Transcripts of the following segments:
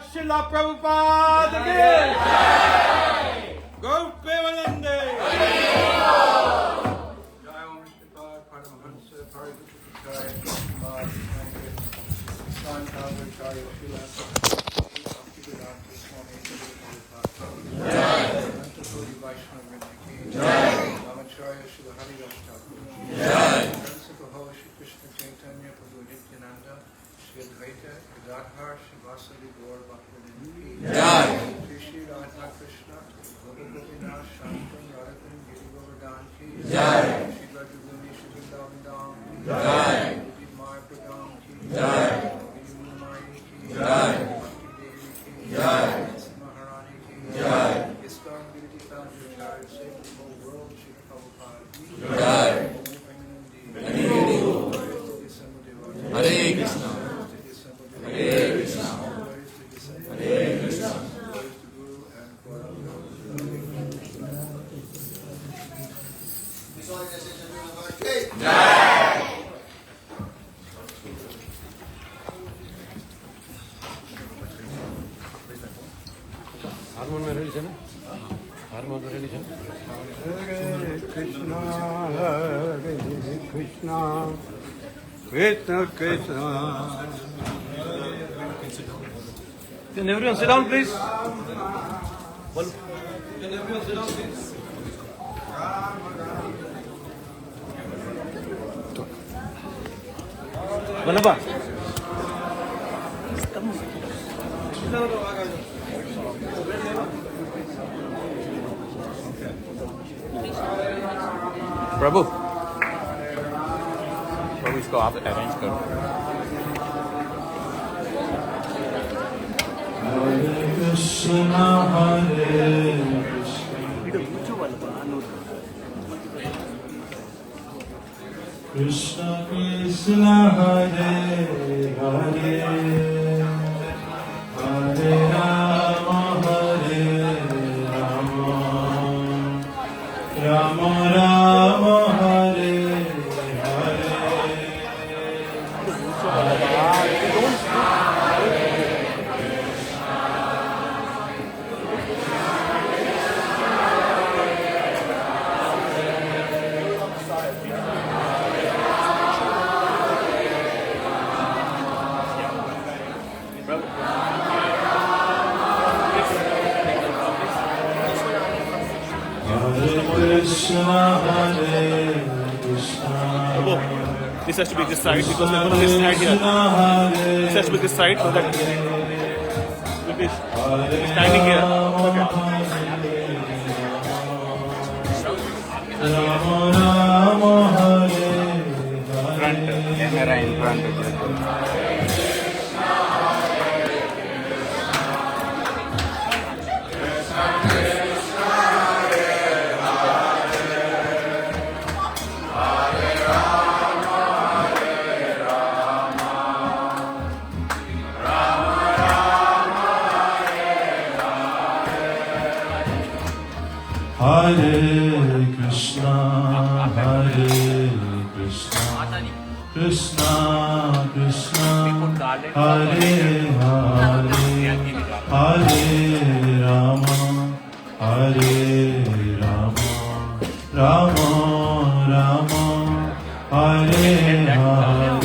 Srila Prabhupada ki Gaur Premanande Jai Om Shripad Paramahansa Parivitacharya Prabhupada Santavacharya Srila Bhaktivedanta Swami Prabhupada Santapuri Vaishnava ki Ramacharya Srila Hare Thakur Jai Shri Krishna Chaitanya Prabhu Nityananda Shri Advaita Gadadhar Shivasari Gaur Bhaktivinoda Ki Jai. Shri Shri Radha Krishna Gopinath Shantam Radhakan Giri Govardhan Ki Jai. Shri Rajaguni Shri Vrindavan Dham Ki Jai. Shri Maya Pradam Ki Jai. Giri Mumai Ki Jai. Bhakti Devi Ki Jai. Maharani Ki Jai. ISKCON Unity Foundry Retired Save the Whole World Shri Prabhupada Ki Jai. Hare Krishna. Hare Krishna. Hare Krishna. Hormone में ready छ ना hormone में ready छ हरे Krishna Krishna Krishna Can everyone sit down, please? Can everyone sit down, please? Banaba. प्रभु प्रभु इसको आप arrange करो Hare Krishna, Hare Krishna, Krishna, Hare Hare, Hare Rama, Hare Rama, Rama Rama, Hare Hare. Krishna, Hare Krishna. This has to be this side because we're going to this side here. This has to be this side so that we'll be standing here. Rama Rama, Hare front camera in front Hare Krishna, Hare Krishna, Krishna Krishna, Hare Hare, Hare Rama, Hare Rama, Rama Rama, Hare Hare.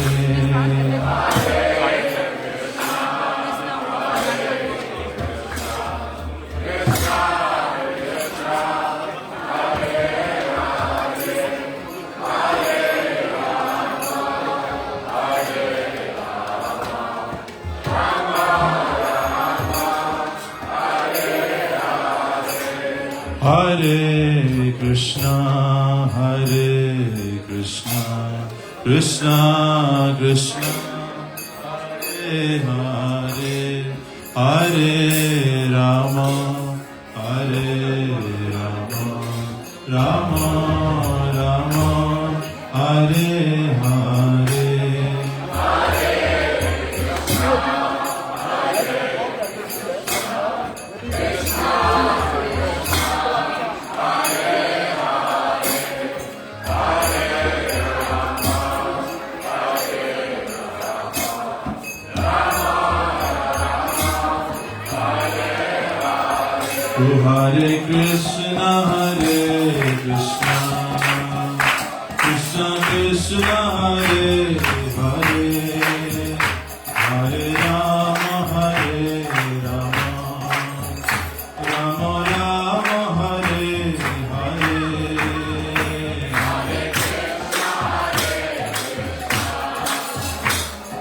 Hare Krishna, Hare Krishna, Krishna Krishna, Hare Hare, Hare Rama, Hare Rama, Rama Rama, Hare Hare. Hare Krishna, Hare Krishna, Krishna Krishna, Hare Hare, Hare Rama, Hare Rama, Rama Rama, Hare Hare. Hare Krishna, Hare Krishna, Krishna Krishna,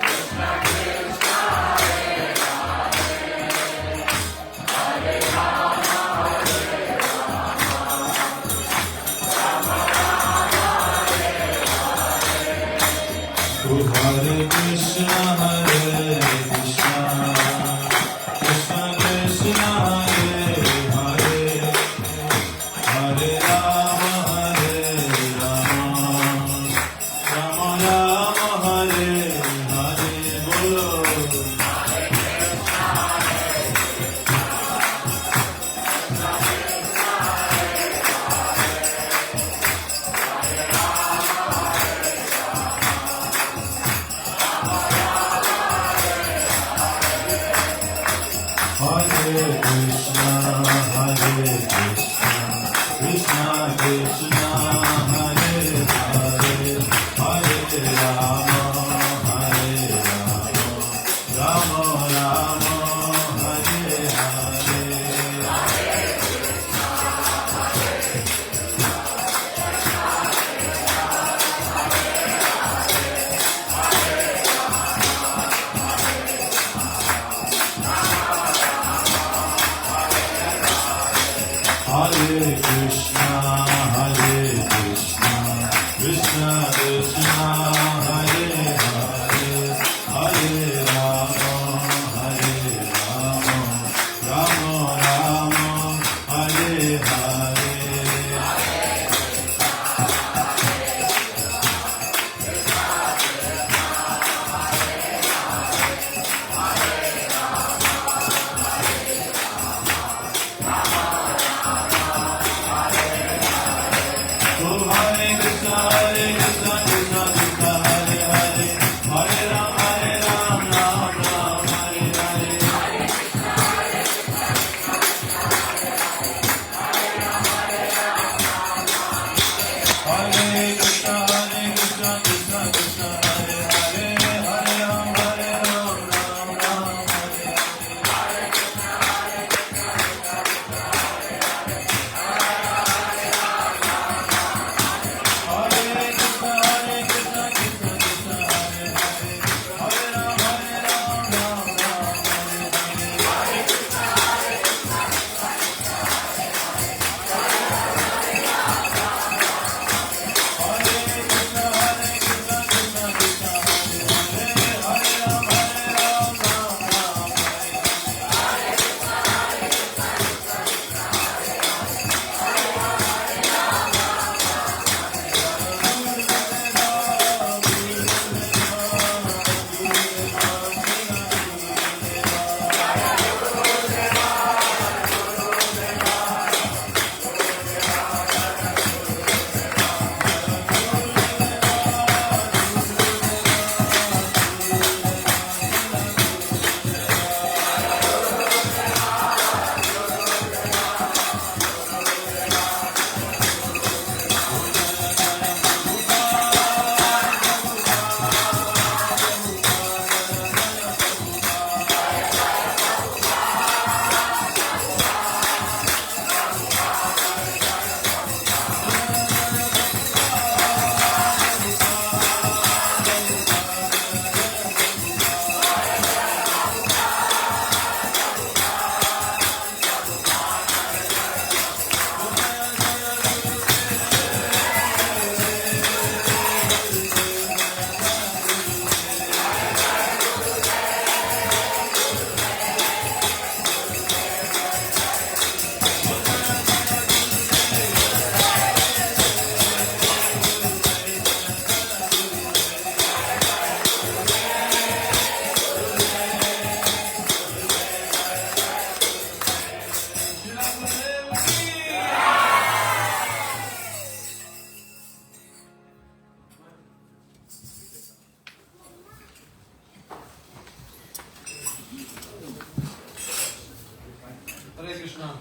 Hare Krishna.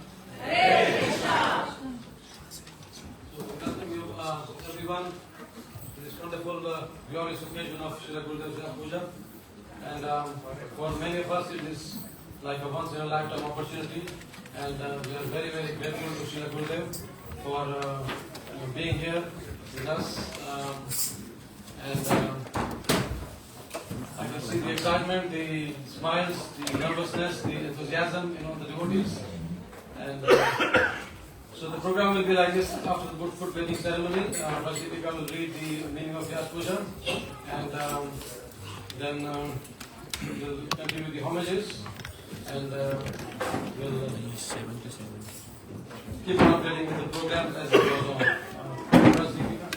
Hare Krishna. So, welcome you, everyone, to this wonderful, glorious occasion of Srila Gurudev Swami Puja. And for many of us, it is like a once-in-a-lifetime opportunity. And we are very, very grateful to Srila Gurudev for being here with us. I can see the excitement, the smiles, the nervousness, the enthusiasm, the devotees. And so the program will be like this after the foot bathing ceremony. Vasipika will read the meaning of Vyasa Puja, and then we'll continue with the homages, and we'll keep on updating with the program as it goes on. Vasipika?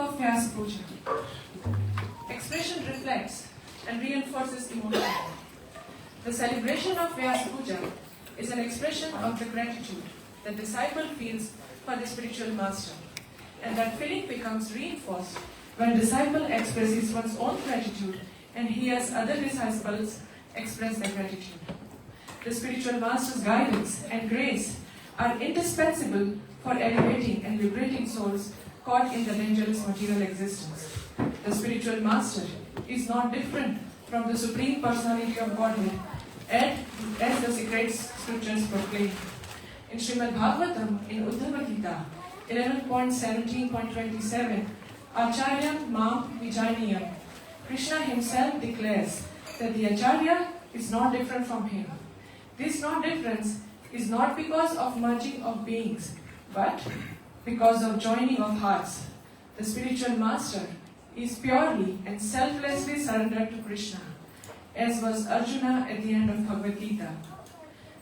of Vyasa Puja. Expression reflects and reinforces emotion. The celebration of Vyasa Puja is an expression of the gratitude the disciple feels for the spiritual master, and that feeling becomes reinforced when disciple expresses one's own gratitude and hears other disciples express their gratitude. The spiritual master's guidance and grace are indispensable for elevating and liberating souls caught in the dangerous material existence. The spiritual master is not different from the Supreme Personality of Godhead, as the sacred scriptures proclaim. In Srimad Bhagavatam, in Uddhava Gita, 11.17.27, Acharyam Mam Vijaniyam, Krishna himself declares that the Acharya is not different from him. This non-difference is not because of merging of beings, but because of joining of hearts. The spiritual master is purely and selflessly surrendered to Krishna, as was Arjuna at the end of Bhagavad Gita.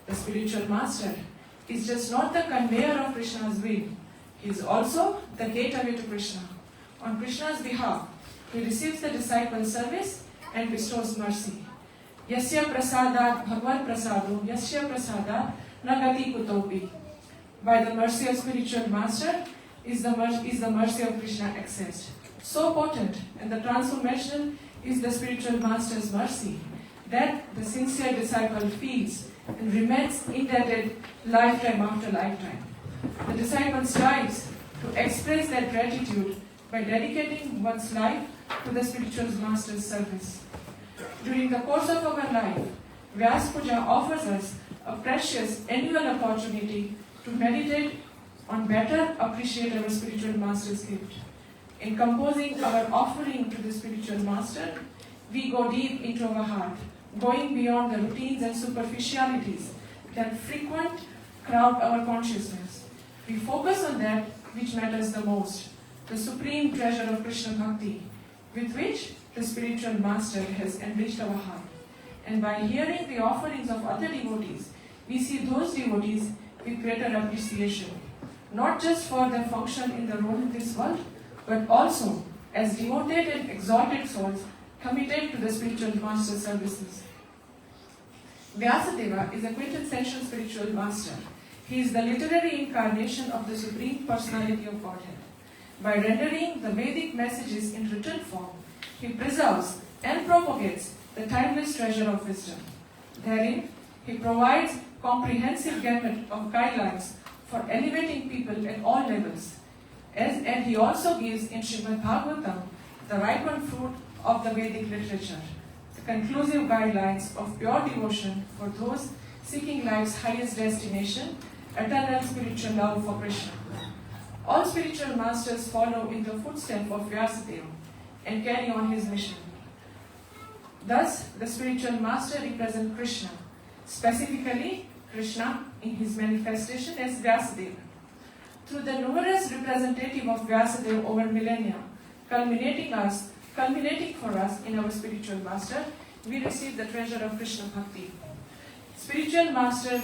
The spiritual master is just not the conveyor of Krishna's will, he is also the gateway to Krishna. On Krishna's behalf, he receives the disciple's service and bestows mercy. Yasya prasadat bhagavad prasado, yasya prasadat nagati kutopi. By the mercy of spiritual master is the mercy of Krishna accessed. So potent and the transformational is the spiritual master's mercy that the sincere disciple feels and remains indebted lifetime after lifetime. The disciple strives to express their gratitude by dedicating one's life to the spiritual master's service. During the course of our life, Vyasa Puja offers us a precious annual opportunity to meditate on better appreciate our spiritual master's gift. In composing our offering to the spiritual master, we go deep into our heart, going beyond the routines and superficialities that frequent crowd our consciousness. We focus on that which matters the most, the supreme treasure of Krishna Bhakti, with which the spiritual master has enriched our heart. And by hearing the offerings of other devotees, we see those devotees with greater appreciation, not just for their function in the role in this world, but also as devoted and exalted souls committed to the spiritual master services. Vyasadeva is a quintessential spiritual master. He is the literary incarnation of the Supreme Personality of Godhead. By rendering the Vedic messages in written form, he preserves and propagates the timeless treasure of wisdom. Therein, he provides comprehensive gamut of guidelines for elevating people at all levels. And he also gives in Srimad Bhagavatam the ripened fruit of the Vedic literature, the conclusive guidelines of pure devotion for those seeking life's highest destination, eternal spiritual love for Krishna. All spiritual masters follow in the footsteps of Vyasadeva and carry on his mission. Thus, the spiritual master represents Krishna, specifically Krishna in his manifestation as Vyasadeva. Through the numerous representatives of Vyasadeva over millennia, culminating for us in our spiritual master, we receive the treasure of Krishna Bhakti. Spiritual master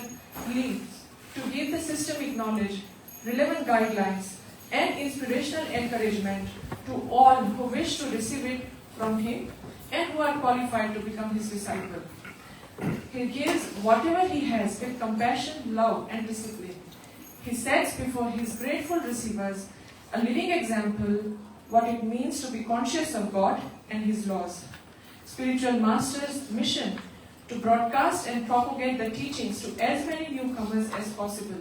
lives to give the systemic knowledge, relevant guidelines, and inspirational encouragement to all who wish to receive it from him and who are qualified to become his disciple. He gives whatever he has with compassion, love, and discipline. He sets before his grateful receivers a living example what it means to be conscious of God and his laws. Spiritual master's mission to broadcast and propagate the teachings to as many newcomers as possible.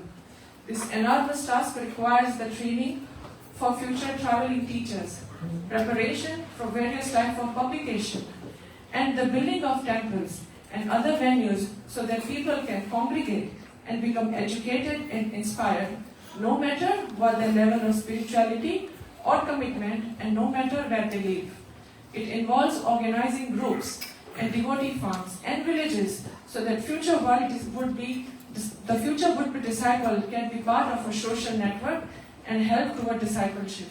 This enormous task requires the training for future traveling teachers, preparation for various types of publication, and the building of temples and other venues so that people can congregate and become educated and inspired, no matter what their level of spirituality or commitment and no matter where they live. It involves organizing groups and devotee farms and villages so that the future would-be disciple can be part of a social network and help toward discipleship.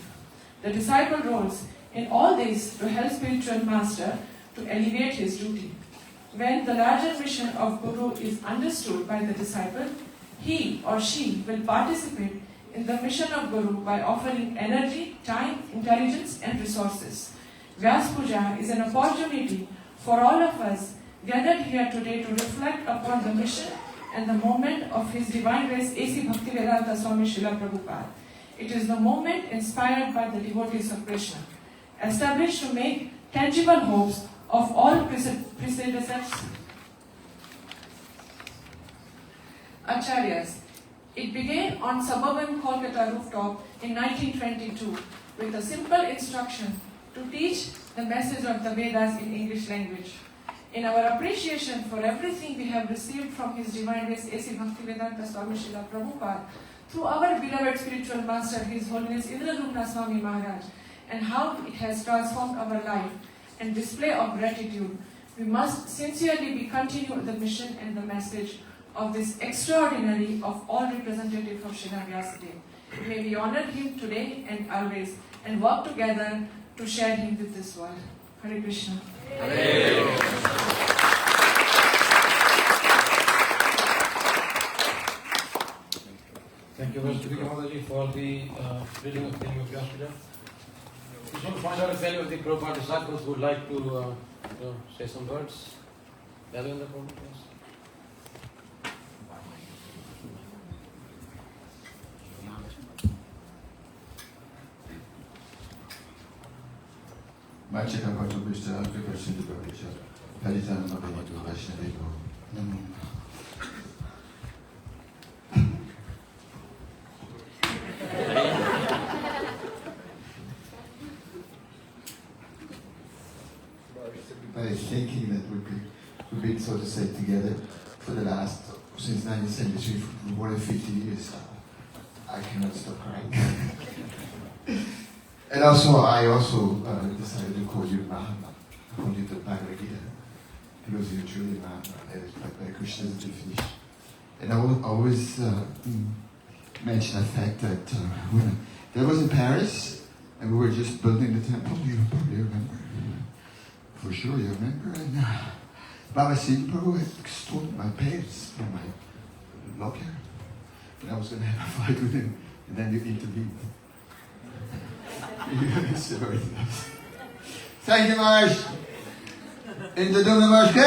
The disciple roles in all this to help spiritual master to elevate his duty. When the larger mission of Guru is understood by the disciple, he or she will participate in the mission of Guru by offering energy, time, intelligence and resources. Vyasa Puja is an opportunity for all of us gathered here today to reflect upon the mission and the moment of His Divine Grace A.C. Bhaktivedanta Swami Srila Prabhupada. It is the moment inspired by the devotees of Krishna, established to make tangible hopes of all predecessors Acharyas. It began on suburban Kolkata rooftop in 1922 with a simple instruction to teach the message of the Vedas in English language. In our appreciation for everything we have received from His Divine Grace A.C. Bhaktivedanta Swami Srila Prabhupada through our beloved spiritual master, His Holiness INDRADYUMNA SWAMI Maharaj, and how it has transformed our life and display of gratitude, we must sincerely be continue the mission and the message of this extraordinary of all representative of Srila Vyasadeva. May we honor him today and always and work together to share him with this world. Hare Krishna. Hare. Thank you, Mr. Mataji, for the reading of the Vyasa Puja. We just want to find out if any of the Prabhupada disciples would like to say some words. Gather in the front, please. Machika Bhattavishta Alpika Bhavisha Paritana Bhavatu Vaishnadevo Namo. I was thinking that we've been, so to say, together for the last, since 1973, for more than 50 years. I cannot stop crying. And also, I decided to call you Mahatma. I call you the Bhagavad Gita. Because you're truly Mahatma, by Krishna's definition. And I will always mention the fact that when I was in Paris, and we were just building the temple, you probably remember. For sure you remember. And Baba Singh Prabhu had stolen my pants from my locker. And I was going to have a fight with him, and then you intervened. Thank you, Maharaj. INDRADYUMNA Maharaj Ki!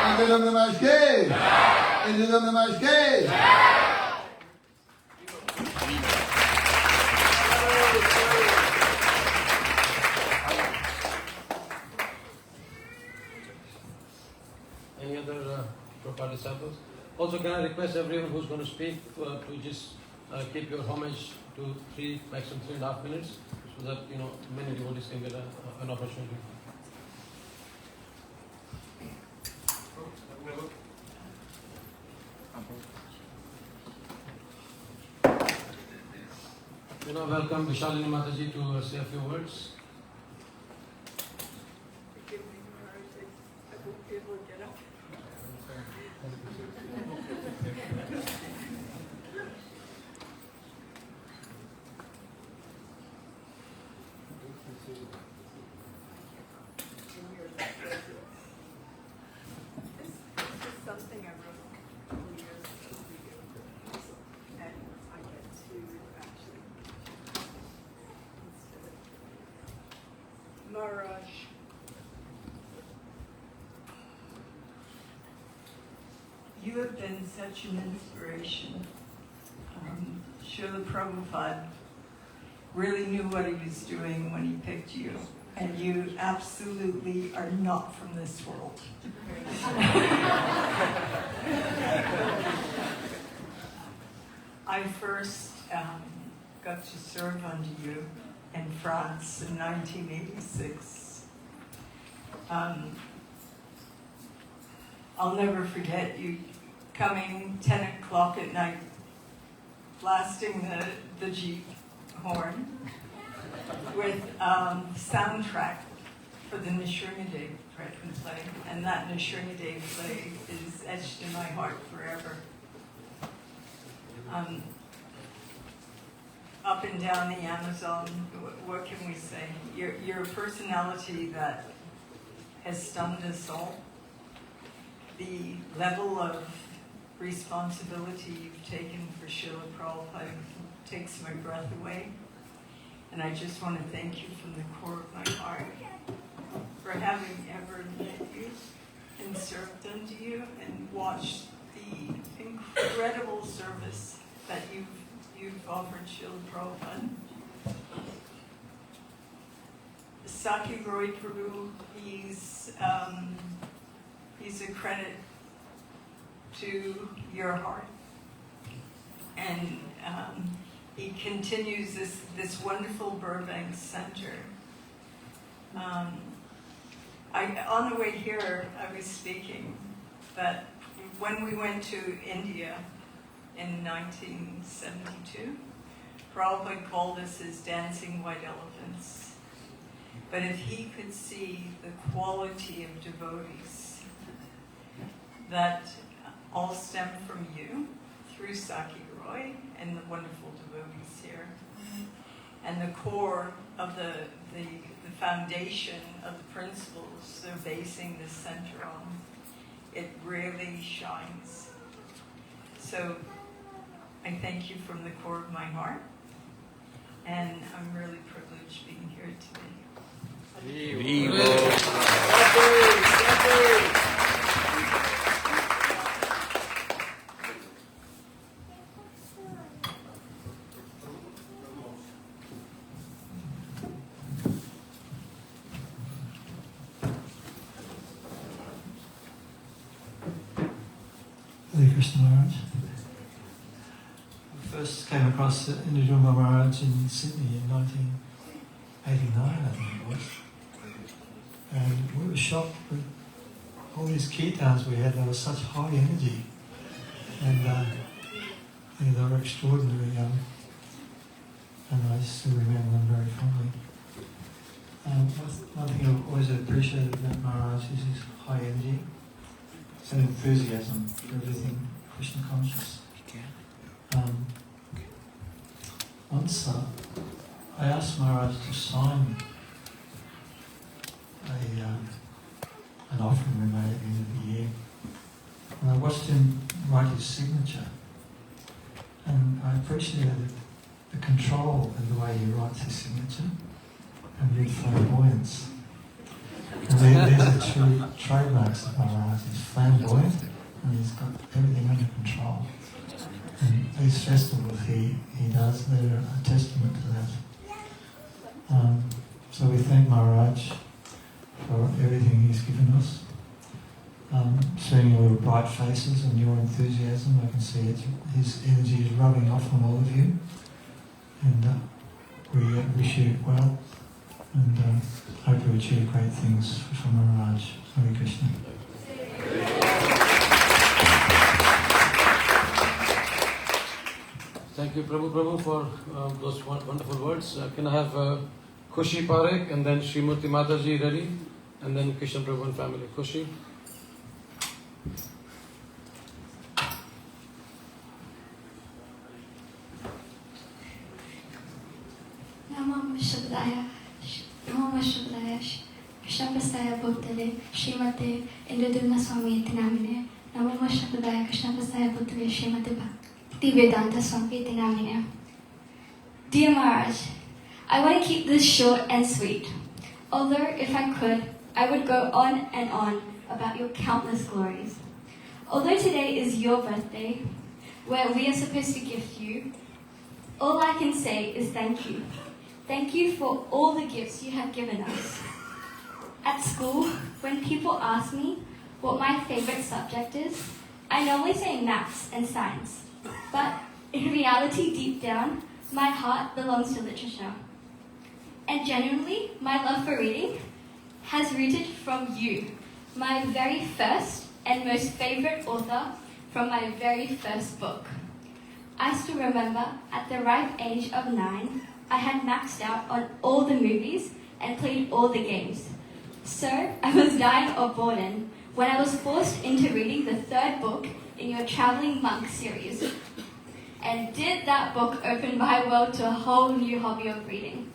INDRADYUMNA Maharaj Ki! INDRADYUMNA Maharaj Ki! Any other Prabhupada disciples? Also, can I request everyone who's going to speak to just keep your homage to 3, maximum 3.5 minutes, so that many devotees can get an opportunity. Welcome Vishalini Mataji to say a few words. Something I wrote a couple of years ago, and I get to actually Maharaj. You have been such an inspiration. Srila Prabhupada really knew what he was doing when he picked you. And you absolutely are not from this world. I first got to serve under you in France in 1986. I'll never forget you coming 10 o'clock at night, blasting the Jeep horn with soundtrack for the Nishringadev play, and that Nishringadev play is etched in my heart forever. Up and down the Amazon, what can we say? You're a personality that has stunned us all. The level of responsibility you've taken for Srila Prabhupada takes my breath away. And I just want to thank you from the core of my heart for having ever met you and served under you and watched the incredible service that you've offered Srila Prabhupada. Saki Roy Prabhu, he's a credit to your heart. And he continues this wonderful Burbank Center. On the way here, I was speaking that when we went to India in 1972, Prabhupada called us his dancing white elephants. But if he could see the quality of devotees that all stem from you through Saki Roy and the wonderful devotees here, and the core of the foundation of the principles they're basing this center on, it really shines. So I thank you from the core of my heart, and I'm really privileged being here today. Hare Krishna Maharaj. I first came across INDRADYUMNA Maharaj in Sydney in 1989, I think it was. And we were shocked with all these kirtans we had. There was such high energy. And they were extraordinary. And I still remember them very fondly. One thing I've always appreciated about Maharaj is his high energy and enthusiasm for everything Krishna conscious. Once I asked Maharaj to sign an offering we made at the end of the year, and I watched him write his signature, and I appreciated the control and the way he writes his signature and the flamboyance. And these are true trademarks of Maharaj. He's flamboyant and he's got everything under control. And these festivals he does, they're a testament to that. So we thank Maharaj for everything he's given us. Seeing your bright faces and your enthusiasm, I can see it. His energy is rubbing off on all of you. And we wish you well. And hope you achieve great things from Maharaj. Hare Krishna. Thank you, Prabhu, for those wonderful words. Can I have Khushi Parekh and then Srimurti Mataji ready? And then Krishna Prabhu and family. Khushi. Namo Shabdaya Krishna Prasaya Bhutale Srimate INDRADYUMNA Swami Namine Namo Shabdaya Krishna Prasaya Bhutale Srimate Bhaktivedanta Swami Namine. Dear Maharaj, I want to keep this short and sweet. Although if I could, I would go on and on about your countless glories. Although today is your birthday, where we are supposed to gift you, all I can say is thank you. Thank you for all the gifts you have given us. At school, when people ask me what my favorite subject is, I normally say maths and science. But in reality, deep down, my heart belongs to literature. And genuinely, my love for reading has rooted from you, my very first and most favorite author from my very first book. I still remember at the ripe age of 9, I had maxed out on all the movies and played all the games. So I was dying of boredom when I was forced into reading the 3rd book in your Traveling Monk series. And did that book open my world to a whole new hobby of reading.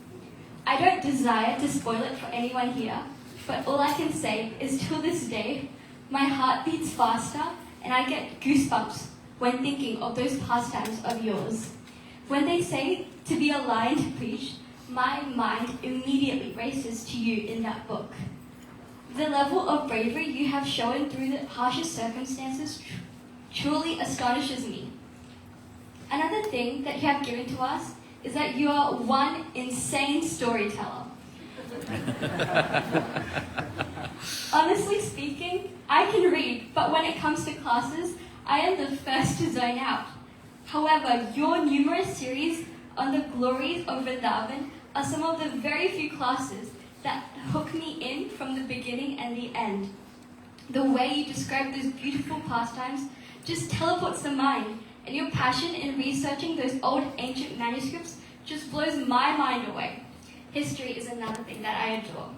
I don't desire to spoil it for anyone here, but all I can say is till this day, my heart beats faster and I get goosebumps when thinking of those pastimes of yours. When they say to be a lion to preach, my mind immediately races to you in that book. The level of bravery you have shown through the harshest circumstances truly astonishes me. Another thing that you have given to us is that you are one insane storyteller. Honestly speaking, I can read, but when it comes to classes, I am the first to zone out. However, your numerous series on the glories of Vrindavan are some of the very few classes that hook me in from the beginning and the end. The way you describe those beautiful pastimes just teleports the mind, and your passion in researching those old ancient manuscripts just blows my mind away. History is another thing that I adore.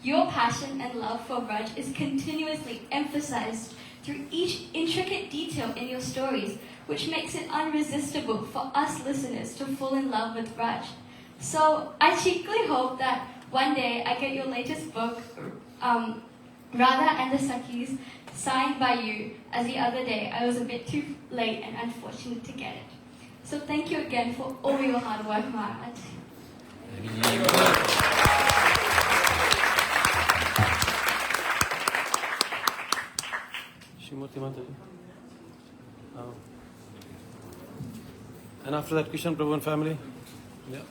Your passion and love for Raj is continuously emphasized through each intricate detail in your stories, which makes it unresistible for us listeners to fall in love with Raj. So I cheekily hope that one day I get your latest book, Radha and the Sakhis, signed by you, as the other day I was a bit too late and unfortunate to get it. So thank you again for all your hard work, Maharaj. Shrimati Mataji. And after that, Kishan Prabhu and family. Yeah.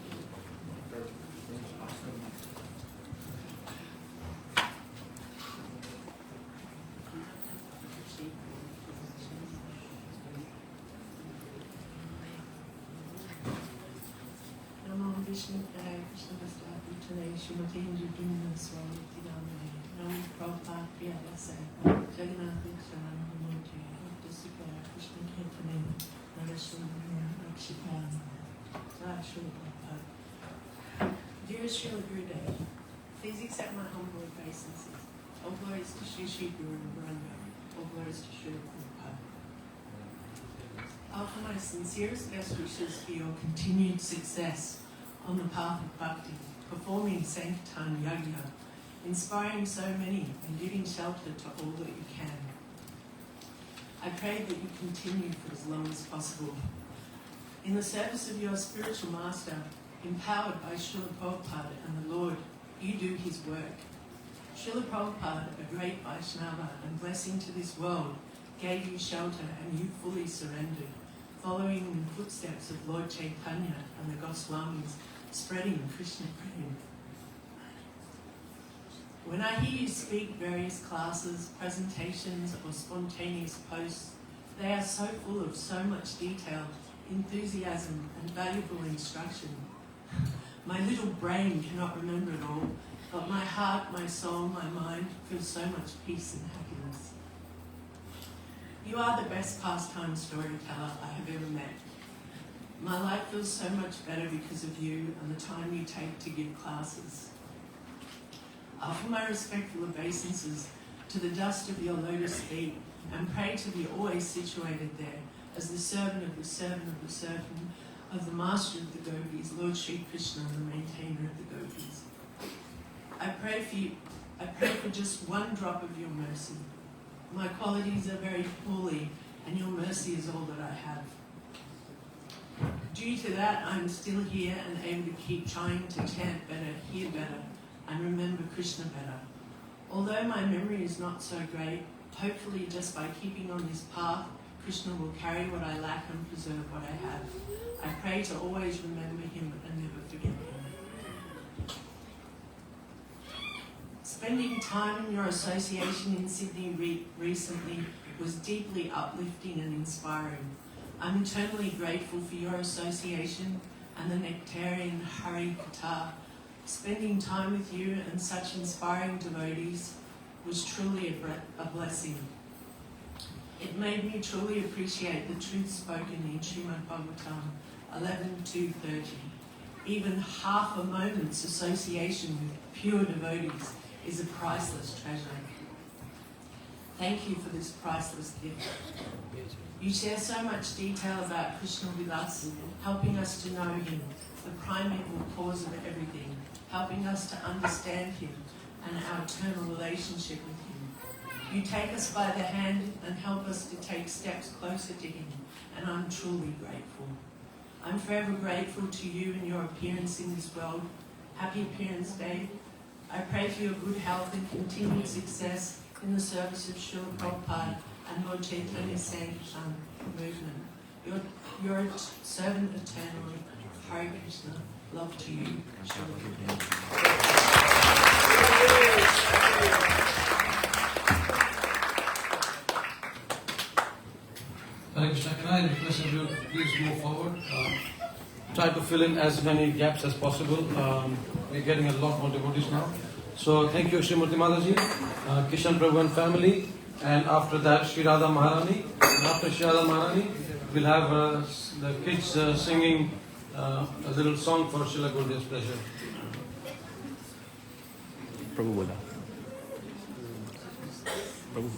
Namo Vishnu Padaya Krishna Vastapati Tale Shrimati INDRADYUMNA SWAMI VYASA Namo Prabhupada Vyasa Jagannath Shanam Murti Disika Krishna Kirtane Narasana Rakshipan Srila Prabhupada. Dear Srila Gurudev, please accept my humble obeisances. All glories to Shri Shri Guru Varanga. All glories to Srila Prabhupada. I offer my sincerest best wishes for your continued success on the path of bhakti, performing Sankirtan Yajna, inspiring so many and giving shelter to all that you can. I pray that you continue for as long as possible. In the service of your spiritual master, empowered by Srila Prabhupada and the Lord, you do his work. Srila Prabhupada, a great Vaishnava and blessing to this world, gave you shelter and you fully surrendered, following in the footsteps of Lord Chaitanya and the Goswamis, spreading Krishna Prem. When I hear you speak various classes, presentations, or spontaneous posts, they are so full of so much detail, enthusiasm, and valuable instruction. My little brain cannot remember it all, but my heart, my soul, my mind feel so much peace and happiness. You are the best pastime storyteller I have ever met. My life feels so much better because of you and the time you take to give classes. I offer my respectful obeisances to the dust of your lotus feet and pray to be always situated there as the servant of the servant of the servant of the master of the gopis, Lord Sri Krishna, the maintainer of the gopis. I pray for you. I pray for just one drop of your mercy. My qualities are very poorly, and your mercy is all that I have. Due to that, I'm still here and able to keep trying to chant better, hear better, and remember Krishna better. Although my memory is not so great, hopefully just by keeping on this path, Krishna will carry what I lack and preserve what I have. I pray to always remember him and never forget him. Spending time in your association in Sydney recently was deeply uplifting and inspiring. I'm eternally grateful for your association and the nectarian Hare Katha. Spending time with you and such inspiring devotees was truly a blessing. It made me truly appreciate the truth spoken in Srimad Bhagavatam 11:230. Even half a moment's association with pure devotees is a priceless treasure. Thank you for this priceless gift. You share so much detail about Krishna with us, helping us to know him, the primeval cause of everything, helping us to understand him and our eternal relationship with him. You take us by the hand and help us to take steps closer to Him, and I'm truly grateful. I'm forever grateful to you and your appearance in this world. Happy Appearance Day. I pray for your good health and continued success in the service of Srila Prabhupada and Lord Chaitanya Sankirtan movement. You're a servant eternally. Hare Krishna. Love to you, Srila Hare Krishna, can I request you to please move forward? Try to fill in as many gaps as possible. We're getting a lot more devotees now. So thank you, Srimati Mataji, Kishan Prabhu and family, and after that, Shri Radha Maharani. And after Shri Radha Maharani, we'll have the kids singing a little song for Srila Gurudev's pleasure. Prabhu bola. Prabhu.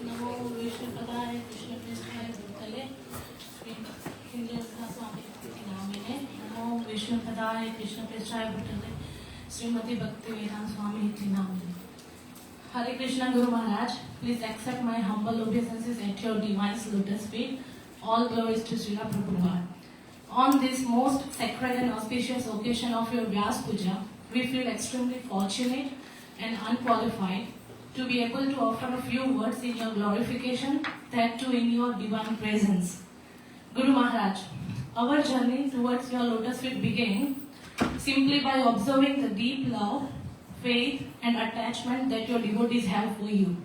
नमो विष्णुपदाय कृष्णपृष्ठाय भूतले श्री इंद्रद्युम्न स्वामी नामिने नमो विष्णुपदाय कृष्णपृष्ठाय भूतले श्रीमती भक्तिवेदांत स्वामी नामिने Hare Krishna Guru Maharaj, please accept my humble obeisances at your divine lotus feet. All glories to Srila Prabhupada. On this most sacred and auspicious occasion of your Vyasa Puja, we feel extremely fortunate and unqualified to be able to offer a few words in your glorification, that too in your divine presence. Guru Maharaj, our journey towards your lotus feet began simply by observing the deep love, faith and attachment that your devotees have for you.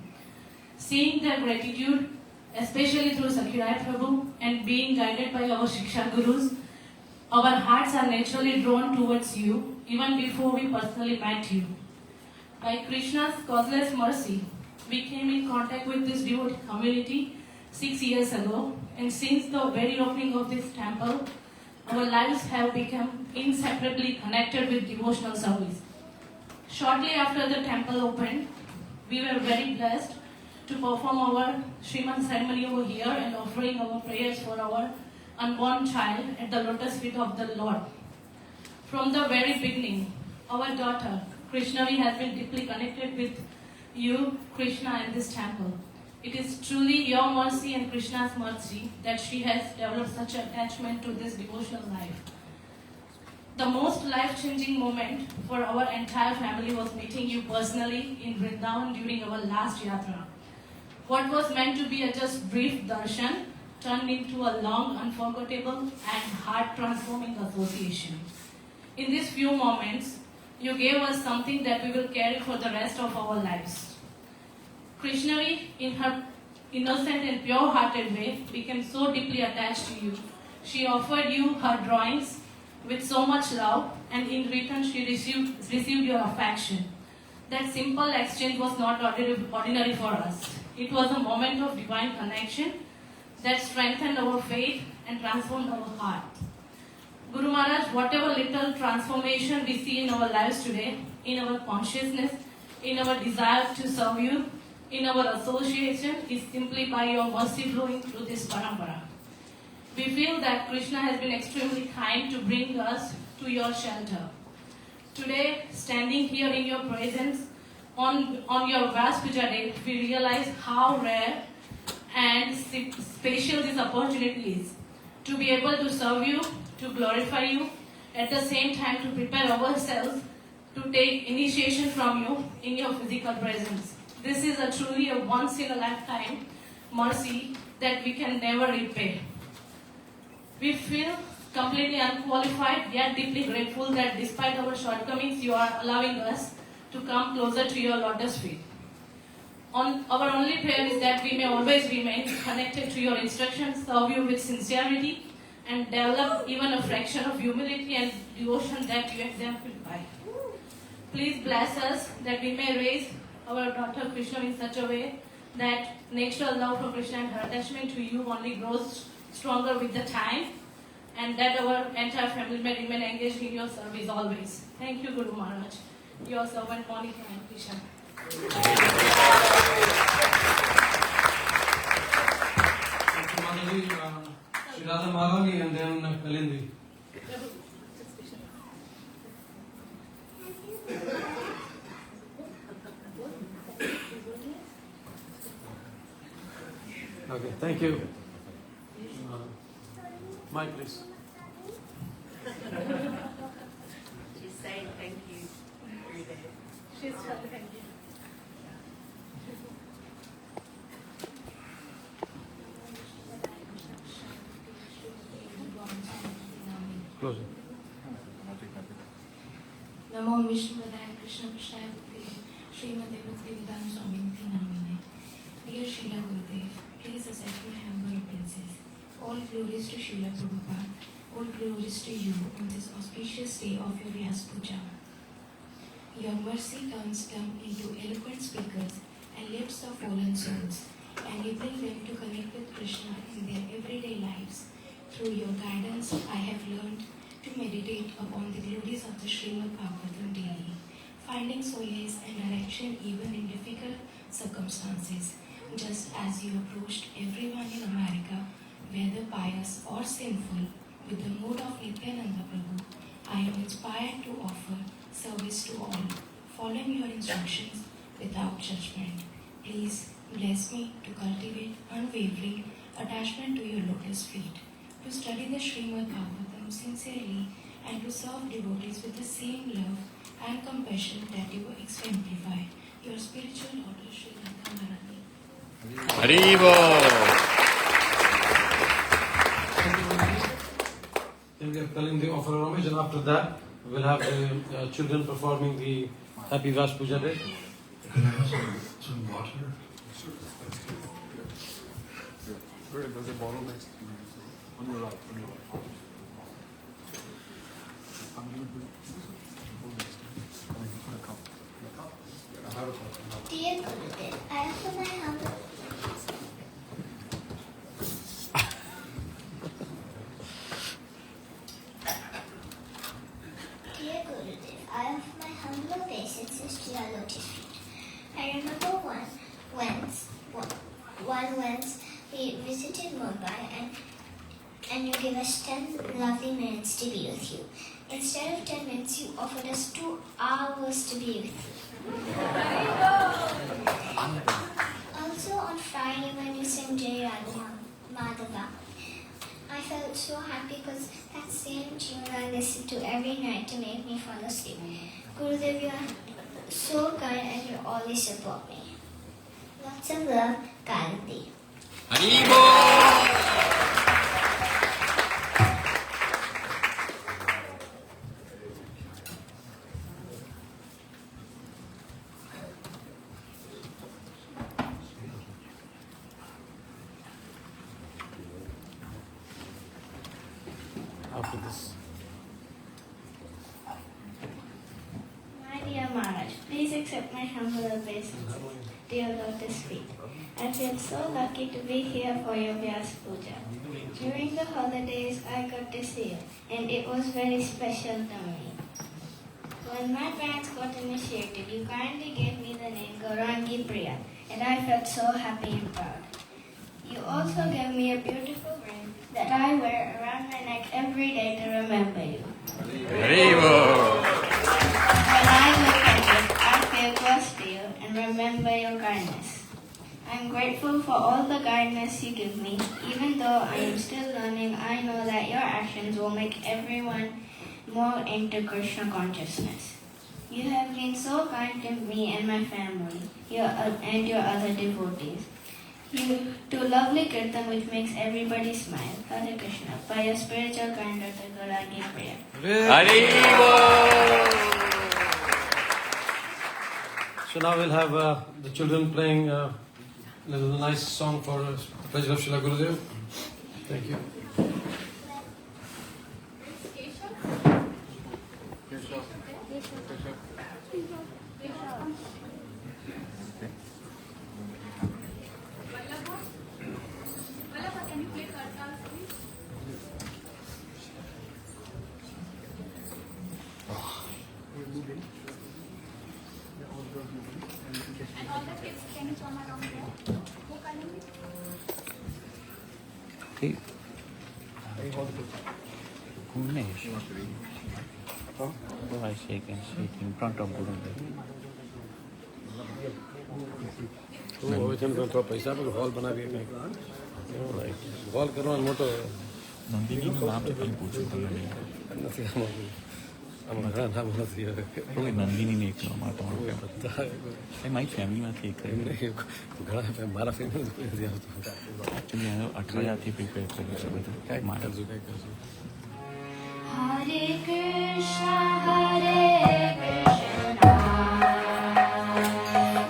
Seeing their gratitude, especially through Sakirai Prabhu, and being guided by our Shiksha Gurus, our hearts are naturally drawn towards you even before we personally met you. By Krishna's causeless mercy, we came in contact with this devotee community 6 years ago, and since the very opening of this temple, our lives have become inseparably connected with devotional service. Shortly after the temple opened, we were very blessed to perform our Sriman ceremony over here and offering our prayers for our unborn child at the lotus feet of the Lord. From the very beginning, our daughter, Krishnavi, has been deeply connected with you, Krishna, and this temple. It is truly your mercy and Krishna's mercy that she has developed such attachment to this devotional life. The most life-changing moment for our entire family was meeting you personally in Vrindavan during our last yatra. What was meant to be a just brief darshan turned into a long, unforgettable and heart-transforming association. In these few moments, you gave us something that we will carry for the rest of our lives. Krishnavi, in her innocent and pure-hearted way, became so deeply attached to you. She offered you her drawings with so much love, and in return she received your affection. That simple exchange was not ordinary for us. It was a moment of divine connection that strengthened our faith and transformed our heart. Guru Maharaj, whatever little transformation we see in our lives today, in our consciousness, in our desire to serve you, in our association, is simply by your mercy flowing through this parampara. We feel that Krishna has been extremely kind to bring us to your shelter. Today, standing here in your presence, on your Vyasa Puja day, we realize how rare and special this opportunity is. To be able to serve you, to glorify you, at the same time to prepare ourselves to take initiation from you in your physical presence. This is truly a once-in-a-lifetime mercy that we can never repay. We feel completely unqualified, yet deeply grateful that despite our shortcomings, you are allowing us to come closer to your lotus feet. Our only prayer is that we may always remain connected to your instructions, serve you with sincerity, and develop even a fraction of humility and devotion that you exemplify. Please bless us that we may raise our daughter Krishna in such a way that natural love for Krishna and her attachment to you only grows stronger with the time, and that our entire family may remain engaged in your service always. Thank you, Guru Maharaj. Your servant Monica and Krishna. Mataji, Shri Radha Madhavi and then Kalindi. Okay, thank you. Mike, please. She's saying thank you through there. She's thank you. Close it. नमो विष्णुपदाय कृष्ण पृष्ठाय भक्ति श्रीमते भक्तिवेदांत स्वामी नामिने. Dear Srila Gurudev, please accept my humble obeisances. All glories to Srila Prabhupada. All glories to you on this auspicious day of your Vyasa Puja. Your mercy turns them into eloquent speakers and lifts the fallen souls, enabling them to connect with Krishna in their everyday lives. Through your guidance, I have learned to meditate upon the glories of the Srimad Bhagavatam daily, finding solace and direction even in difficult circumstances. Just as you approached everyone in America, whether pious or sinful, with the mood of Nityananda Prabhu, I am inspired to offer service to all, following your instructions without judgment. Please bless me to cultivate unwavering attachment to your lotus feet, to study the Srimad Bhagavatam sincerely, and to serve devotees with the same love and compassion that you exemplify. Your spiritual daughter, Sri Radha Maharani. Haribo! Then we are telling the offer of homage, and after that we'll have the children performing the Happy Vyasa Puja Day. Can I have some water? There's a bottle next to you. On your right. On your right. I'm going to put next to you. I'm going to cup. I have a cup. Dear Gurudev, I offer my humble Dear Gurudev, I offer my humble obeisances to your lotus feet. I remember once we visited Mumbai and you gave us 10 lovely minutes to be with you. Instead of 10 minutes, you offered us 2 hours to be with you. Also on Friday when you sang Jai Radha Madhava, I felt so happy because that same tune I listened to every night to make me fall asleep. Gurudev, you are so kind and you always support me. Lots of love, Gandhi. Haribo! After this. My dear Maharaj, please accept my humble obeisance, dear lotus feet. I feel so lucky to be here for your Vyasa Puja. During the holidays, I got to see you, and it was very special to me. When my parents got initiated, you kindly gave me the name Gaurangi Priya, and I felt so happy and proud. You also gave me a beautiful ring that I wear around my neck every day to remember you. Haribo! When I look at it, I feel close to you and remember your kindness. I am grateful for all the kindness you give me. Even though I am still learning, I know that your actions will make everyone more into Krishna consciousness. You have been so kind to me and my family, and your other devotees. You do lovely kirtan which makes everybody smile. Hare Krishna. By your spiritual kind of the Gaurangi Priya. Haribo! So now we'll have the children playing a little nice song for the pleasure of Srila Gurudev. Thank you. Can you turn around there? Who calling me? Hey. Gunesh. Oh, I shake and shake in front of Gunesh. હવે છે ને થોડો પૈસા પર hall બનાવીએ કંઈક hall કરવાનો મોટો નંદિનીનું નામ તો કંઈ પૂછું તમને નથી આમાં ઘણા નામ નથી હવે કોઈ નંદિનીને એક નામ આ તમારું બધા એ મારી ફેમિલીમાંથી એક ઘણા મારા ફેમિલી કોઈ નથી આવતું એકચ્યુઅલી અઠવાડિયાથી પ્રિપેર કર્યું છે બધું કાંઈ કરશું કાંઈ કરશું Hare Krishna, Hare Krishna,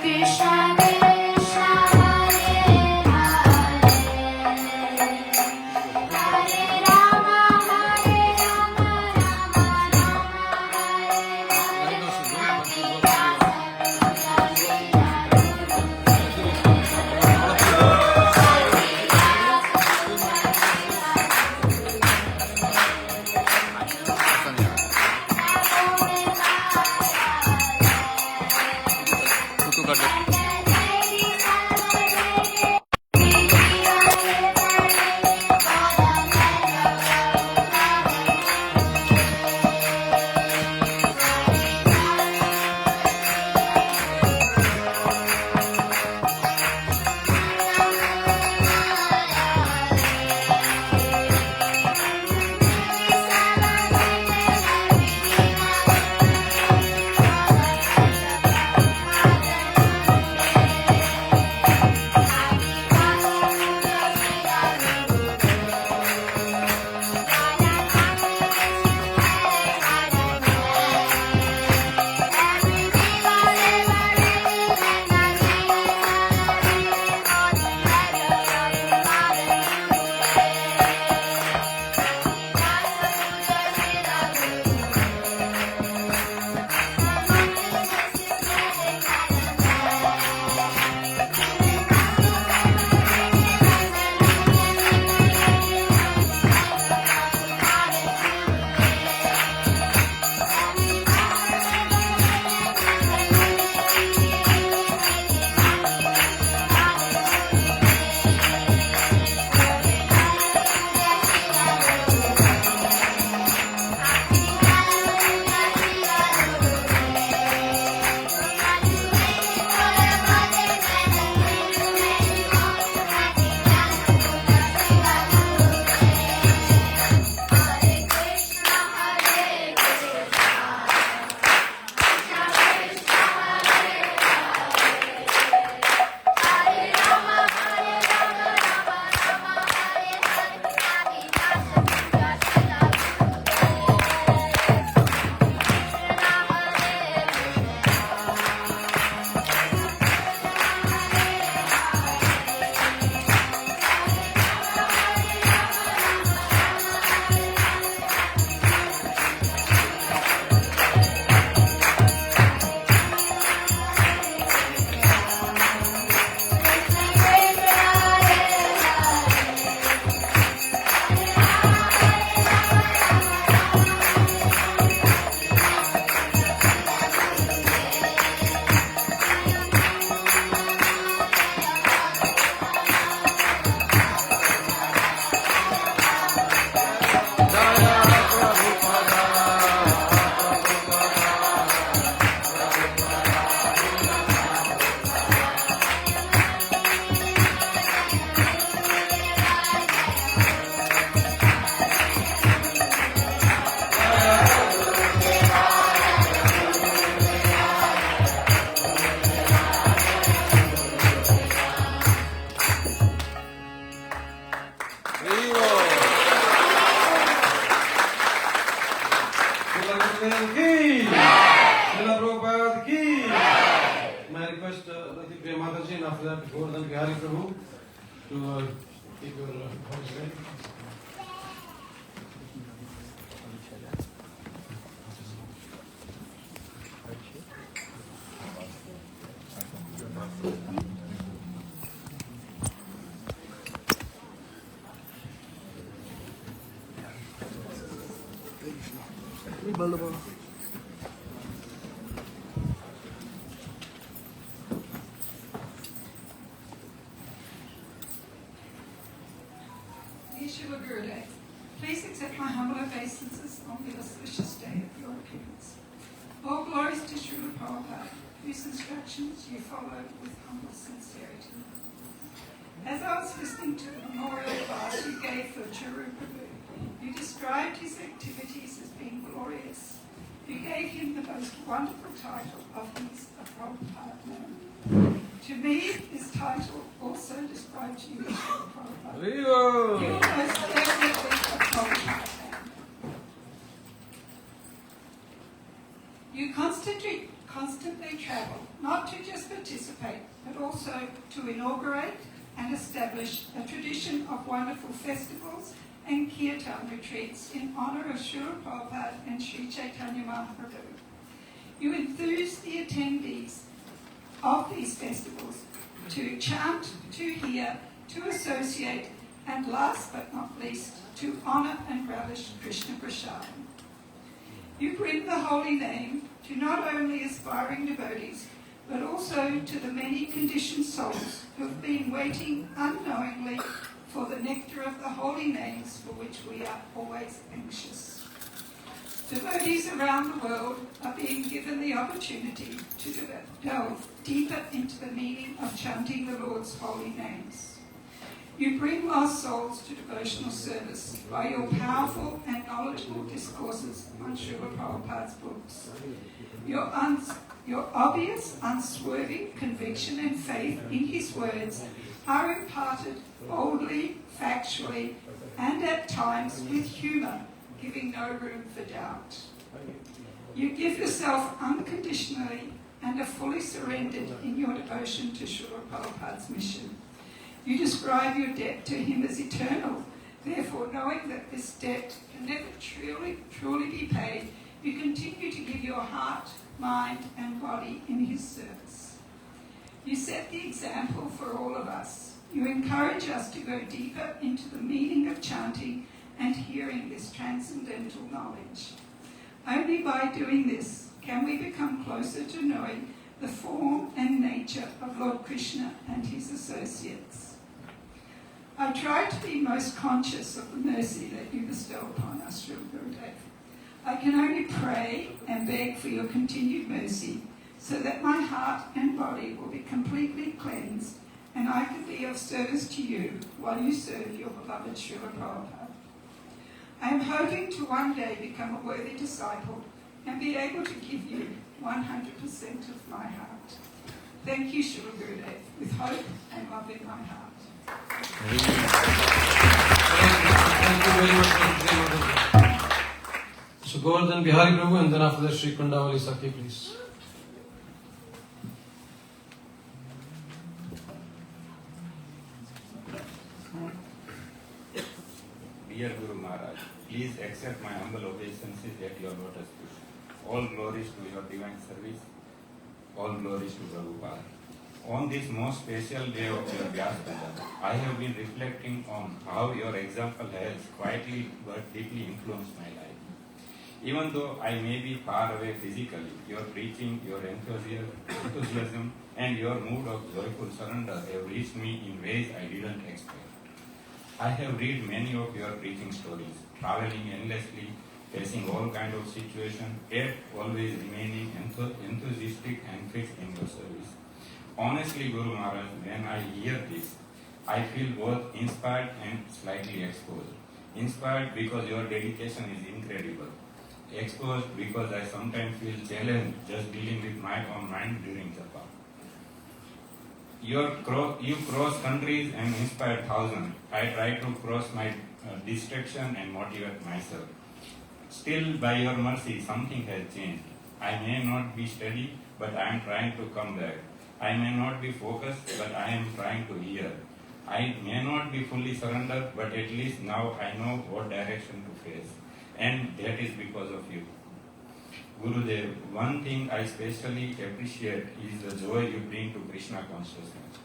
Krishna Krishna, Hare Hare, Hare Rama, Hare Rama, Rama Rama, Hare after that, Gordon Bihari Prabhu to take your voice right. Srila Gurudev, please accept my humble obeisances on the auspicious day of your appearance. All glories to Srila Prabhupada, whose instructions you follow with humble sincerity. As I was listening to the memorial class you gave for Churu Prabhu, you described his activities as being glorious. You gave him the most wonderful title of his a Prabhupada man. To me, this title also describes you as Srila Prabhupada. You are most definitely a Prabhupada man. You constantly travel, not to just participate, but also to inaugurate and establish a tradition of wonderful festivals and kirtan retreats in honour of Srila Prabhupada and Sri Chaitanya Mahaprabhu. You enthuse the attendees of these festivals to chant, to hear, to associate, and last but not least, to honour and relish Krishna Prasadam. You bring the holy name to not only aspiring devotees, but also to the many conditioned souls who have been waiting unknowingly for the nectar of the holy names for which we are always anxious. Devotees around the world are being given the opportunity to delve deeper into the meaning of chanting the Lord's holy names. You bring lost souls to devotional service by your powerful and knowledgeable discourses on Srila Prabhupada's books. Your obvious, unswerving conviction and faith in his words are imparted boldly, factually, and at times with humour, giving no room for doubt. You give yourself unconditionally and are fully surrendered in your devotion to Srila Prabhupada's mission. You describe your debt to him as eternal. Therefore, knowing that this debt can never truly be paid, you continue to give your heart, mind, and body in his service. You set the example for all of us. You encourage us to go deeper into the meaning of chanting and hearing this transcendental knowledge. Only by doing this can we become closer to knowing the form and nature of Lord Krishna and his associates. I try to be most conscious of the mercy that you bestow upon us, Srila Gurudev. I can only pray and beg for your continued mercy so that my heart and body will be completely cleansed and I can be of service to you while you serve your beloved Srila Prabhupada. I am hoping to one day become a worthy disciple and be able to give you 100% of my heart. Thank you, Srila Gurudev, with hope and love in my heart. Thank you very much. So Govardhan Bihari Prabhu and then after that Sri Kundavali Sakhi, please. Dear Guru Maharaj, please accept my humble obeisances at your lotus feet. All glories to your divine service. All glories to Prabhupada. On this most special day of your Vyasa Puja, I have been reflecting on how your example has quietly but deeply influenced my life. Even though I may be far away physically, your preaching, your enthusiasm, and your mood of joyful surrender have reached me in ways I didn't expect. I have read many of your preaching stories, traveling endlessly, facing all kinds of situations, yet always remaining enthusiastic and fixed in your service. Honestly, Guru Maharaj, when I hear this, I feel both inspired and slightly exposed. Inspired because your dedication is incredible. Exposed because I sometimes feel challenged just dealing with my own mind during Japa. You cross countries and inspire thousands. I try to cross my distraction and motivate myself. Still, by your mercy, something has changed. I may not be steady, but I am trying to come back. I may not be focused, but I am trying to hear. I may not be fully surrendered, but at least now I know what direction to face. And that is because of you. Gurudev, one thing I especially appreciate is the joy you bring to Krishna consciousness.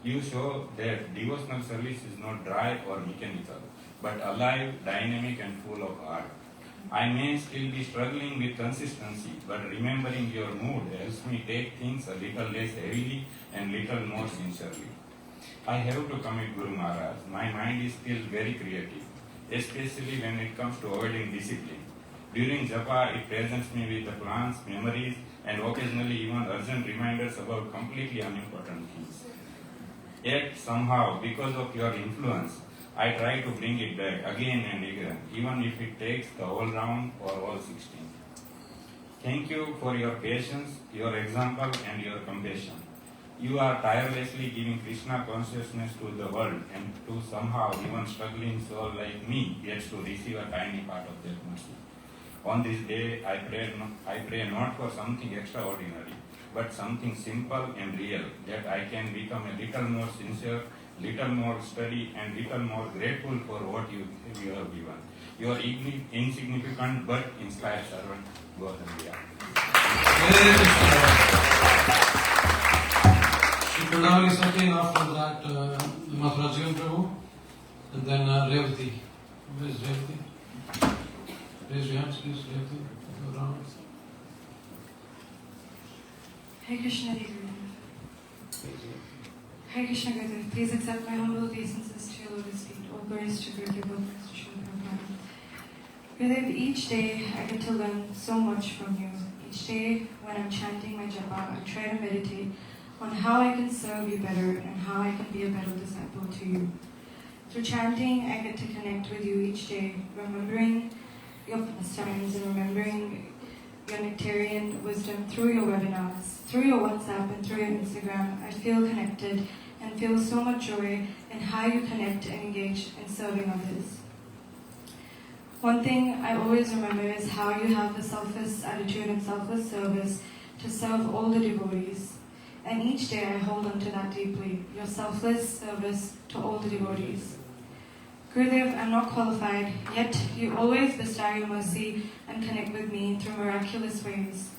You show that devotional service is not dry or mechanical, but alive, dynamic and full of heart. I may still be struggling with consistency, but remembering your mood helps me take things a little less heavily and little more sincerely. I have to commit, Guru Maharaj. My mind is still very creative. especially when it comes to avoiding discipline. During japa, it presents me with the plans, memories, and occasionally even urgent reminders about completely unimportant things. Yet somehow, because of your influence, I try to bring it back again and again, even if it takes the whole round or all 16. Thank you for your patience, your example, and your compassion. You are tirelessly giving Krishna consciousness to the world, and to somehow even struggling soul like me gets to receive a tiny part of that mercy. On this day, I pray not for something extraordinary, but something simple and real, that I can become a little more sincere, little more steady, and little more grateful for what you have given. Your insignificant but inspired servant, Gautamiya. Pranam is something after that, Maharaj Prabhu, and then Revati. Where is Revati? Raise your hands, please, Revati. Go around. Hare Krishna, Gurudev. Hare Krishna, Gurudev. Please accept my humble obeisances to your lotus feet. All glories to Gurudev, all praise to Srila Prabhupada. Gurudev, each day I get to learn so much from you. Each day when I'm chanting my japa, I try to meditate on how I can serve you better and how I can be a better disciple to you. Through chanting, I get to connect with you each day, remembering your pastimes and remembering your nectarian wisdom through your webinars, through your WhatsApp and through your Instagram. I feel connected and feel so much joy in how you connect and engage in serving others. One thing I always remember is how you have the selfless attitude and selfless service to serve all the devotees. And each day I hold on to that deeply, your selfless service to all the devotees. Gurudev, I'm not qualified, yet you always bestow your mercy and connect with me through miraculous ways.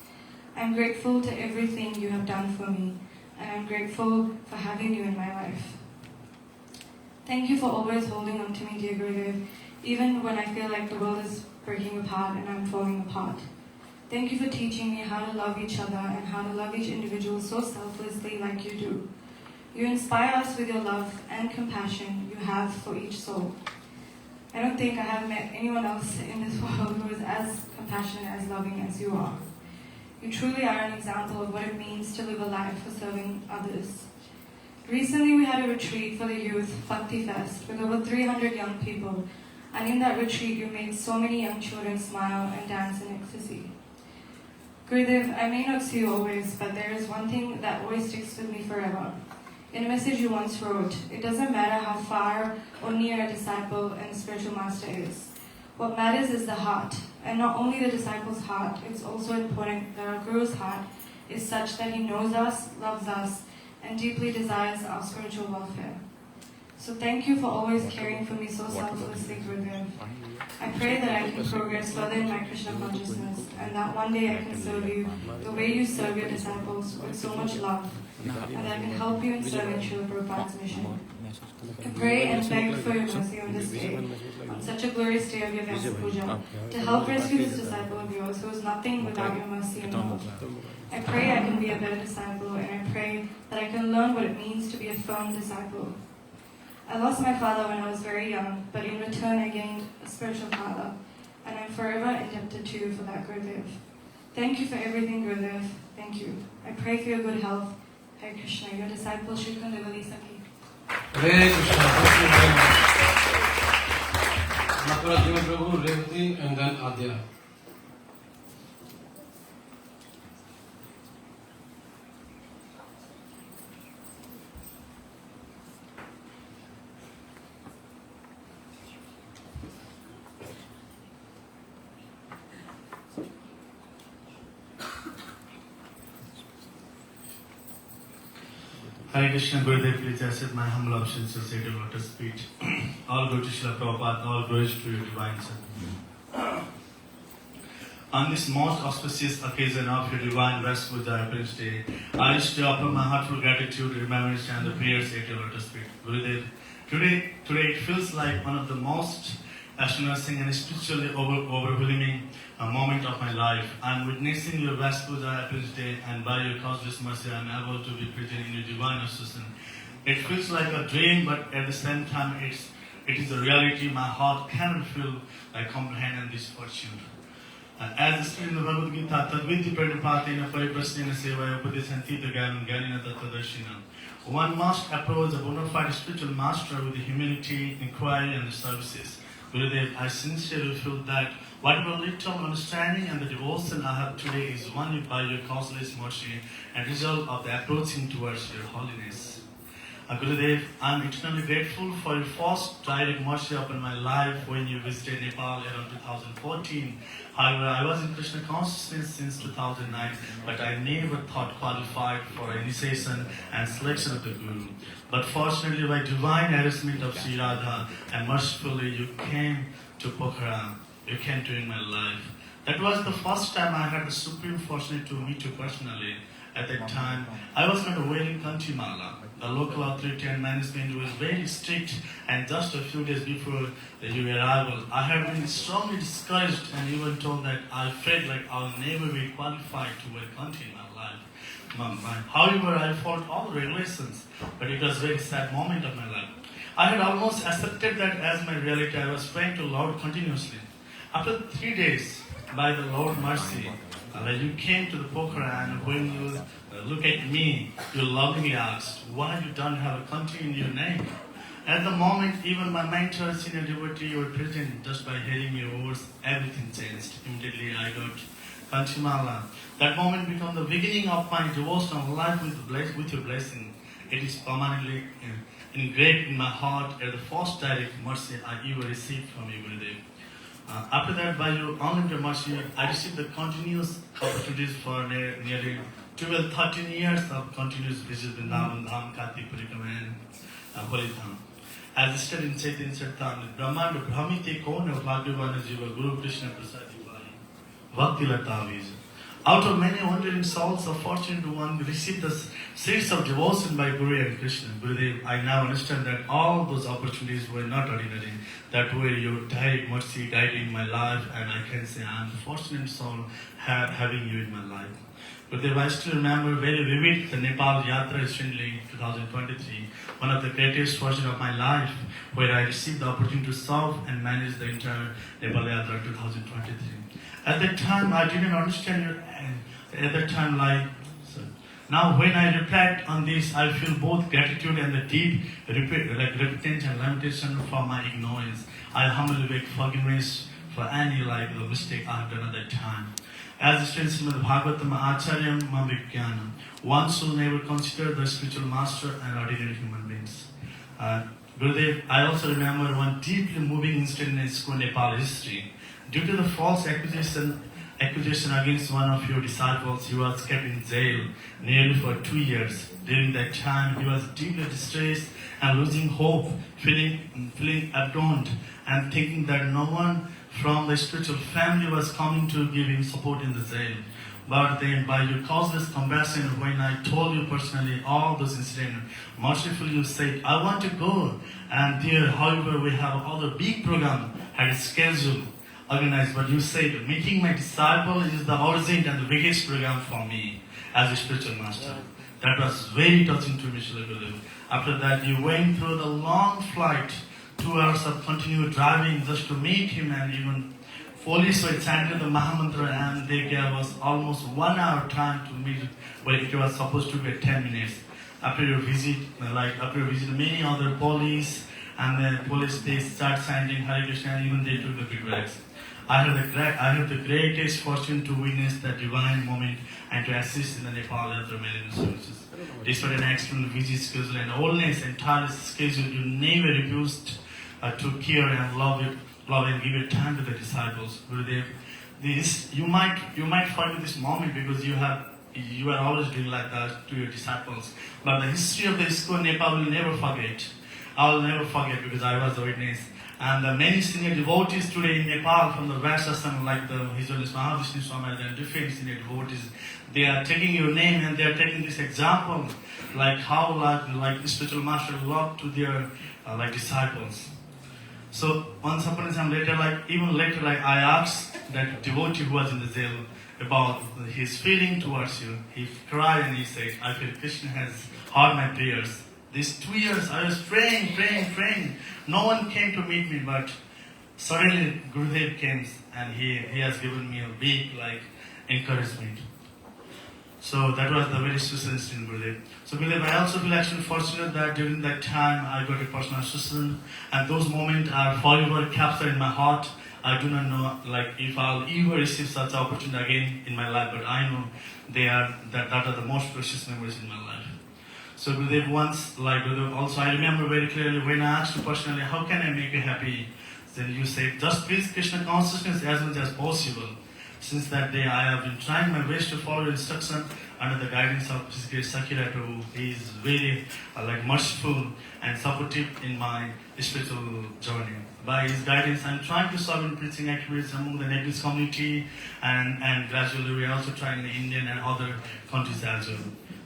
I'm grateful to everything you have done for me, and I'm grateful for having you in my life. Thank you for always holding on to me, dear Gurudev, even when I feel like the world is breaking apart and I'm falling apart. Thank you for teaching me how to love each other and how to love each individual so selflessly like you do. You inspire us with your love and compassion you have for each soul. I don't think I have met anyone else in this world who is as compassionate, as loving as you are. You truly are an example of what it means to live a life for serving others. Recently we had a retreat for the youth, Bhakti Fest, with over 300 young people, and in that retreat you made so many young children smile and dance in ecstasy. Gurudev, I may not see you always, but there is one thing that always sticks with me forever. In a message you once wrote, it doesn't matter how far or near a disciple and a spiritual master is. What matters is the heart, and not only the disciple's heart, it's also important that our Guru's heart is such that he knows us, loves us, and deeply desires our spiritual welfare. So thank you for always caring for me so selflessly, Gurudev. I pray that I can progress further in my Krishna consciousness, and that one day I can serve you the way you serve your disciples with so much love, and that I can help you in serving Srila Prabhupada's mission. I pray and beg for your mercy on this day, on such a glorious day of your Vyasa Puja, to help rescue this disciple of yours who is nothing without your mercy and love. I pray I can be a better disciple, and I pray that I can learn what it means to be a firm disciple. I lost my father when I was very young, but in return I gained a spiritual father, and I'm forever indebted to you for that, Gurudev. Thank you for everything, Gurudev. Thank you. I pray for your good health. Hare Krishna, your disciple, Shri Kundavali Saki. Hare Krishna. Thank you very much. Maharaj Prabhu, Revati, and then Adya. Hare Krishna, Gurudev, please accept my humble obeisances at your lotus feet. All go to Srila Prabhupada, all glories to your divine Son. On this most auspicious occasion of your divine Vyasa Puja Prince Day, I wish to offer my heartful gratitude, remembrance, and the prayers at your lotus feet. Gurudev, today it feels like one of the most astonishing and spiritually overwhelming moment of my life. I am witnessing your Vyasa Puja Prince Day, and by your causeless mercy I am able to be present in your divine association. It feels like a dream, but at the same time it's it is a reality my heart cannot feel, comprehend and this fortune. As stated in the Bhagavad Gita, Tadviti Pranipatena Pariprasnena Sevaya Upadesantita Ganina Tattadarshina. One must approach a bona fide spiritual master with humility, inquiry, and services. Gurudev, I sincerely feel that whatever little understanding and the devotion I have today is only by your causeless mercy and result of the approaching towards your holiness. Gurudev, I am eternally grateful for your first direct mercy upon my life when you visited Nepal around 2014. However, I was in Krishna consciousness since 2009, but I never thought qualified for initiation and selection of the Guru. But fortunately, by divine arrangement of Sri Radha, and mercifully you came to Pokhara. You came during my life. That was the first time I had the supreme fortune to meet you personally. At that time, I was not wearing Kanchimala. The local authority and management was very strict, and just a few days before your arrival, I had been strongly discouraged and even told that I felt like I'll never be qualified to wear Kanchi in my life. However, I followed all the regulations, but it was a very sad moment of my life. I had almost accepted that as my reality. I was praying to Lord continuously. After 3 days, by the Lord's mercy, you came to the Pokhara, and when you look at me, you lovingly asked, why you don't have a country in your name? At the moment, even my mentor, senior devotee, were present. Just by hearing your words, everything changed. Immediately I got Kanchimala. That moment became the beginning of my devotional life with your blessing. It is permanently engraved in my heart as the first direct mercy I ever received from you, Gurudev. After that, by your unlimited mercy, I received the continuous opportunities for nearly 12-13 years of continuous visits in Vrindavan, Dham, Kartik, Parikrama, and Holy Dham. As stated in Chaitanya Charitamrita, Brahmanda Brahmite Kona Bhagavana Jiva Guru Krishna Prasadi Bhai Bhakti Lataviz. Out of many wandering souls, a fortunate one received the seeds of devotion by Guru and Krishna. Gurudev, I now understand that all those opportunities were not ordinary, that were your direct mercy guiding my life, and I can say I am the fortunate soul having you in my life. Gurudev, I still remember very vivid the Nepal Yatra recently, 2023, one of the greatest fortune of my life, where I received the opportunity to serve and manage the entire Nepal Yatra 2023. At that time, I didn't understand your. At that time, now when I reflect on this, I feel both gratitude and the deep repentance and lamentation for my ignorance. I humbly beg forgiveness for any mistake I have done at that time. As it says in the Bhagavatam, Acharyam Mamvikyanam, one should never consider the spiritual master and ordinary human beings. Gurudev, I also remember one deeply moving incident in ISKCON Nepal history. Due to the false accusation against one of your disciples, he was kept in jail nearly for 2 years. During that time, he was deeply distressed and losing hope, feeling abandoned, and thinking that no one from the spiritual family was coming to give him support in the jail. But then, by your causeless compassion, when I told you personally all those incidents, mercifully you said, I want to go. And there, however, we have other big program had scheduled, organized, but you said, meeting my disciple is the urgent and the biggest program for me as a spiritual master. That was very touching to me, Srila Gurudev. After that, you went through the long flight, 2 hours of continued driving just to meet him, and even police were chanting the Mahamantra, and they gave us almost 1 hour time to meet, where it was supposed to be 10 minutes. After your visit, many other police, and the police, they start chanting Hare Krishna, and even they took the feedbacks. I have the greatest fortune to witness that divine moment and to assist in the Nepal Yatra Millennium services. Despite an external busy schedule and oldness and tireless schedule, you never refused to care and love and give your time to the disciples. Gurudev, you might forget this moment because you are always doing like that to your disciples. But the history of the ISKCON Nepal will never forget. I will never forget because I was the witness. And the many senior devotees today in Nepal from the Vyasa, like His Holiness Mahavishnu Swami and different senior devotees, they are taking your name and they are taking this example, like how the spiritual master loved to their disciples. So once upon a time later, I asked that devotee who was in the jail about his feeling towards you. He cried and he said, I feel Krishna has heard my prayers. These 2 years I was praying. No one came to meet me, but suddenly Gurudev came and he has given me a big encouragement. So that was the very special incident, Gurudev. So Gurudev, I also feel actually fortunate that during that time I got a personal assistant, and those moments are forever captured in my heart. I do not know if I'll ever receive such opportunity again in my life, but I know that are the most precious memories in my life. So Gurudev once, Gurudev also, I remember very clearly when I asked you personally, how can I make you happy? Then you said, just please Krishna consciousness as much as possible. Since that day, I have been trying my best to follow instruction under the guidance of His Grace Sakira, who is very merciful and supportive in my spiritual journey. By his guidance, I'm trying to serve in preaching activities among the Nepalese community, and gradually we are also trying in Indian and other countries as well.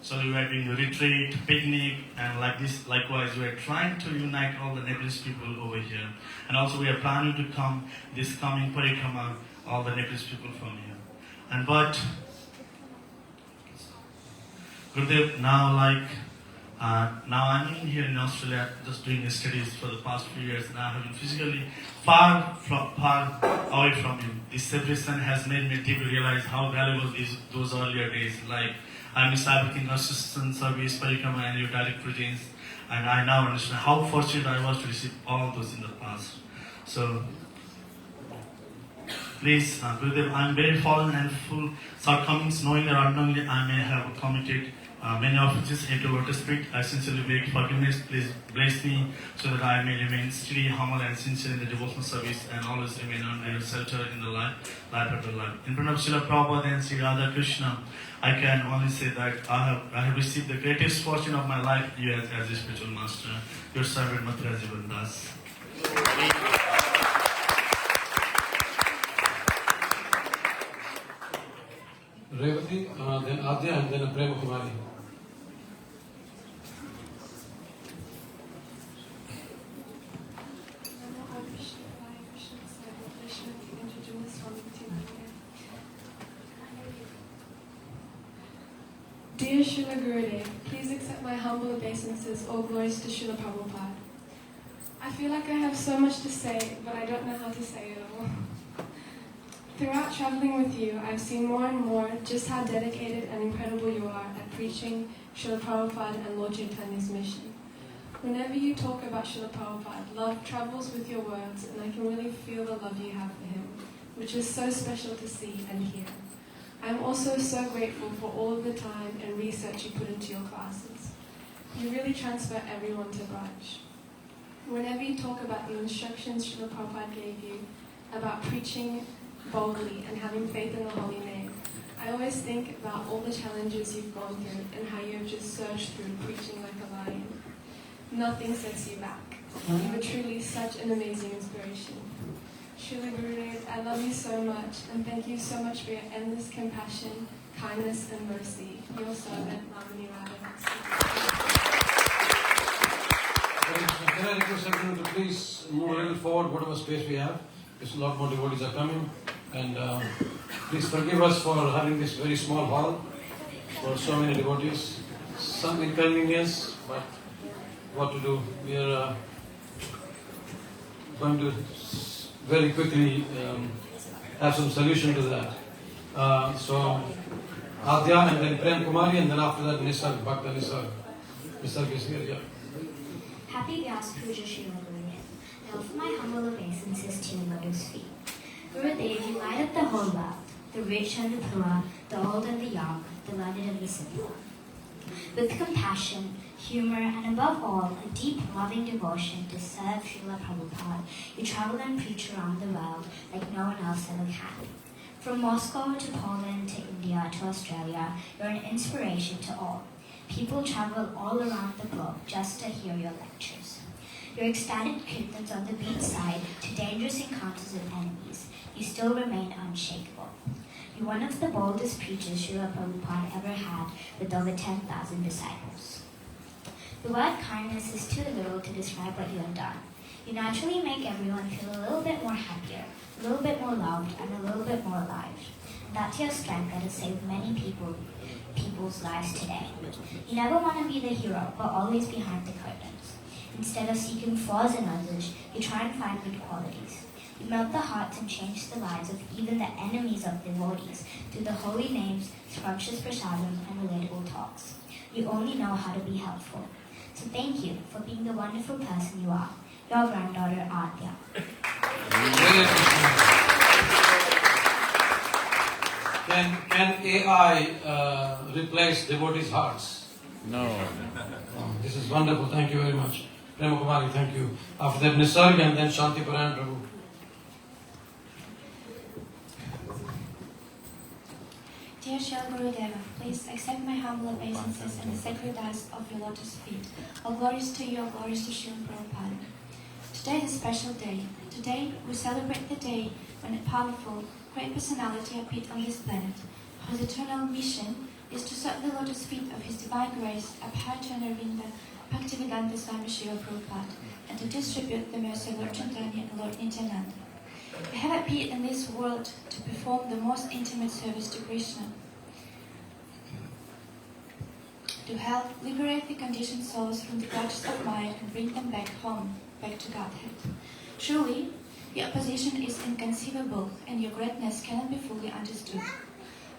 So we are doing a retreat, picnic, and likewise we are trying to unite all the Nepalese people over here. And also we are planning to come this coming parikrama, all the Nepalese people from here. But Gurudev, now I'm in here in Australia just doing studies for the past few years, and I have been physically far away from you. This separation has made me deeply realize how valuable those earlier days. I miss everything, assistance, service, parikrama, and your direct presence, and I now understand how fortunate I was to receive all those in the past. So please, Gurudev, I am very fallen and full shortcomings, knowing or unknowingly I may have committed many offenses into lotus feet. I sincerely beg forgiveness. Please bless me so that I may remain steady, humble, and sincere in the devotional service, and always remain under your shelter in the life after life. In front of Srila Prabhupada and Sri Radha Krishna, I can only say that I have received the greatest fortune of my life, you as a spiritual master, your servant Mathura Jivan Das. Revati, then Adya, and then Prema Kumari. Dear Srila Gurudev, please accept my humble obeisances, all glories to Srila Prabhupada. I feel like I have so much to say, but I don't know how to say it all. Throughout traveling with you, I've seen more and more just how dedicated and incredible you are at preaching Srila Prabhupada and Lord Chaitanya's mission. Whenever you talk about Srila Prabhupada, love travels with your words, and I can really feel the love you have for him, which is so special to see and hear. I'm also so grateful for all of the time and research you put into your classes. You really transfer everyone to Raj. Whenever you talk about the instructions Srila Prabhupada gave you about preaching boldly and having faith in the holy name, I always think about all the challenges you've gone through and how you have just surged through preaching like a lion. Nothing sets you back. You are truly such an amazing inspiration. Srila Gurudev, I love you so much, and thank you so much for your endless compassion, kindness, and mercy. Your servant, Ramani Radha. Can I request everyone to please move a little forward, whatever space we have? Because a lot more devotees are coming. And please forgive us for having this very small hall for so many devotees. Some inconvenience, but what to do? We are going to very quickly have some solution to that. So, Adya and then Prem Kumari, and then after that Nisarg, Bhakta Nisarg. Nisarg is here, yeah. Happy Vyasa Puja Srila Gurudev. I offer my humble obeisances to your lotus feet. Gurudev, you light up the whole world, the rich and the poor, the old and the young, the learned and the simple. With compassion, humor, and above all, a deep, loving devotion to serve Srila Prabhupada, you travel and preach around the world like no one else ever can. From Moscow to Poland to India to Australia, you're an inspiration to all. People travel all around the globe just to hear your lectures. Your ecstatic kirtans on the beachside to dangerous encounters with enemies, you still remain unshakable. You're one of the boldest preachers Srila Prabhupada ever had, with over 10,000 disciples. The word kindness is too little to describe what you have done. You naturally make everyone feel a little bit more happier, a little bit more loved, and a little bit more alive. That's your strength that has saved many people people's lives today. You never want to be the hero, but always behind the curtains. Instead of seeking flaws in others, you try and find good qualities. You melt the hearts and change the lives of even the enemies of devotees through the holy names, scrumptious prasadam, and relatable talks. You only know how to be helpful. So thank you for being the wonderful person you are. Your granddaughter, Adya. Can AI replace devotees' hearts? No. Oh, this is wonderful. Thank you very much. Prema Kumari, thank you. After that, Nisarg and then Shanti Paran Prabhu. Dear Srila Gurudeva, please accept my humble obeisances and the sacred dust of your lotus feet. All glories to you, all glories to Srila Prabhupada. Today is a special day. Today we celebrate the day when a powerful, great personality appeared on this planet, whose eternal mission is to serve the lotus feet of His Divine Grace, Abhayacharya Bhaktivedanta Swami Srila Prabhupada, and to distribute the mercy of Lord Chaitanya and Lord Nityananda. I have appeared in this world to perform the most intimate service to Krishna, to help liberate the conditioned souls from the clutches of Maya and bring them back home, back to Godhead. Truly, your position is inconceivable and your greatness cannot be fully understood.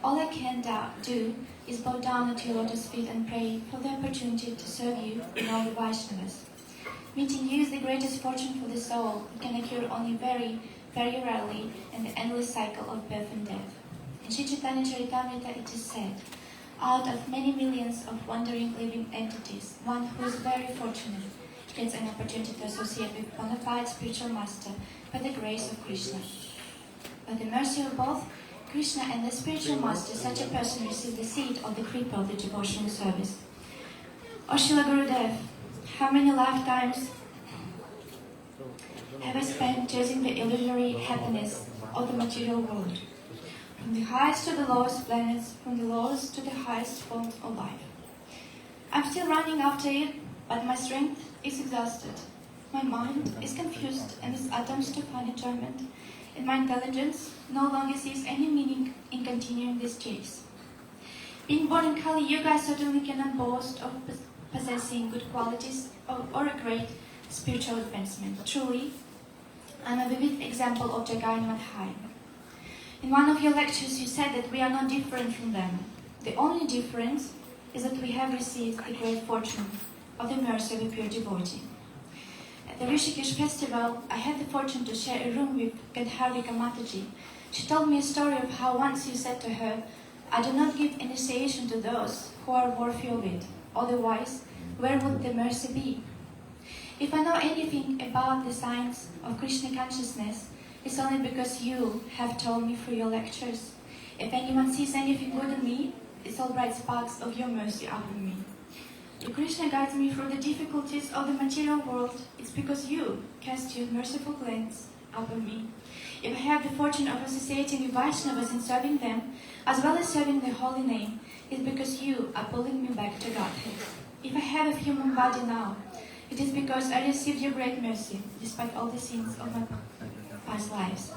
All I can do is bow down at your lotus feet and pray for the opportunity to serve you and all the Vaishnavas. Meeting you is the greatest fortune for the soul. It can occur only very, very rarely in the endless cycle of birth and death. In Sri Chaitanya Charitamrita it is said, out of many millions of wandering living entities, one who is very fortunate gets an opportunity to associate with bona fide spiritual master by the grace of Krishna. By the mercy of both Krishna and the spiritual master, such a person receives the seed or the creeper of the devotional service. O Srila Gurudev, how many lifetimes have I spent chasing the illusory happiness of the material world? From the highest to the lowest planets, from the lowest to the highest forms of life. I'm still running after it, but my strength is exhausted. My mind is confused and its atoms to find enjoyment, and my intelligence no longer sees any meaning in continuing this chase. Being born in Kali Yuga, I certainly cannot boast of possessing good qualities or a great spiritual advancement. Truly, I'm a vivid example of Jagai Madhai. In one of your lectures, you said that we are not different from them. The only difference is that we have received the great fortune of the mercy of a pure devotee. At the Rishikesh festival, I had the fortune to share a room with Gadharvika Mataji. She told me a story of how once you said to her, I do not give initiation to those who are worthy of it. Otherwise, where would the mercy be? If I know anything about the science of Krishna consciousness, it's only because you have told me through your lectures. If anyone sees anything good in me, it's all bright sparks of your mercy upon me. If Krishna guides me through the difficulties of the material world, it's because you cast your merciful glance upon me. If I have the fortune of associating with Vaishnavas and serving them, as well as serving the holy name, it's because you are pulling me back to Godhead. If I have a human body now, it is because I received your great mercy, despite all the sins of my past lives.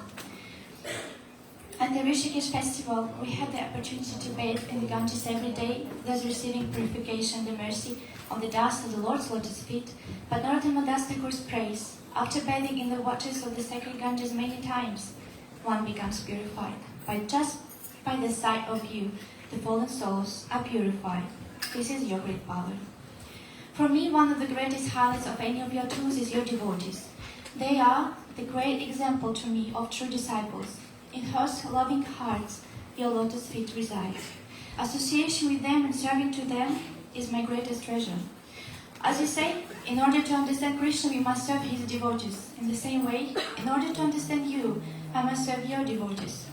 At the Rishikesh festival, we had the opportunity to bathe in the Ganges every day, thus receiving purification and the mercy of the dust of the Lord's lotus feet. But Narottam Das Thakur's praise, after bathing in the waters of the sacred Ganges many times, one becomes purified. Just by the sight of you, the fallen souls are purified. This is your great power. For me, one of the greatest highlights of any of your tours is your devotees. They are the great example to me of true disciples, in whose loving hearts your lotus feet reside. Association with them and serving to them is my greatest treasure. As you say, in order to understand Krishna, we must serve his devotees. In the same way, in order to understand you, I must serve your devotees.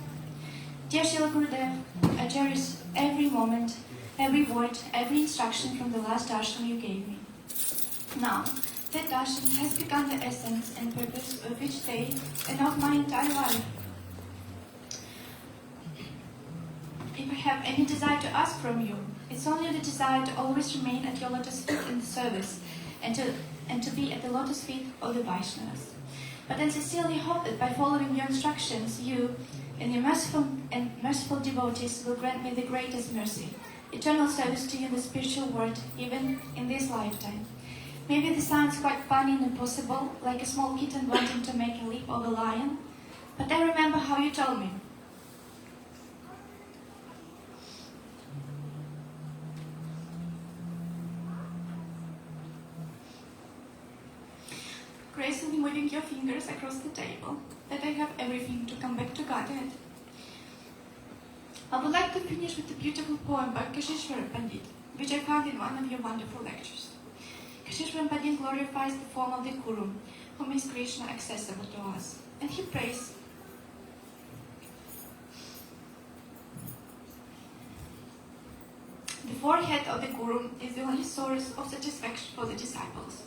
Dear Srila Gurudev, I cherish every moment, every word, every instruction from the last darshan you gave me. Now, that darshan has become the essence and purpose of each day and of my entire life. If I have any desire to ask from you, it's only the desire to always remain at your lotus feet in the service and to be at the lotus feet of the Vaishnavas. But I sincerely hope that by following your instructions, you and your merciful devotees will grant me the greatest mercy, eternal service to you in the spiritual world, even in this lifetime. Maybe this sounds quite funny and impossible, like a small kitten wanting to make a leap of a lion, but I remember how you told me. Gracefully moving your fingers across the table, that I have everything to come back to Godhead. I would like to finish with a beautiful poem by Kashishwaran Pandit, which I found in one of your wonderful lectures. Kashishwaran Pandit glorifies the form of the Guru, who makes Krishna accessible to us, and he prays. The forehead of the Guru is the only source of satisfaction for the disciples.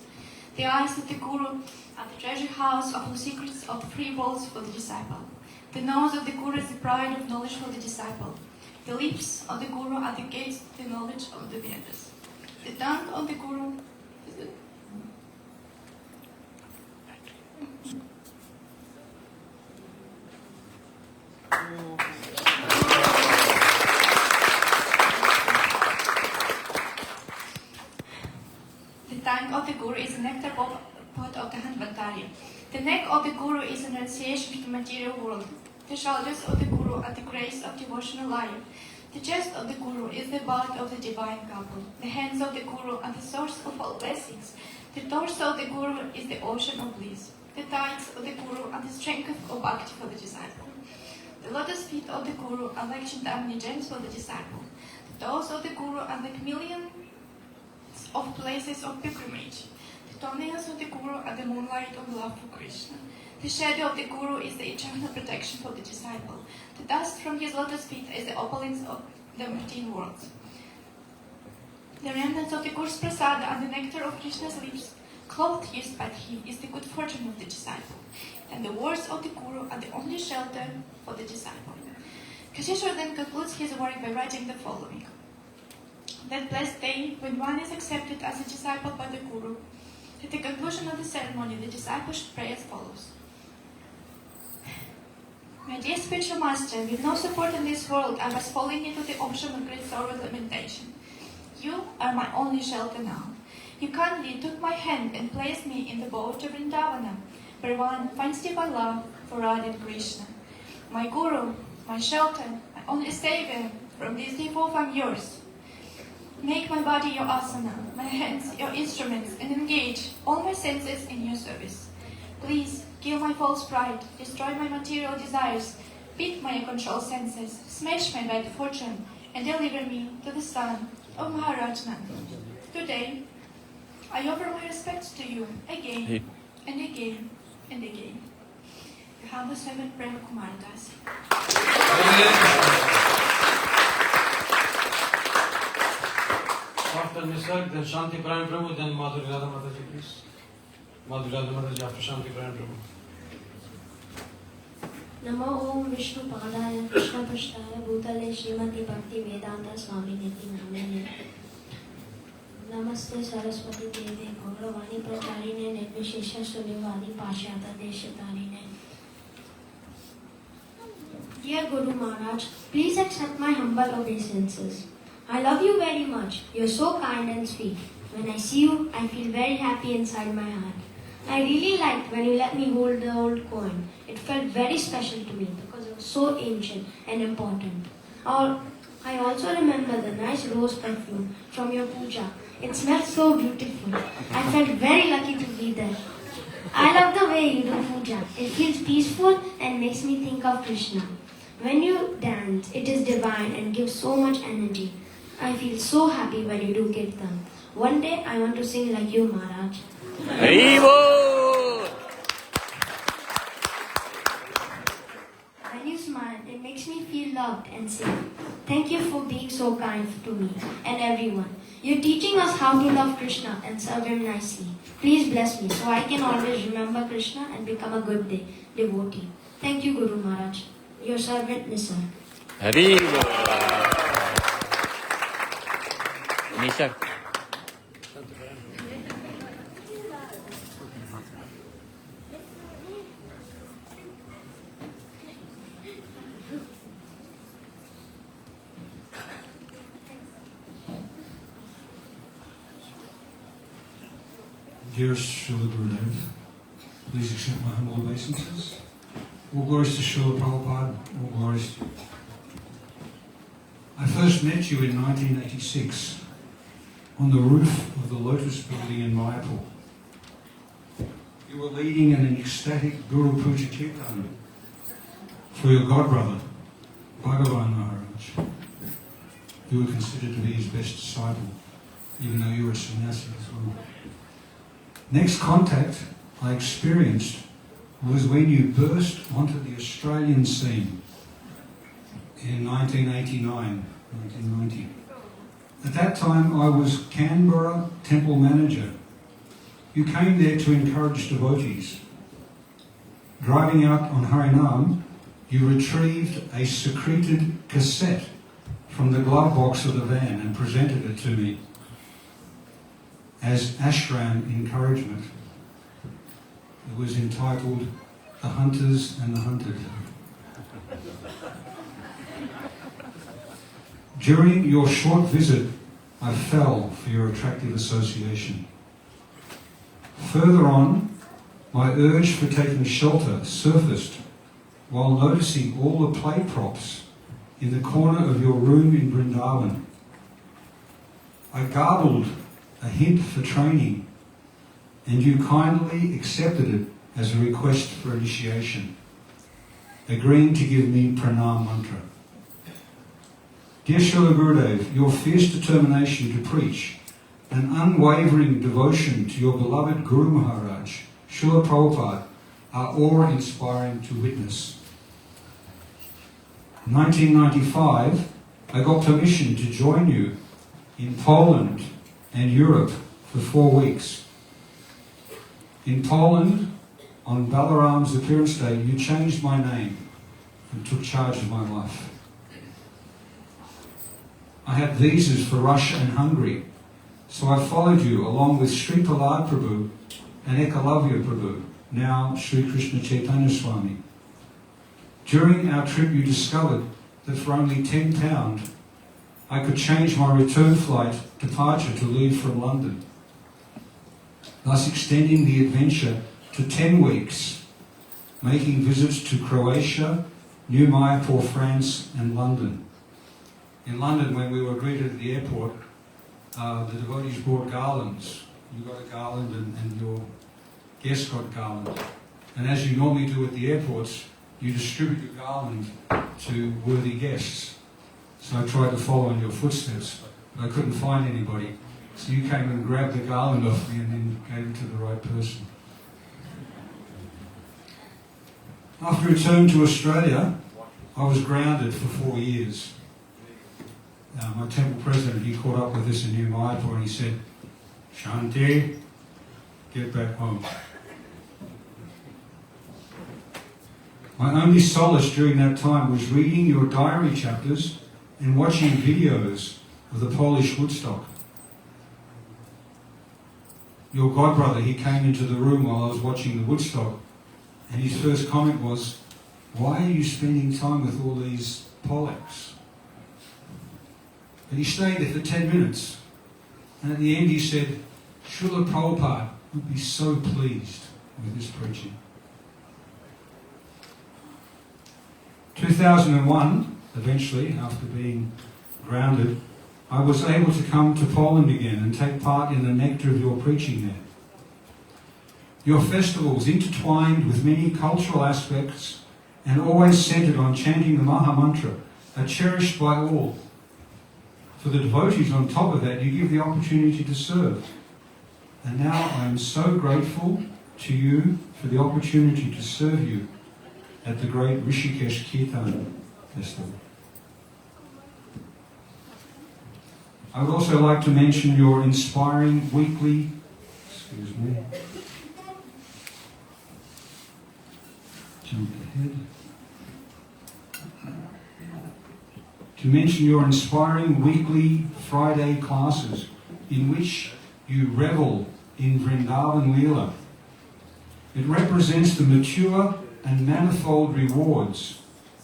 The eyes of the Guru are the treasure house of the secrets of the three worlds for the disciple. The nose of the Guru is the pride of knowledge for the disciple. The lips of the Guru are the gates to the knowledge of the Vedas. The tongue of the Guru is the... The tongue of the Guru is the nectar pot of the Dhanvantari. The neck of the Guru is an enunciation of the material world. The shoulders of the Guru are the grace of devotional life. The chest of the Guru is the bud of the divine couple. The hands of the Guru are the source of all blessings. The torso of the Guru is the ocean of bliss. The thighs of the Guru are the strength of bhakti for the disciple. The lotus feet of the Guru are like Chintamani gems for the disciple. The toes of the Guru are like millions of places of pilgrimage. The toenails of the Guru are the moonlight of love for Krishna. The shadow of the Guru is the eternal protection for the disciple. The dust from his lotus feet is the opulence of the 13 worlds. The remnants of the Guru's prasada and the nectar of Krishna's lips, clothed used by him, is the good fortune of the disciple. And the words of the Guru are the only shelter for the disciple. Kashishwar then concludes his work by writing the following. That blessed day, when one is accepted as a disciple by the Guru, at the conclusion of the ceremony, the disciple should pray as follows. My dear spiritual master, with no support in this world, I was falling into the ocean of great sorrow and lamentation. You are my only shelter now. You kindly took my hand and placed me in the boat to Vrindavana, where one finds divine love for Radha and Krishna. My Guru, my shelter, my only savior, from this day forth I'm yours. Make my body your asana, my hands your instruments, and engage all my senses in your service. Please, kill my false pride, destroy my material desires, beat my uncontrolled senses, smash my bad fortune, and deliver me to the son of Maharaj Nanda. Today, I offer my respects to you again and again and again. Your humble servant Prem Kumar Das. After Nisarg, then Shanti Prime Prabhu, then Madhuri Radha Mataji, please. Madhuri Radha Mataji after Shanti Prime Prabhu. Namo Om Vishnu Padaya Krishna Pashtaya Bhutale Srimati Bhakti Vedanta Swami Niti Namane Namaste Saraswati Devi Gauravani Pracharine Nirvishesha Sunyavadi Pashyata Deshatarine. Dear Guru Maharaj, please accept my humble obeisances. I love you very much. You're so kind and sweet. When I see you, I feel very happy inside my heart. I really liked when you let me hold the old coin. It felt very special to me because it was so ancient and important. I also remember the nice rose perfume from your puja. It smelled so beautiful. I felt very lucky to be there. I love the way you do puja. It feels peaceful and makes me think of Krishna. When you dance, it is divine and gives so much energy. I feel so happy when you do kirtan. One day I want to sing like you, Maharaj. When you smile, it makes me feel loved and safe. Thank you for being so kind to me and everyone. You're teaching us how to love Krishna and serve him nicely. Please bless me so I can always remember Krishna and become a good devotee. Thank you, Guru Maharaj. Your servant, Nisar. Hare Nisar. Dearest Srila Gurudev, please accept my humble obeisances. All glories to Srila Prabhupada, all glories to you. I first met you in 1986 on the roof of the Lotus building in Mayapur. You were leading an ecstatic Guru Puja Kirtan for your godbrother, Bhagavan Maharaj. You were considered to be his best disciple, even though you were a sannyasi as well. Next contact I experienced was when you burst onto the Australian scene in 1989-1990. At that time I was Canberra temple manager. You came there to encourage devotees. Driving out on Harinam, you retrieved a secreted cassette from the glove box of the van and presented it to me as ashram encouragement. It was entitled The Hunters and the Hunted. During your short visit, I fell for your attractive association. Further on, my urge for taking shelter surfaced while noticing all the play props in the corner of your room in Vrindavan. I garbled a hint for training, and you kindly accepted it as a request for initiation, agreeing to give me pranam mantra. Dear Srila Gurudev, your fierce determination to preach, an unwavering devotion to your beloved Guru Maharaj, Srila Prabhupada, are awe-inspiring to witness. In 1995, I got permission to join you in Poland and Europe for 4 weeks. In Poland, on Balaram's appearance day, you changed my name and took charge of my life. I had visas for Russia and Hungary, so I followed you along with Sri Prahlad Prabhu and Ekalavya Prabhu, now Sri Krishna Chaitanya Swami. During our trip you discovered that for only £10 I could change my return flight departure to leave from London, thus extending the adventure to 10 weeks, making visits to Croatia, New Mayapur, France and London. In London, when we were greeted at the airport, the devotees brought garlands. You got a garland and your guest got garland. And as you normally do at the airports, you distribute your garland to worthy guests. So I tried to follow in your footsteps, but I couldn't find anybody. So you came and grabbed the garland off me and then gave it to the right person. After returning to Australia, I was grounded for 4 years. My temple president, he caught up with us in New Mayapur and he said, "Shanti, get back home." My only solace during that time was reading your diary chapters and watching videos of the Polish Woodstock. Your godbrother, he came into the room while I was watching the Woodstock, and his first comment was, "Why are you spending time with all these Polacks?" And he stayed there for 10 minutes, and at the end he said, "Srila Prabhupada would be so pleased with this preaching." 2001, eventually, after being grounded, I was able to come to Poland again and take part in the nectar of your preaching there. Your festivals, intertwined with many cultural aspects and always centered on chanting the Maha Mantra, are cherished by all. For the devotees, on top of that, you give the opportunity to serve. And now I am so grateful to you for the opportunity to serve you at the great Rishikesh Kirtan Festival. I would also like to mention your inspiring weekly, jump ahead. To mention your inspiring weekly Friday classes in which you revel in Vrindavan Leela. It represents the mature and manifold rewards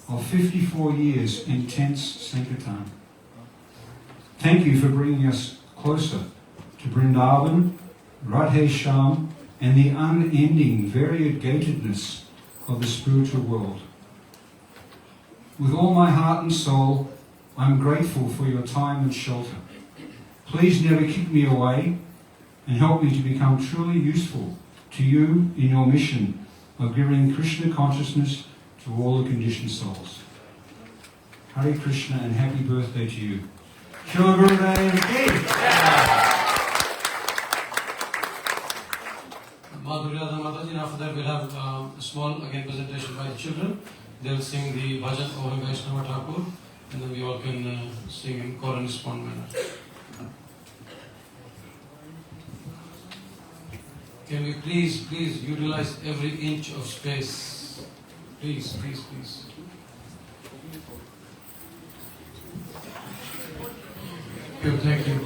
of 54 years intense Sankirtan. Thank you for bringing us closer to Vrindavan Radhe Shyam, and the unending variegatedness of the spiritual world. With all my heart and soul, I'm grateful for your time and shelter. Please never kick me away and help me to become truly useful to you in your mission of giving Krishna consciousness to all the conditioned souls. Hare Krishna and happy birthday to you. Shila Gurudev Ki! Madhurya Mataji, and after that we'll have a small again presentation by the children. They'll sing the bhajan over Vaishnava Thakur, and then we all can sing in corresponding manner. Can we please utilize every inch of space? Please. Good, thank you.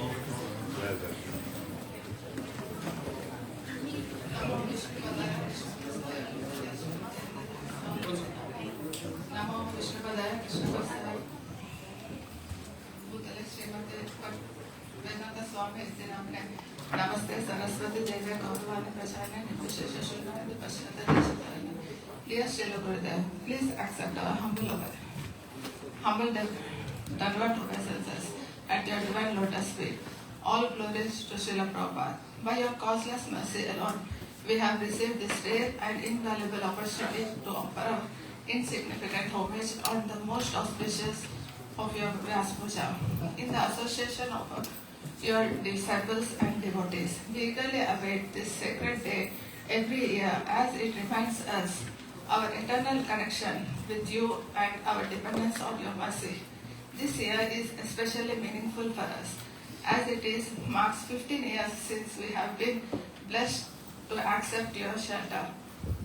Namaste Saraswati Devi Gaurvani Prachane Nipashesha Shunaya Dipashnata Deshatarana. Dear Srila Gurudev, please accept our humble Dandavat obeisances at your divine lotus feet. All glories to Srila Prabhupada. By your causeless mercy alone, we have received this rare and invaluable opportunity to offer our insignificant homage on the most auspicious of your Vyasa Puja. In the association of your disciples and devotees, we eagerly await this sacred day every year as it reminds us our eternal connection with you and our dependence on your mercy. This year is especially meaningful for us as it marks 15 years since we have been blessed to accept your shelter.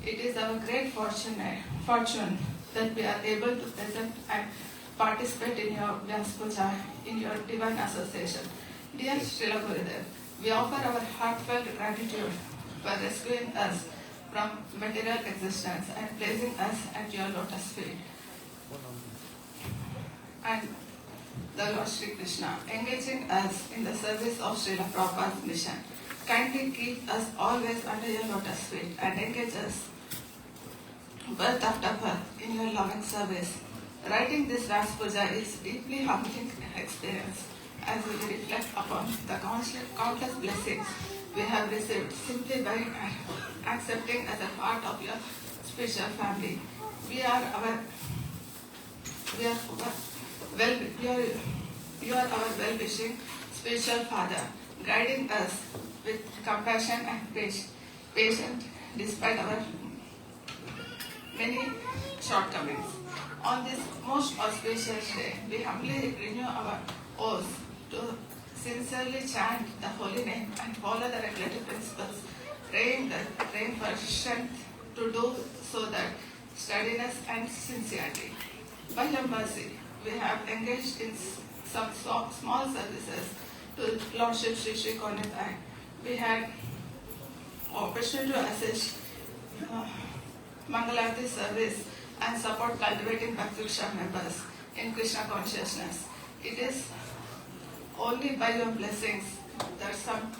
It is our great fortune that we are able to present and participate in your Vyasa Puja in your divine association. Dear Srila Gurudev, we offer our heartfelt gratitude for rescuing us from material existence and placing us at your lotus feet. And the Lord Sri Krishna, engaging us in the service of Srila Prabhupada's mission. Kindly keep us always under your lotus feet and engage us birth after birth in your loving service. Writing this Vyasa Puja is deeply humbling experience as we reflect upon the countless blessings we have received simply by accepting as a part of your spiritual family. You are our well-wishing spiritual father, guiding us with compassion and patience despite our many shortcomings. On this most auspicious day, we humbly renew our oaths to sincerely chant the holy name and follow the regulative principles, praying for strength to do so that steadiness and sincerity. By your mercy, we have engaged in some small services to Lordship Sri Konithai. We had opportunity to assist Mangalarti service and support cultivating Bhakti members in Krishna consciousness. It is only by your blessings that some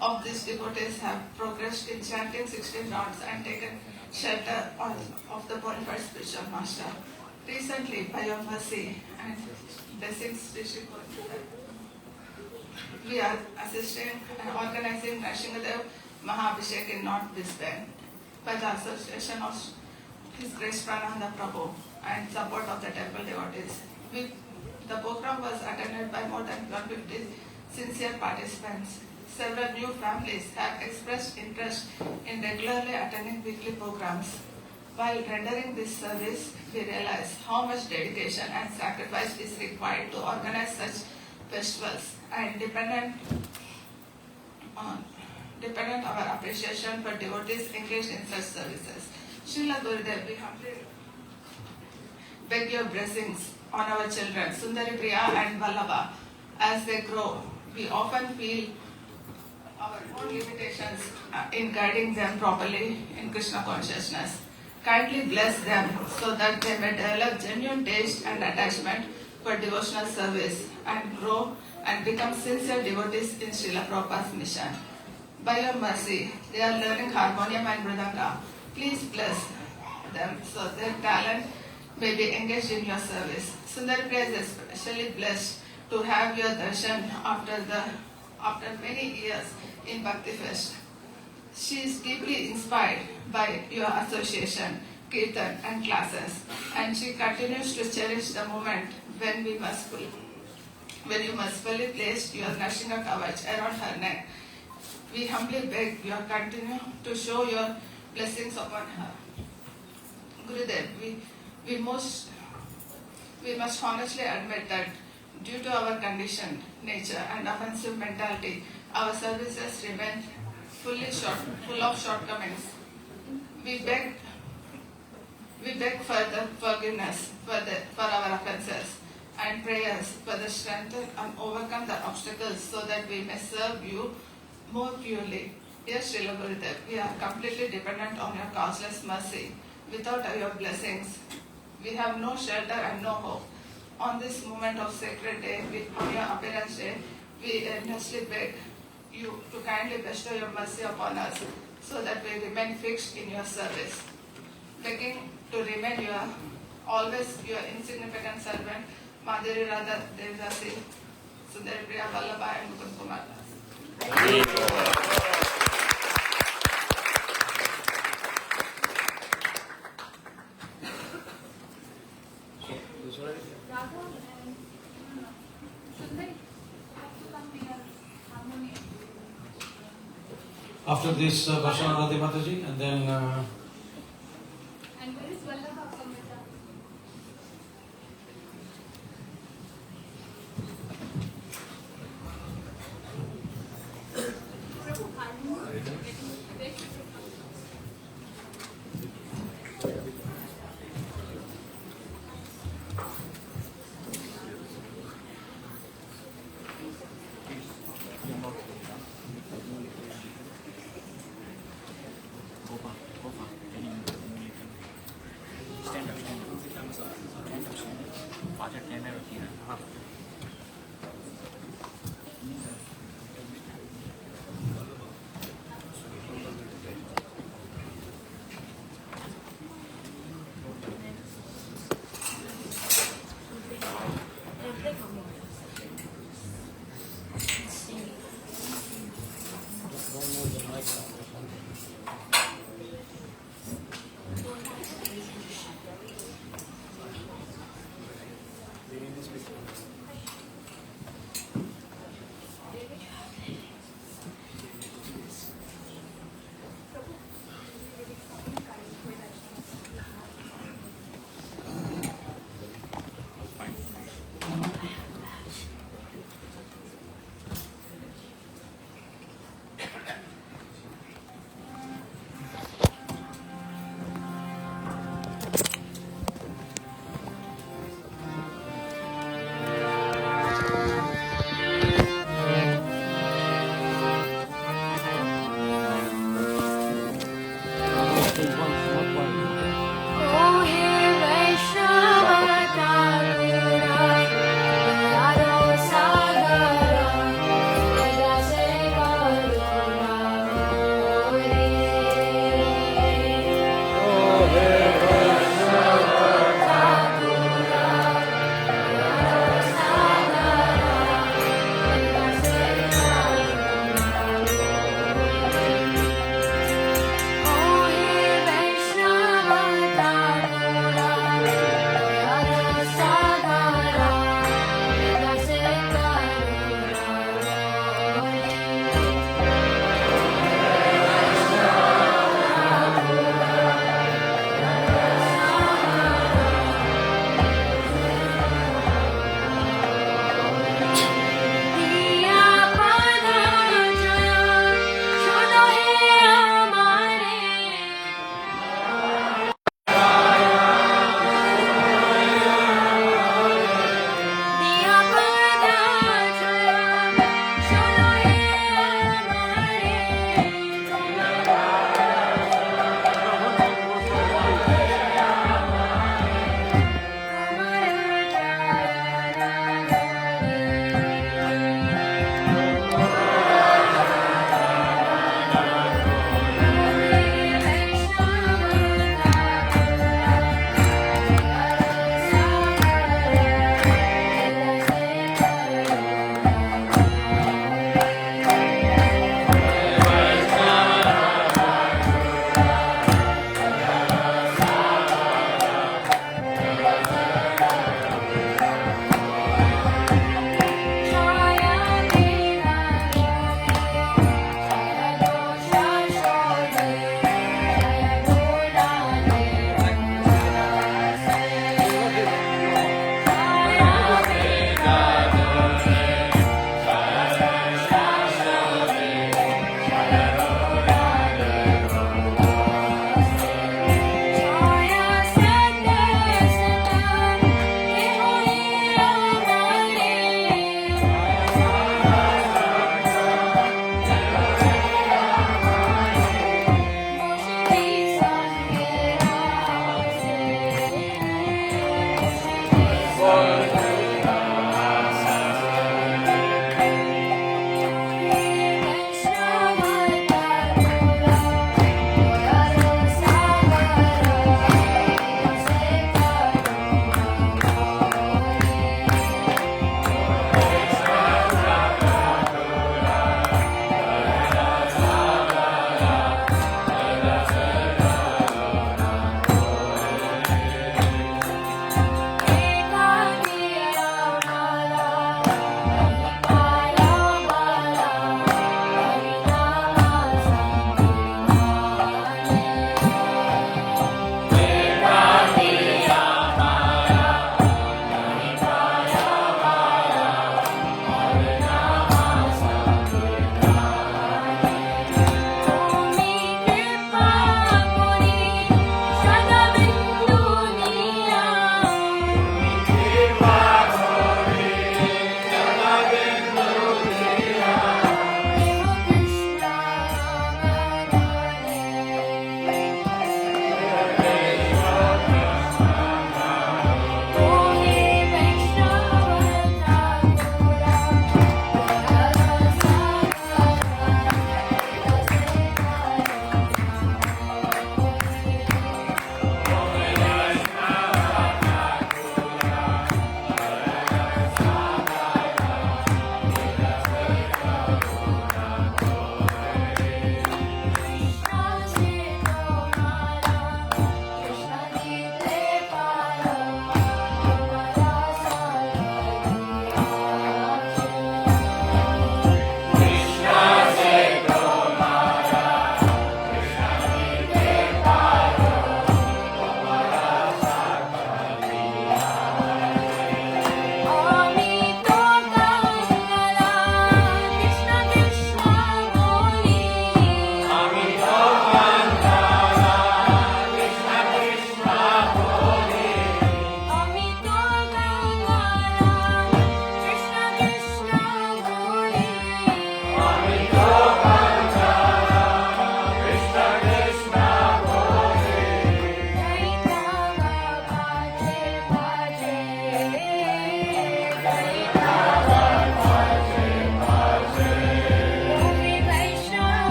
of these devotees have progressed in chanting 16 rounds and taken shelter of the qualified spiritual master. Recently, by your mercy and blessings, we are assisting and organizing Nrsimhadev Mahabhishek in North Brisbane by the association of His Grace Prananda Prabhu and support of the temple devotees. The program was attended by more than 150 sincere participants. Several new families have expressed interest in regularly attending weekly programs. While rendering this service, we realize how much dedication and sacrifice is required to organize such festivals and dependent our appreciation for devotees engaged in such services. Srila Gurudev, we humbly beg your blessings on our children, Sundari Priya and Vallabha. As they grow, we often feel our own limitations in guiding them properly in Krishna consciousness. Kindly bless them so that they may develop genuine taste and attachment for devotional service and grow and become sincere devotees in Srila Prabhupada's mission. By your mercy, they are learning harmonium and mridanga. Please bless them so their talent may be engaged in your service. Sundari Priya is especially blessed to have your darshan after many years in Bhakti Fest. She is deeply inspired by your association, kirtan and classes, and she continues to cherish the moment when you mercifully placed your Nashinga Kavach around her neck. We humbly beg you continue to show your blessings upon her. Gurudev, we must honestly admit that due to our conditioned nature and offensive mentality, our services remain full of shortcomings. We beg for the forgiveness for our offenses and prayers for the strength and overcome the obstacles so that we may serve you more purely. Yes, Srila Gurudev, we are completely dependent on your causeless mercy. Without your blessings, we have no shelter and no hope. On this moment of sacred day, on your appearance day, we earnestly beg you to kindly bestow your mercy upon us so that we remain fixed in your service. Begging to remain always your insignificant servant, Madhuri Radha Devdasi, Sundari Priya Vallabha and Mukund Kumar Das. After this, Bhashana Radhe Mataji, and then. And where is Vallabha Kamata?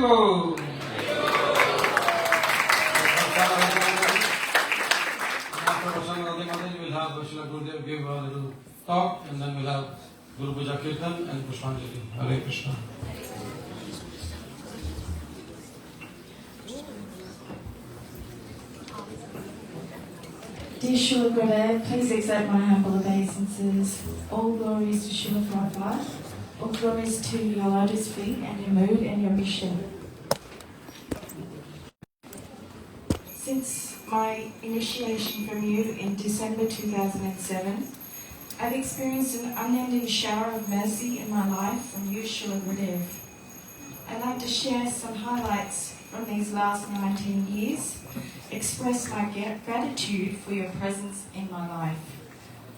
Haribol! After Vasan Radhe Mataji, we'll have Srila Gurudev give a little talk, and then we'll have Guru Puja Kirtan and Pushpanjali. Hare Krishna. Dear Srila Gurudev, please accept my humble obeisances. All glories to Srila Prabhupada. All glories to your lotus feet and your mood and your mission. Since my initiation from you in December 2007, I've experienced an unending shower of mercy in my life from you, Srila Gurudev. I'd like to share some highlights from these last 19 years, express my gratitude for your presence in my life.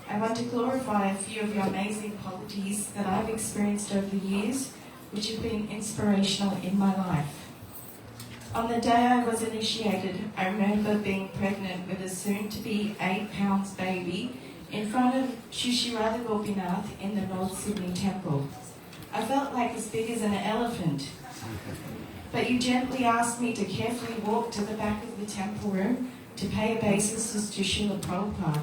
I want to glorify a few of your amazing qualities that I've experienced over the years, which have been inspirational in my life. On the day I was initiated, I remember being pregnant with a soon-to-be 8 pounds baby in front of Shri Radha Gopinath in the North Sydney Temple. I felt like as big as an elephant. But you gently asked me to carefully walk to the back of the temple room to pay obeisances to Srila Prabhupada.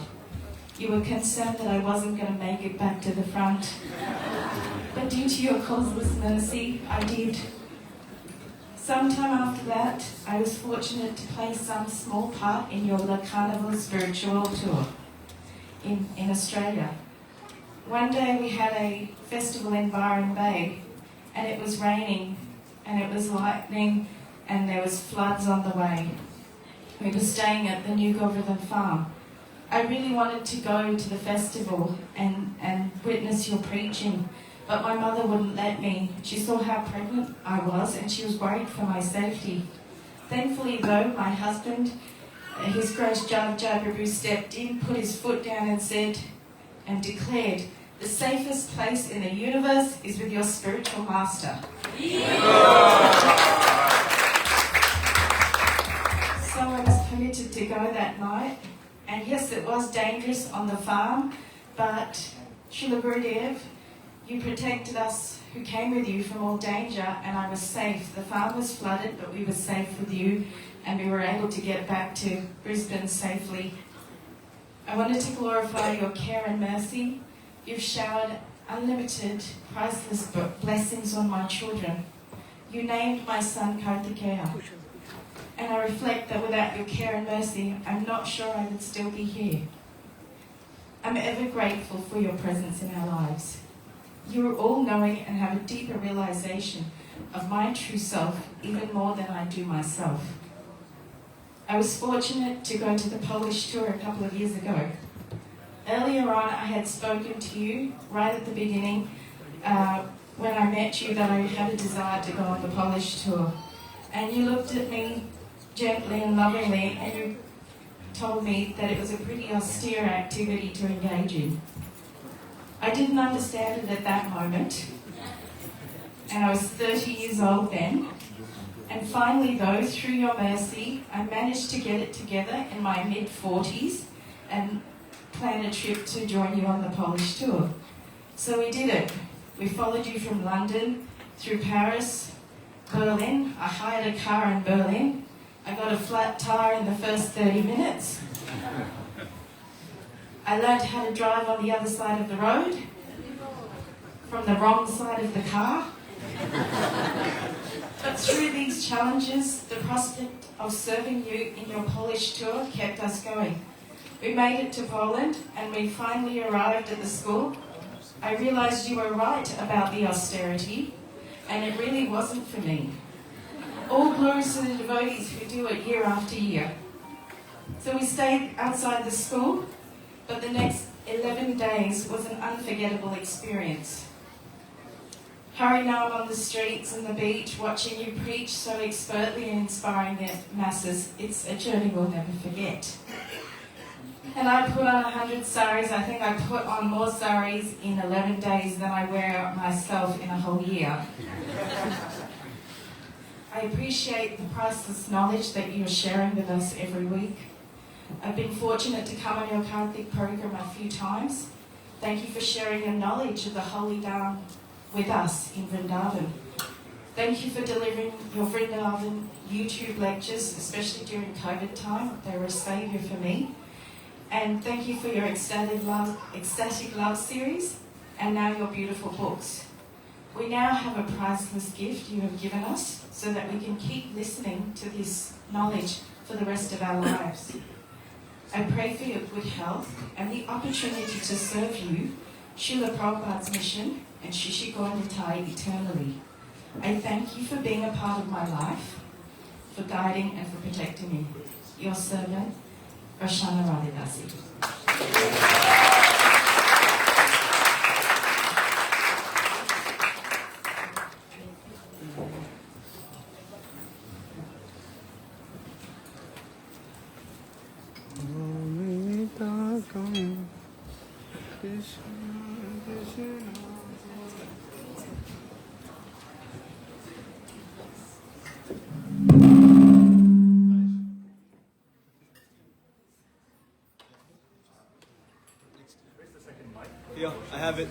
You were concerned that I wasn't going to make it back to the front. But due to your causeless mercy, I did. Sometime after that, I was fortunate to play some small part in your La Carnival spiritual tour in Australia. One day we had a festival in Byron Bay, and it was raining, and it was lightning, and there was floods on the way. We were staying at the New Govardhan farm. I really wanted to go to the festival and witness your preaching, but my mother wouldn't let me. She saw how pregnant I was, and she was worried for my safety. Thankfully though, my husband, His Grace Jagaprabhu, stepped in, put his foot down and said, and declared, the safest place in the universe is with your spiritual master. So I was permitted to go that night, and yes, it was dangerous on the farm, but Srila Gurudev, you protected us who came with you from all danger, and I was safe. The farm was flooded, but we were safe with you, and we were able to get back to Brisbane safely. I wanted to glorify your care and mercy. You've showered unlimited, priceless blessings on my children. You named my son Kartikeya. And I reflect that without your care and mercy, I'm not sure I would still be here. I'm ever grateful for your presence in our lives. You are all-knowing and have a deeper realization of my true self, even more than I do myself. I was fortunate to go to the Polish tour a couple of years ago. Earlier on, I had spoken to you right at the beginning when I met you that I had a desire to go on the Polish tour. And you looked at me gently and lovingly, and you told me that it was a pretty austere activity to engage in. I didn't understand it at that moment, and I was 30 years old then. And finally though, through your mercy, I managed to get it together in my mid-40s and plan a trip to join you on the Polish tour. So we did it. We followed you from London, through Paris, Berlin. I hired a car in Berlin. I got a flat tire in the first 30 minutes. I learned how to drive on the other side of the road, from the wrong side of the car. But through these challenges, the prospect of serving you in your Polish tour kept us going. We made it to Poland, and we finally arrived at the school. I realized you were right about the austerity, and it really wasn't for me. All glories to the devotees who do it year after year. So we stayed outside the school, but the next 11 days was an unforgettable experience. Harinam on the streets and the beach, watching you preach so expertly and inspiring the masses, it's a journey we'll never forget. And I put on 100 saris. I think I put on more saris in 11 days than I wear myself in a whole year. I appreciate the priceless knowledge that you're sharing with us every week. I've been fortunate to come on your Karthik program a few times. Thank you for sharing your knowledge of the Holy Dham with us in Vrindavan. Thank you for delivering your Vrindavan YouTube lectures, especially during COVID time. They were a saviour for me. And thank you for your ecstatic love series, and now your beautiful books. We now have a priceless gift you have given us so that we can keep listening to this knowledge for the rest of our lives. I pray for your good health and the opportunity to serve you, Srila Prabhupada's mission, and Shishikon Nitai eternally. I thank you for being a part of my life, for guiding and for protecting me. Your servant, Rashana Radhidasi. Yeah, I have it.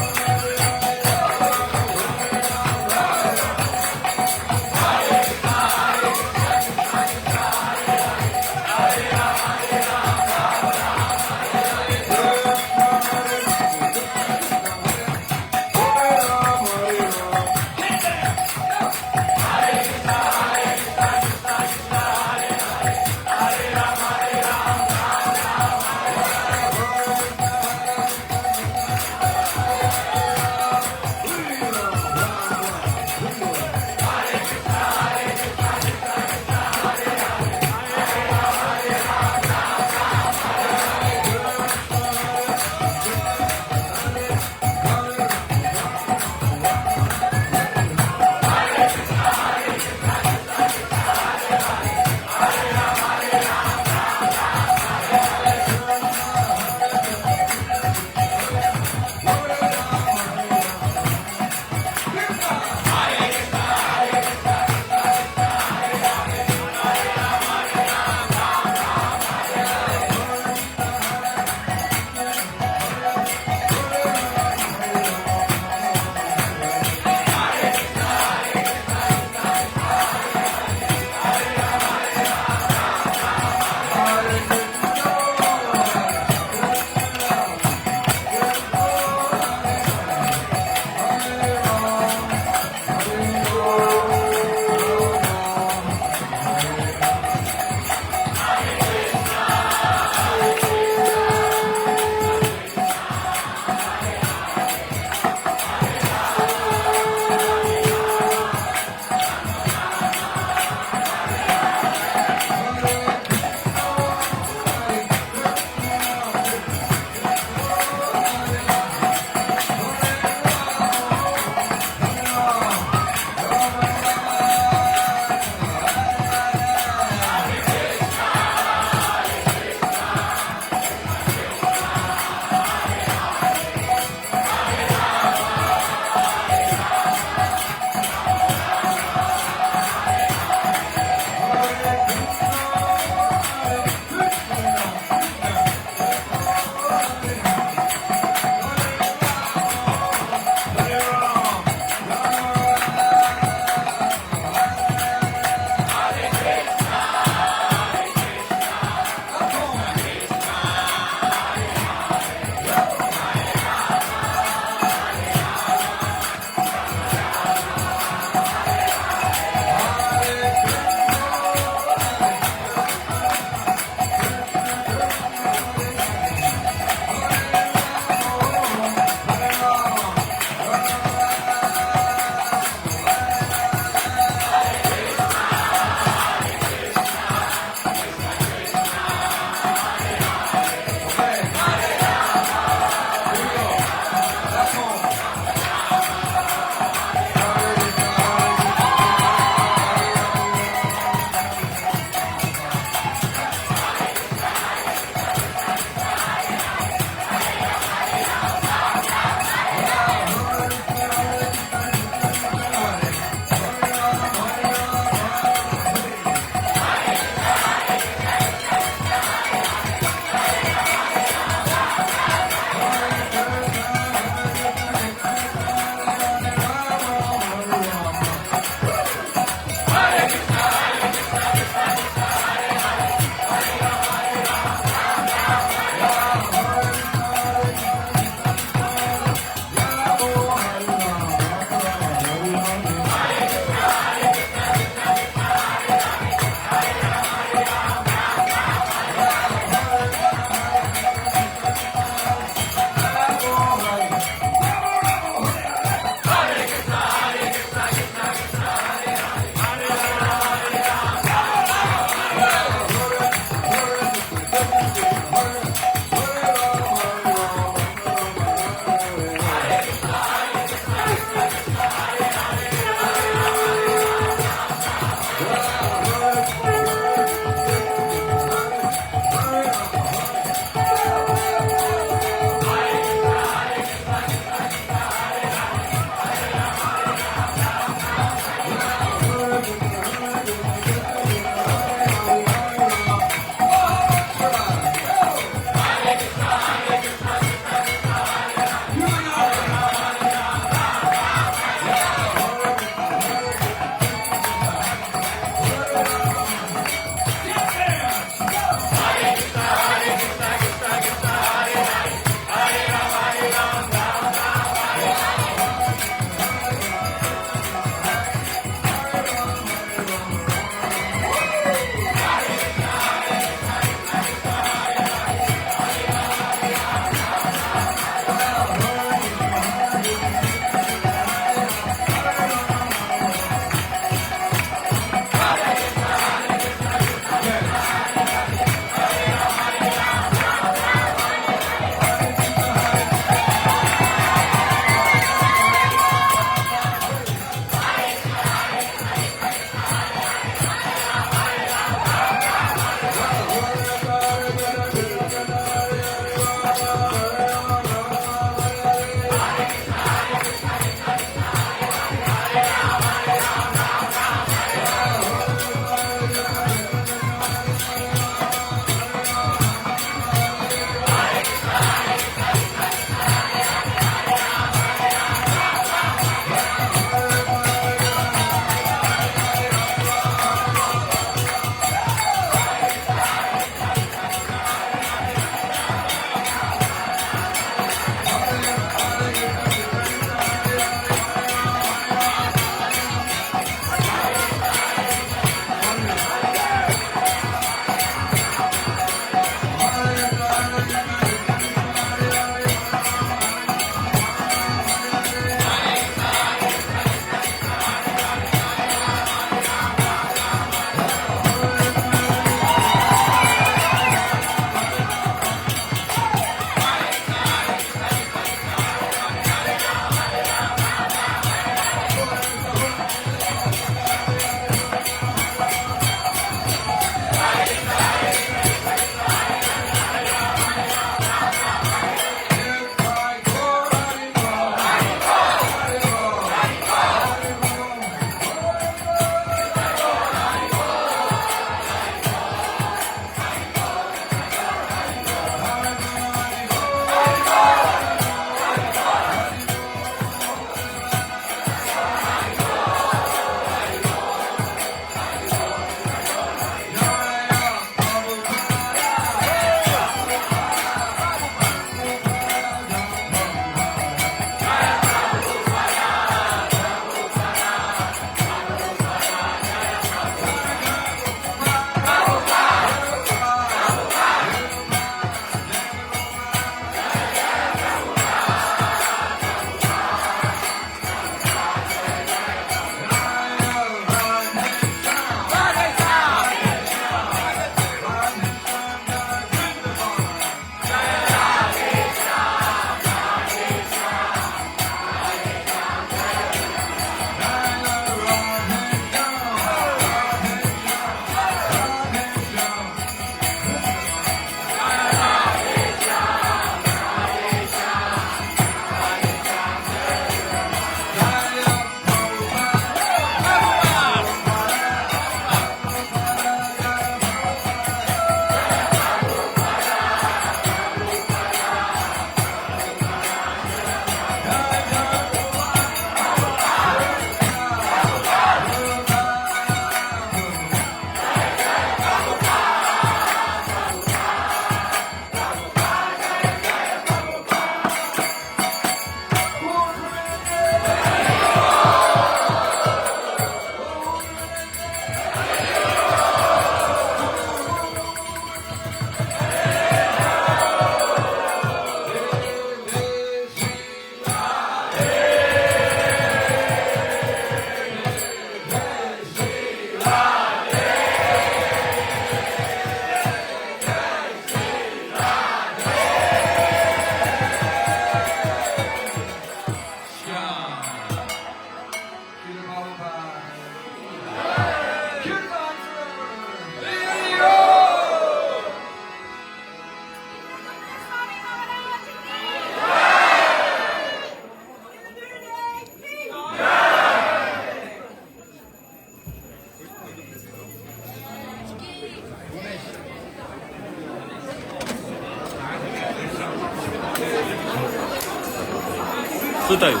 શું થયું?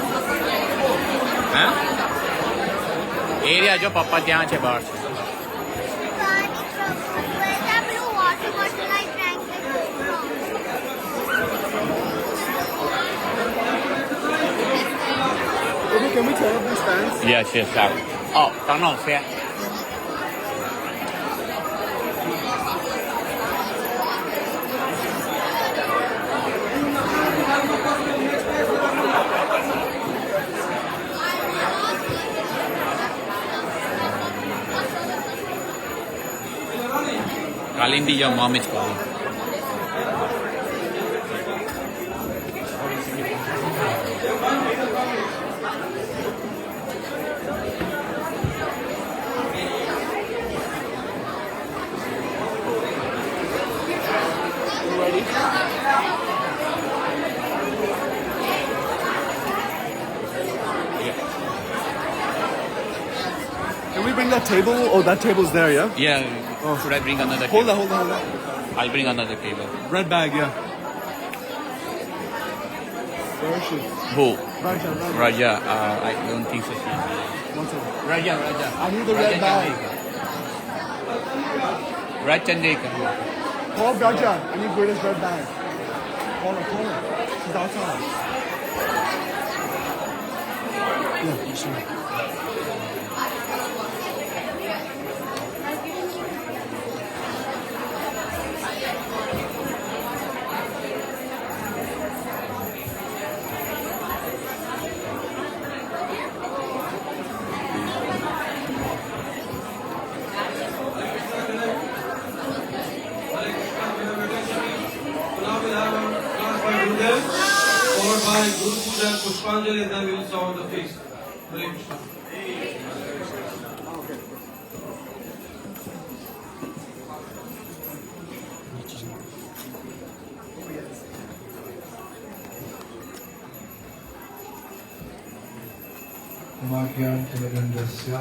હા? Area જો પપ્પા ત્યાં છે બહાર છે. Can we turn up these fans? Yes, yes, sir. Oh, turn off, yeah. Kalindi, your mom is calling. Can we bring that table? Oh, that table's there, yeah? Yeah. Oh. Should I bring another Hold table? on. I'll bring another table. Red bag, yeah. Where is she? Who? Raja. Raja. I don't think so. One second. Raja. I need the red bag. Raj Chandeka. Call Raja. I need greatest red bag. Call her. She's outside. Yeah, you see. Followed by Guru Puja, Pushpanjali, and then we will serve the feast. Hare Krishna. Magyantimirandasya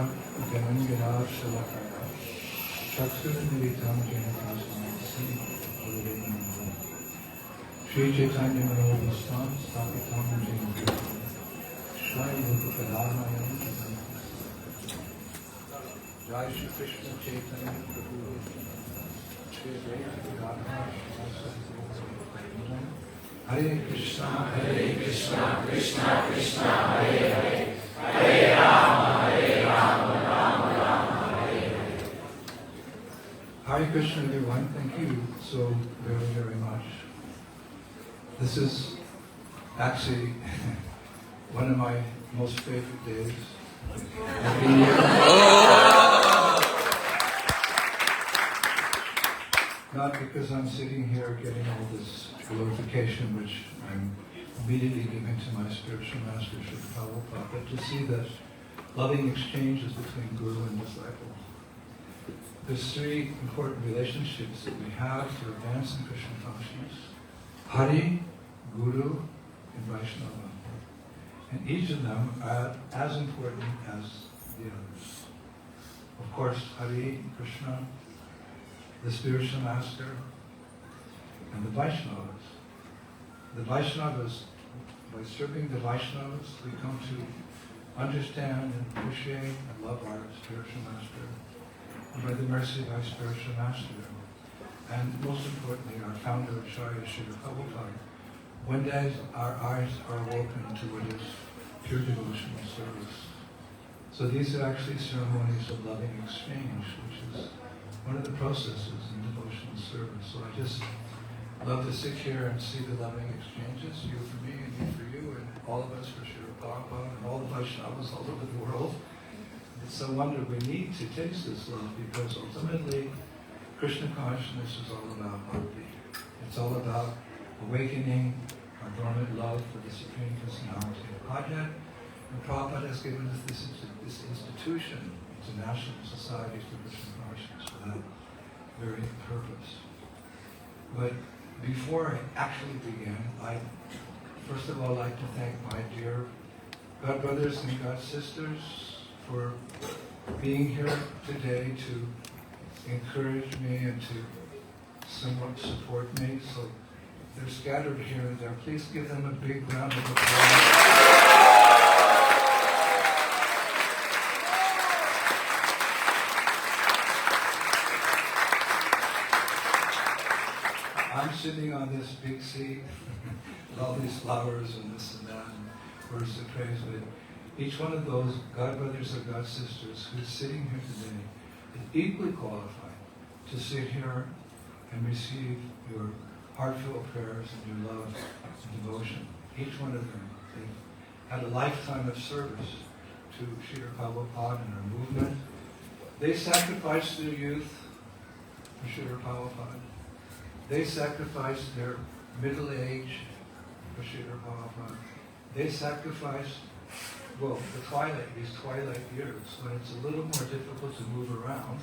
Gananganashalakaya Chaksurmilitam Janakasmasi Gurudevanam Shri Chaitanya Manobhastam Stapitam Janakasmasi Shri Rupapadanayam Jai Shri Krishna Chaitanya Prabhu Shri Radha Hare Krishna, Krishna Krishna, Hare Hare, Hare Rama, Rama Rama, Hare Hare. Hare Krishna, everyone. Thank you so very, very much. This is actually one of my most favorite days every year. Not because I'm sitting here getting all this glorification, which I'm immediately giving to my spiritual master, Srila Prabhupada, but to see that loving exchanges between Guru and disciple. There's three important relationships that we have to advance in Krishna consciousness: Hare, Guru, and Vaishnava. And each of them are as important as the others. Of course, Hare, Krishna, the spiritual master, and the Vaishnavas. The Vaishnavas, by serving the Vaishnavas, we come to understand and appreciate and love our spiritual master. And by the mercy of our spiritual master, and most importantly, our founder, Acharya Srila Prabhupada, one day our eyes are open to what is pure devotional service. So these are actually ceremonies of loving exchange, which is one of the processes in devotional service. So I just love to sit here and see the loving exchanges, you for me and me for you, and all of us for Srila Prabhupada, and all the Vaishnavas all over the world. It's so wonderful. We need to taste this love, because ultimately Krishna consciousness is all about bhakti. It's all about awakening our dormant love for the Supreme Personality of Godhead. And Prabhupada has given us this institution, International Society for Krishna Consciousness, for that very purpose. But before I actually begin, I first of all like to thank my dear God brothers and God sisters for being here today to encourage me and to somewhat support me. So they're scattered here and there. Please give them a big round of applause. sitting on this big seat with all these flowers and this and that and words of praise, but each one of those God brothers or God sisters who's sitting here today is equally qualified to sit here and receive your heartfelt prayers and your love and devotion. Each one of them, they've had a lifetime of service to Srila Prabhupada and our movement. They sacrificed their youth for Srila Prabhupada. They sacrificed their middle age for Srila Prabhupada. They sacrificed, well, these twilight years, when it's a little more difficult to move around,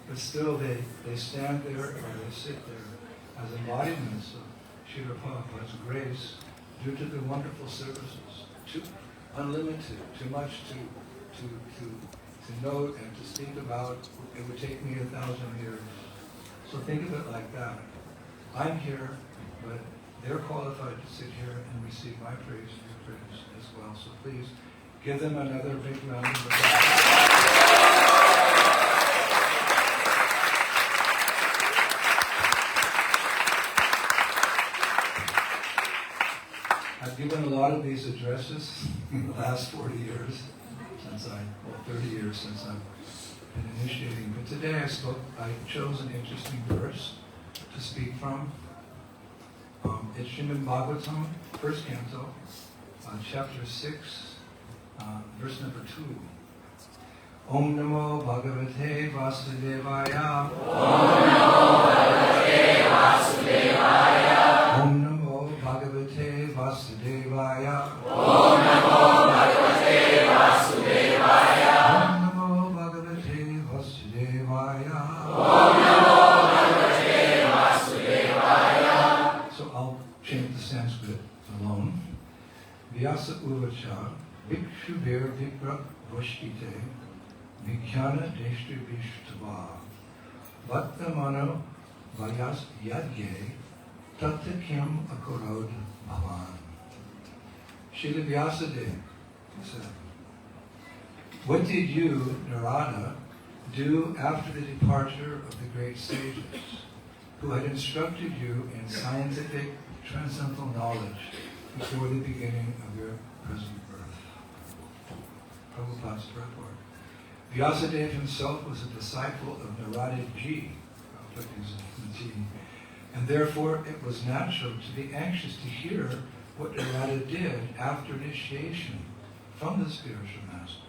but still they stand there or they sit there as embodiments of Srila Prabhupada's grace due to the wonderful services, too unlimited, too much to note and to speak about. It would take me 1,000 years. So think of it like that. I'm here, but they're qualified to sit here and receive my praise and your praise as well. So please give them another big round of applause. I've given a lot of these addresses in the last 40 years, 30 years since I've been initiating. But today I chose an interesting verse to speak from. It's Srimad Bhagavatam, first canto, chapter 6, verse number 2. Om Namo Bhagavate Vasudevaya. Om Namo Bhagavate Vasudevaya. Om Namo Bhagavate Vasudevaya. Om Namo Bhagavate Vasudevaya. Om Namo Bhagavate Vasudevaya. Om Namo Bhagavate Vasudevaya. So I'll chant the Sanskrit alone. Vyasa Uvacha Bhikshuvir Vikra Vashtite Vikhyana Deshti Vishtava Bhattamano Vayas Yadye Tattakyam Akorod Bhavan. Srila Vyasadeva said, what did you, Narada, do after the departure of the great sages who had instructed you in scientific transcendental knowledge before the beginning of your present birth? Prabhupada's purport. Vyasadeva himself was a disciple of Narada Ji, and therefore it was natural to be anxious to hear what Narada did after initiation from the spiritual masters.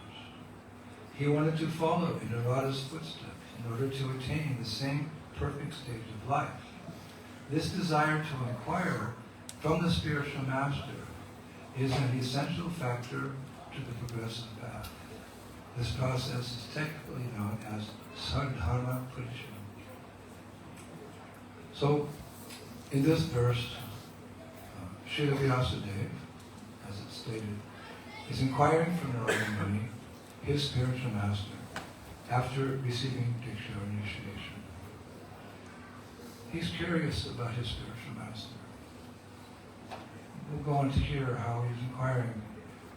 He wanted to follow in Narada's footsteps in order to attain the same perfect stage of life. This desire to inquire from the spiritual master is an essential factor to the progressive path. This process is technically known as Sadharma Parichaya. So, in this verse, Srila Vyasadeva, as it's stated, is inquiring from Narada Muni, his spiritual master, after receiving Diksha or initiation. He's curious about his spiritual master. We'll go on to hear how he's inquiring,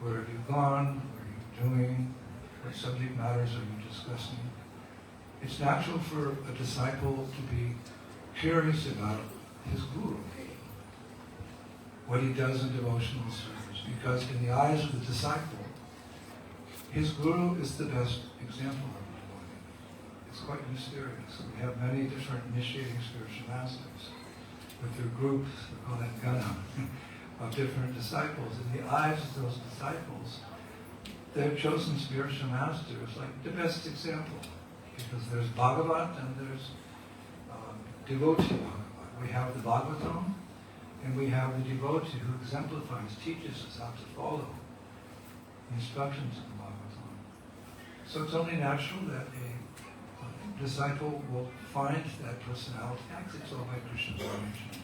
where have you gone, what are you doing, what subject matters are you discussing. It's natural for a disciple to be curious about his guru, what he does in devotional service, because in the eyes of the disciple, his guru is the best example of a devotee. It's quite mysterious. We have many different initiating spiritual masters with their groups, we call that gana, of different disciples. In the eyes of those disciples, their chosen spiritual master is like the best example, because there's Bhagavat and there's devotee Bhagavat. We have the Bhagavatam, and we have the devotee who exemplifies, teaches us how to follow the instructions of the Bhagavatam. So it's only natural that a disciple will find that personality. Actually, it's all by Krishna's arrangement.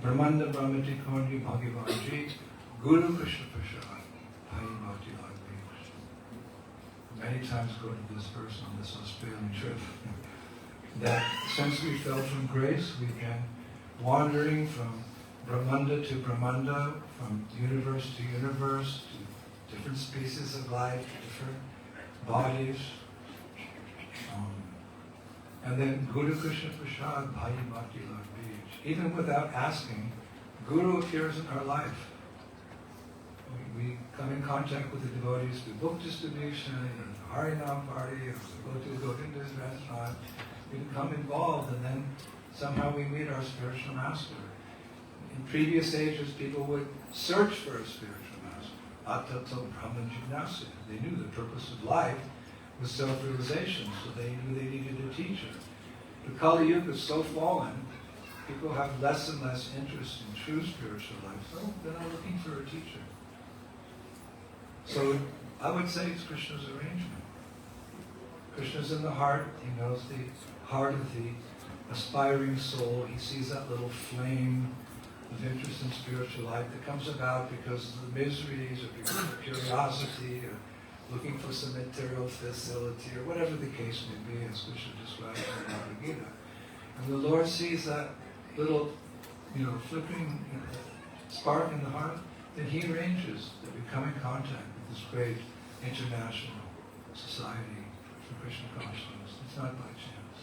Brahmanda Brahmati Korni Bhagavanji Guru Krishna Prasad Bhai Bhakti Lagvi. Many times quoted this verse on this Australian trip. That since we fell from grace, we've been wandering from Brahmanda to Brahmanda, from universe to universe, to different species of life, different bodies. And then Guru Krishna Prasad Bhai Bhakti Lag Bij. Even without asking, Guru appears in our life. We come in contact with the devotees through book distribution, and Harinam party, or go to the Govinda's restaurant. We become involved, and then somehow we meet our spiritual master. In previous ages, people would search for a spiritual master. Atato Brahman Jignasya. They knew the purpose of life was self-realization, so they knew they needed a teacher. The Kali Yuga is so fallen, people have less and less interest in true spiritual life, so they're not looking for a teacher. So I would say it's Krishna's arrangement. Krishna's in the heart. He knows the heart of the aspiring soul. He sees that little flame of interest in spiritual life that comes about because of the miseries or because of curiosity or looking for some material facility or whatever the case may be, as Krishna described in the Bhagavad Gita. And the Lord sees that little, flickering spark in the heart, then He arranges that we come in contact with this great international society for Krishna consciousness. It's not by chance.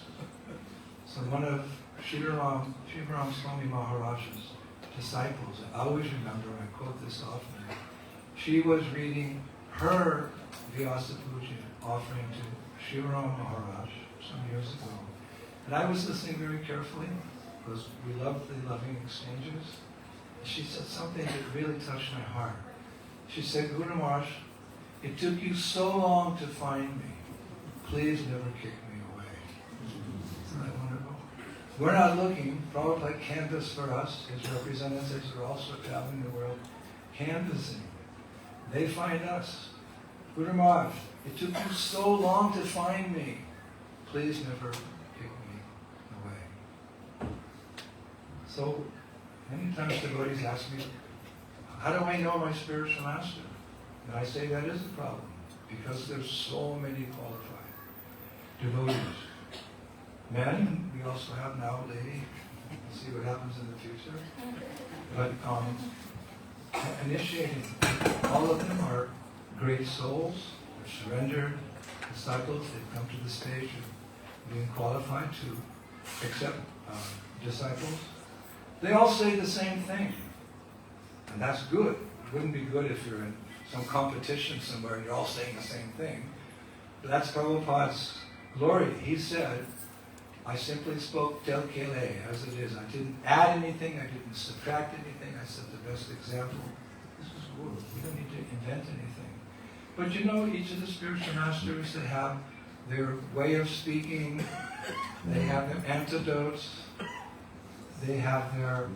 So one of Sriram Swami Maharaj's disciples, I always remember, I quote this often, she was reading her Vyasa Puja offering to Sriram Maharaj some years ago. And I was listening very carefully because we love the loving exchanges. She said something that really touched my heart. She said, Guru Maharaj, it took you so long to find me. Please never kick me away. Isn't that wonderful? We're not looking. Prabhupada canvassed for us. His representatives are also traveling the world canvassing. They find us. Guru Maharaj, it took you so long to find me. Please never kick me away. So, many times devotees ask me, how do I know my spiritual master? And I say that is a problem, because there's so many qualified devotees. Men, we also have now a lady. We'll see what happens in the future. But initiating, all of them are great souls. They're surrendered disciples. They've come to the stage of being qualified to accept disciples. They all say the same thing. And that's good. It wouldn't be good if you're in some competition somewhere and you're all saying the same thing. But that's Prabhupada's glory. He said, I simply spoke tel kele, as it is. I didn't add anything. I didn't subtract anything. I set the best example. This is good. We don't need to invent anything. But each of the spiritual masters, they have their way of speaking. They have their antidotes. They have their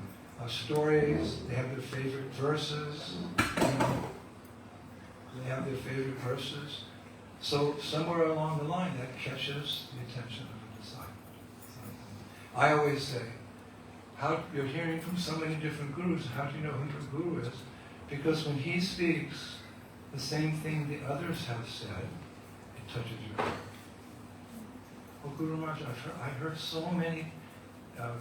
stories. They have their favorite verses. They have their favorite verses. So somewhere along the line, that catches the attention of the disciple. I always say, you're hearing from so many different gurus. How do you know who your guru is? Because when he speaks the same thing the others have said, it touches your heart. Oh, Guru Maharaj, I heard so many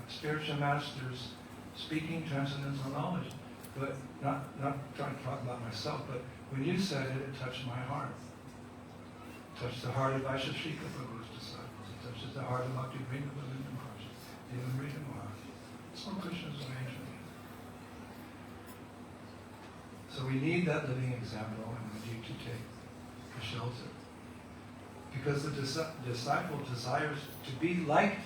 spiritual masters speaking transcendental knowledge, but not trying to talk about myself, but when you said it, it touched my heart. It touched the heart of Vaishashika Prabhu's disciples. It touches the heart of Bhakti Vrinda Maharaj, even Vrinda Maharaj. It's all Krishna's arrangement. So we need that living example, and we need to take the shelter. Because the disciple desires to be like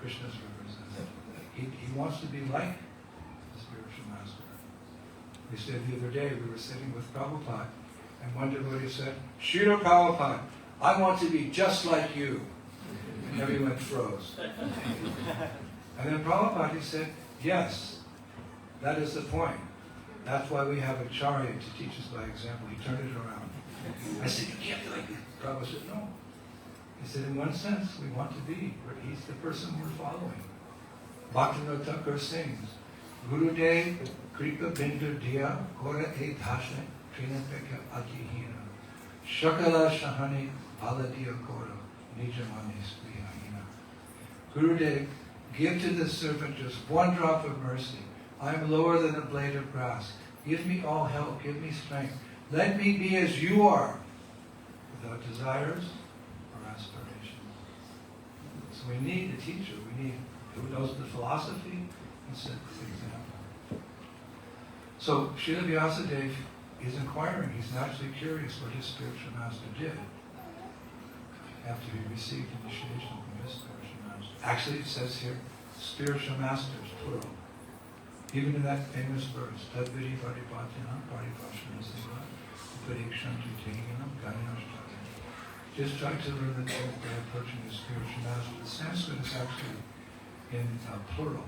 Krishna's representative. He wants to be like the spiritual master. We said the other day, we were sitting with Prabhupada, and one devotee said, Srila Prabhupada, I want to be just like you. And everyone froze. And then Prabhupada, he said, yes, that is the point. That's why we have Acharya to teach us by example. He turned it around. I said, you can't be like this. Prabhupada said, no. He said, in one sense, we want to be, but he's the person we're following. Bhaktivinoda Thakur sings, Guru De Kripa Bindu Diya Kora E Dhashe Trina Pekya Atihina Shakala Shahani Baladiya Kora Nijamani Spriyahina. Guru De, give to this servant just one drop of mercy. I am lower than a blade of grass. Give me all help, give me strength. Let me be as you are, without desires or aspirations. So we need a teacher. We need who knows the philosophy and sets the example. So Srila Vyasadeva is inquiring. He's naturally curious what his spiritual master did after he received initiation from his spiritual master. Actually, it says here, spiritual masters, plural. Even in that famous verse, Tadviri Paripatinam Paripashanasima Parikshantu Tehinam Ganyashtaka. Just try to learn the truth by approaching the spiritual master. The Sanskrit is actually in plural.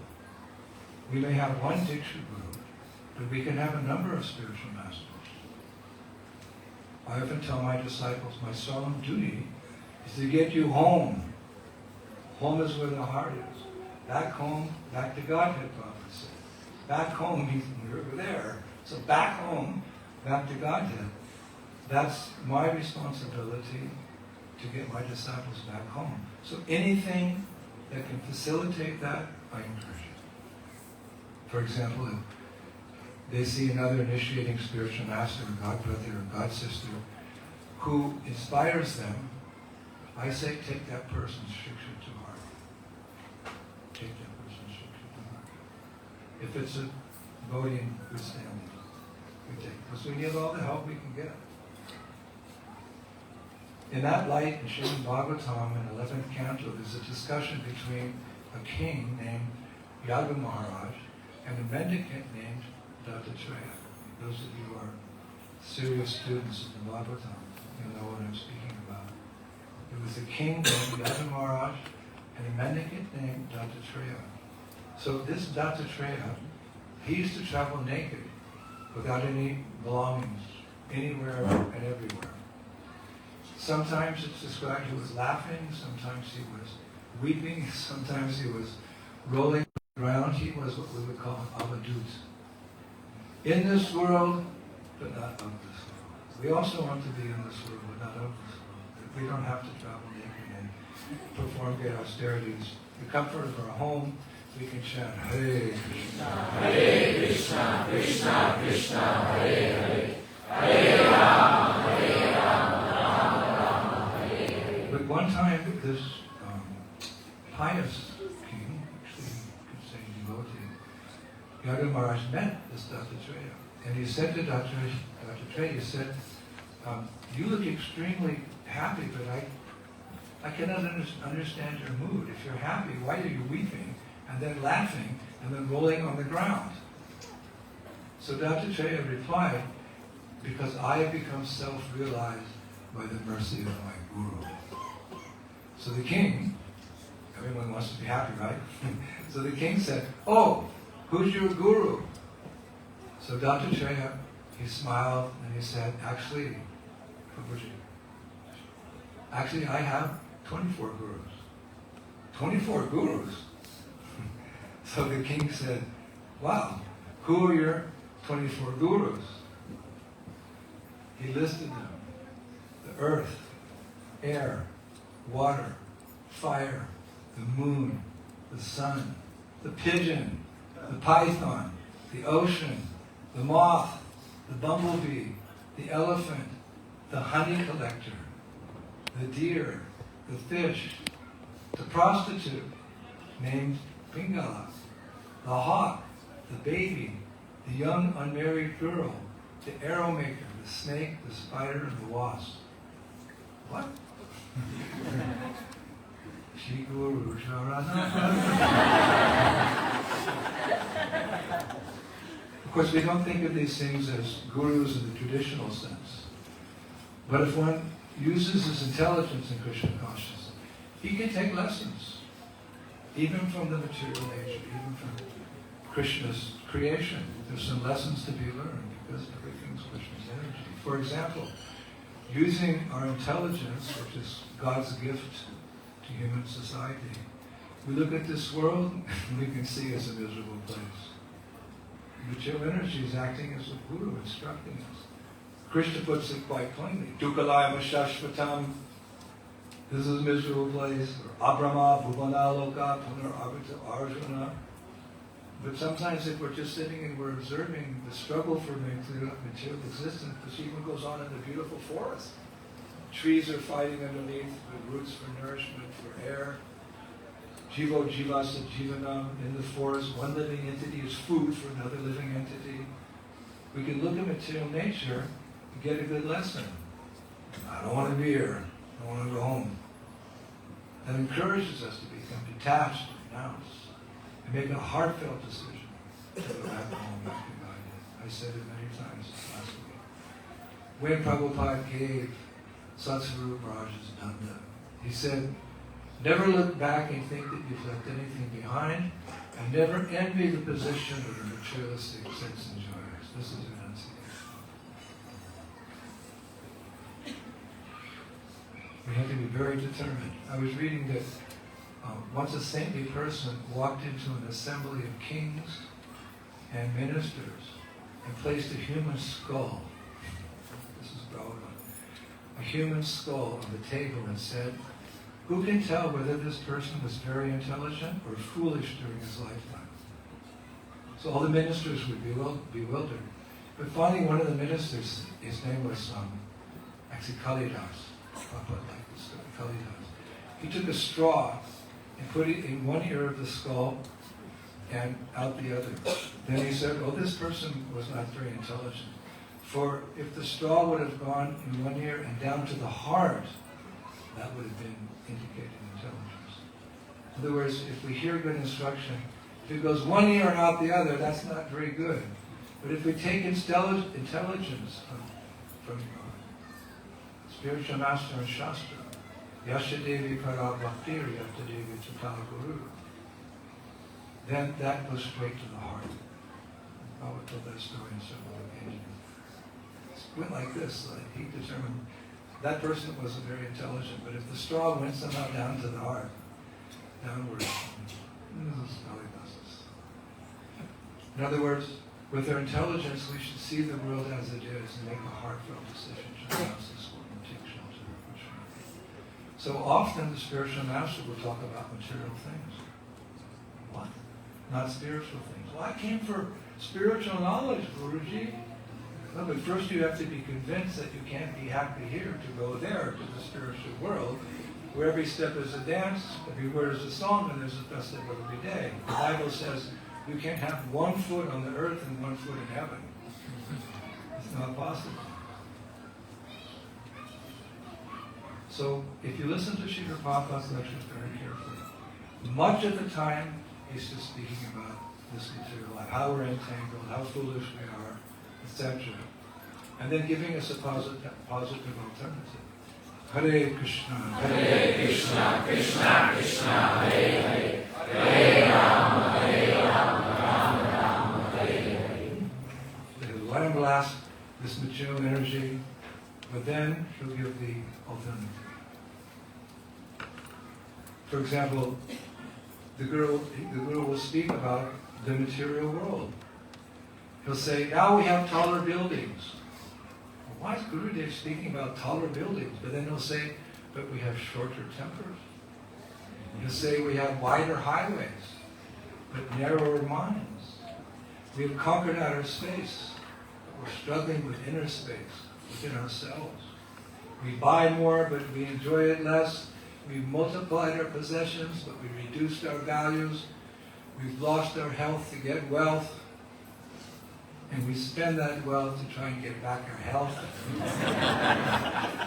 We may have one Diksha Guru, but we can have a number of spiritual masters. I often tell my disciples, my solemn duty is to get you home. Home is where the heart is. Back home, back to Godhead, Prabhupada said. Back home means we're there. So back home, back to Godhead. That's my responsibility to get my disciples back home. So anything that can facilitate that, I encourage it. For example, if they see another initiating spiritual master, or God brother, or God sister, who inspires them, I say take that person's shiksha to heart. Take that person's shiksha to heart. If it's a devotee in good standing, we take it. Because we need all the help we can get. In that light, in Srimad Bhagavatam, in 11th canto, there's a discussion between a king named Yadu Maharaj and a mendicant named Dattatreya. Those of you who are serious students of the Bhagavatam, you know what I'm speaking about. There was a king named Yadu Maharaj and a mendicant named Dattatreya. So this Dattatreya, he used to travel naked, without any belongings, anywhere and everywhere. Sometimes it's described he was laughing, sometimes he was weeping, sometimes he was rolling on the ground. He was what we would call an avadut. In this world, but not of this world. We also want to be in this world, but not of this world. We don't have to travel naked and perform great austerities. The comfort of our home, we can chant Hare Krishna, Hare Krishna, Krishna Krishna, Hare Hare, Hare Rama, Hare Rama, Rama Rama, Hare Hare. But one time, this pious king, actually you could say devotee, Yadu Maharaj met this Dattatreya, and he said to Dattatreya, he said, you look extremely happy, but I cannot understand your mood. If you're happy, why are you weeping, and then laughing, and then rolling on the ground? So Dattatreya replied, because I have become self-realized by the mercy of my Guru. So the king, everyone wants to be happy, right? So the king said, oh, who's your Guru? So Dattatreya, he smiled and he said, actually, Prabhuji, I have 24 gurus. 24 gurus? So the king said, wow, who are your 24 gurus? He listed them. The earth, air, water, fire, the moon, the sun, the pigeon, the python, the ocean, the moth, the bumblebee, the elephant, the honey collector, the deer, the fish, the prostitute named Pingala, the hawk, the baby, the young unmarried girl, the arrow maker, the snake, the spider, and the wasp. What? Shri Guru Sharana. Of course, we don't think of these things as gurus in the traditional sense. But if one uses his intelligence in Krishna consciousness, he can take lessons, even from the material nature, even from Krishna's creation. There's some lessons to be learned because everything's Krishna's energy. For example, using our intelligence, which is God's gift to human society, we look at this world and we can see it's a miserable place. Material energy is acting as a guru, instructing us. Krishna puts it quite plainly. Dukkhalayam shashvatam. This is a miserable place. Or Abrahma, Bhuvana Loka, Punar Arjuna. But sometimes if we're just sitting and we're observing the struggle for material existence, this even goes on in the beautiful forest. Trees are fighting underneath, the roots for nourishment, for air. Jivo Jivasa Jivanam, in the forest, one living entity is food for another living entity. We can look at material nature and get a good lesson. I don't want to be here. I want to go home. That encourages us to become detached, renounced, and make a heartfelt decision to go back home back to God. I said it many times this last week. When Prabhupada gave Satsvarup Maharaj's Danda, he said, never look back and think that you've left anything behind, and never envy the position of the materialistic sense enjoyers. This is renunciation. We have to be very determined. I was reading that once a saintly person walked into an assembly of kings and ministers and placed a human skull, this is relevant, a human skull on the table and said, who can tell whether this person was very intelligent or foolish during his lifetime? So all the ministers would be bewildered. But finally one of the ministers, his name was actually Kalidas, Prabhupada liked this story, Kalidas. He took a straw and put it in one ear of the skull and out the other. Then he said, oh, this person was not very intelligent. For if the straw would have gone in one ear and down to the heart, that would have been indicating intelligence. In other words, if we hear good instruction, if it goes one ear and out the other, that's not very good. But if we take intelligence from spiritual master and Shastra, Yashadevi Para Bhaktir Yatadevi Tata Guru, then that goes straight to the heart. I would tell that story on several occasions. It went like this, like he determined that person wasn't very intelligent, but if the straw went somehow down to the heart, downward, in other words, with our intelligence, we should see the world as it is and make a heartfelt decision to renounce this world and take shelter of Krishna. So often the spiritual master will talk about material things. What? Not spiritual things. Well, I came for spiritual knowledge, Guruji. No, but first you have to be convinced that you can't be happy here to go there, to the spiritual world, where every step is a dance, every word is a song, and there's a festival every day. The Bible says you can't have one foot on the earth and one foot in heaven. It's not possible. So if you listen to Srila Prabhupada's lectures very carefully, much of the time he's just speaking about this material life, how we're entangled, how foolish we are, etc. And then giving us a positive alternative. Hare Krishna, Krishna, Krishna, Hare Hare, Hare Rama, Rama, Hare Hare. He'll let him blast this material energy, but then he'll give the alternative. For example, the Guru will speak about the material world. He'll say, now we have taller buildings. Well, why is Gurudev speaking about taller buildings? But then he'll say, but we have shorter tempers. He'll say we have wider highways, but narrower minds. We have conquered outer space, but we're struggling with inner space, within ourselves. We buy more, but we enjoy it less. We've multiplied our possessions, but we reduced our values. We've lost our health to get wealth. And we spend that wealth to try and get back our health.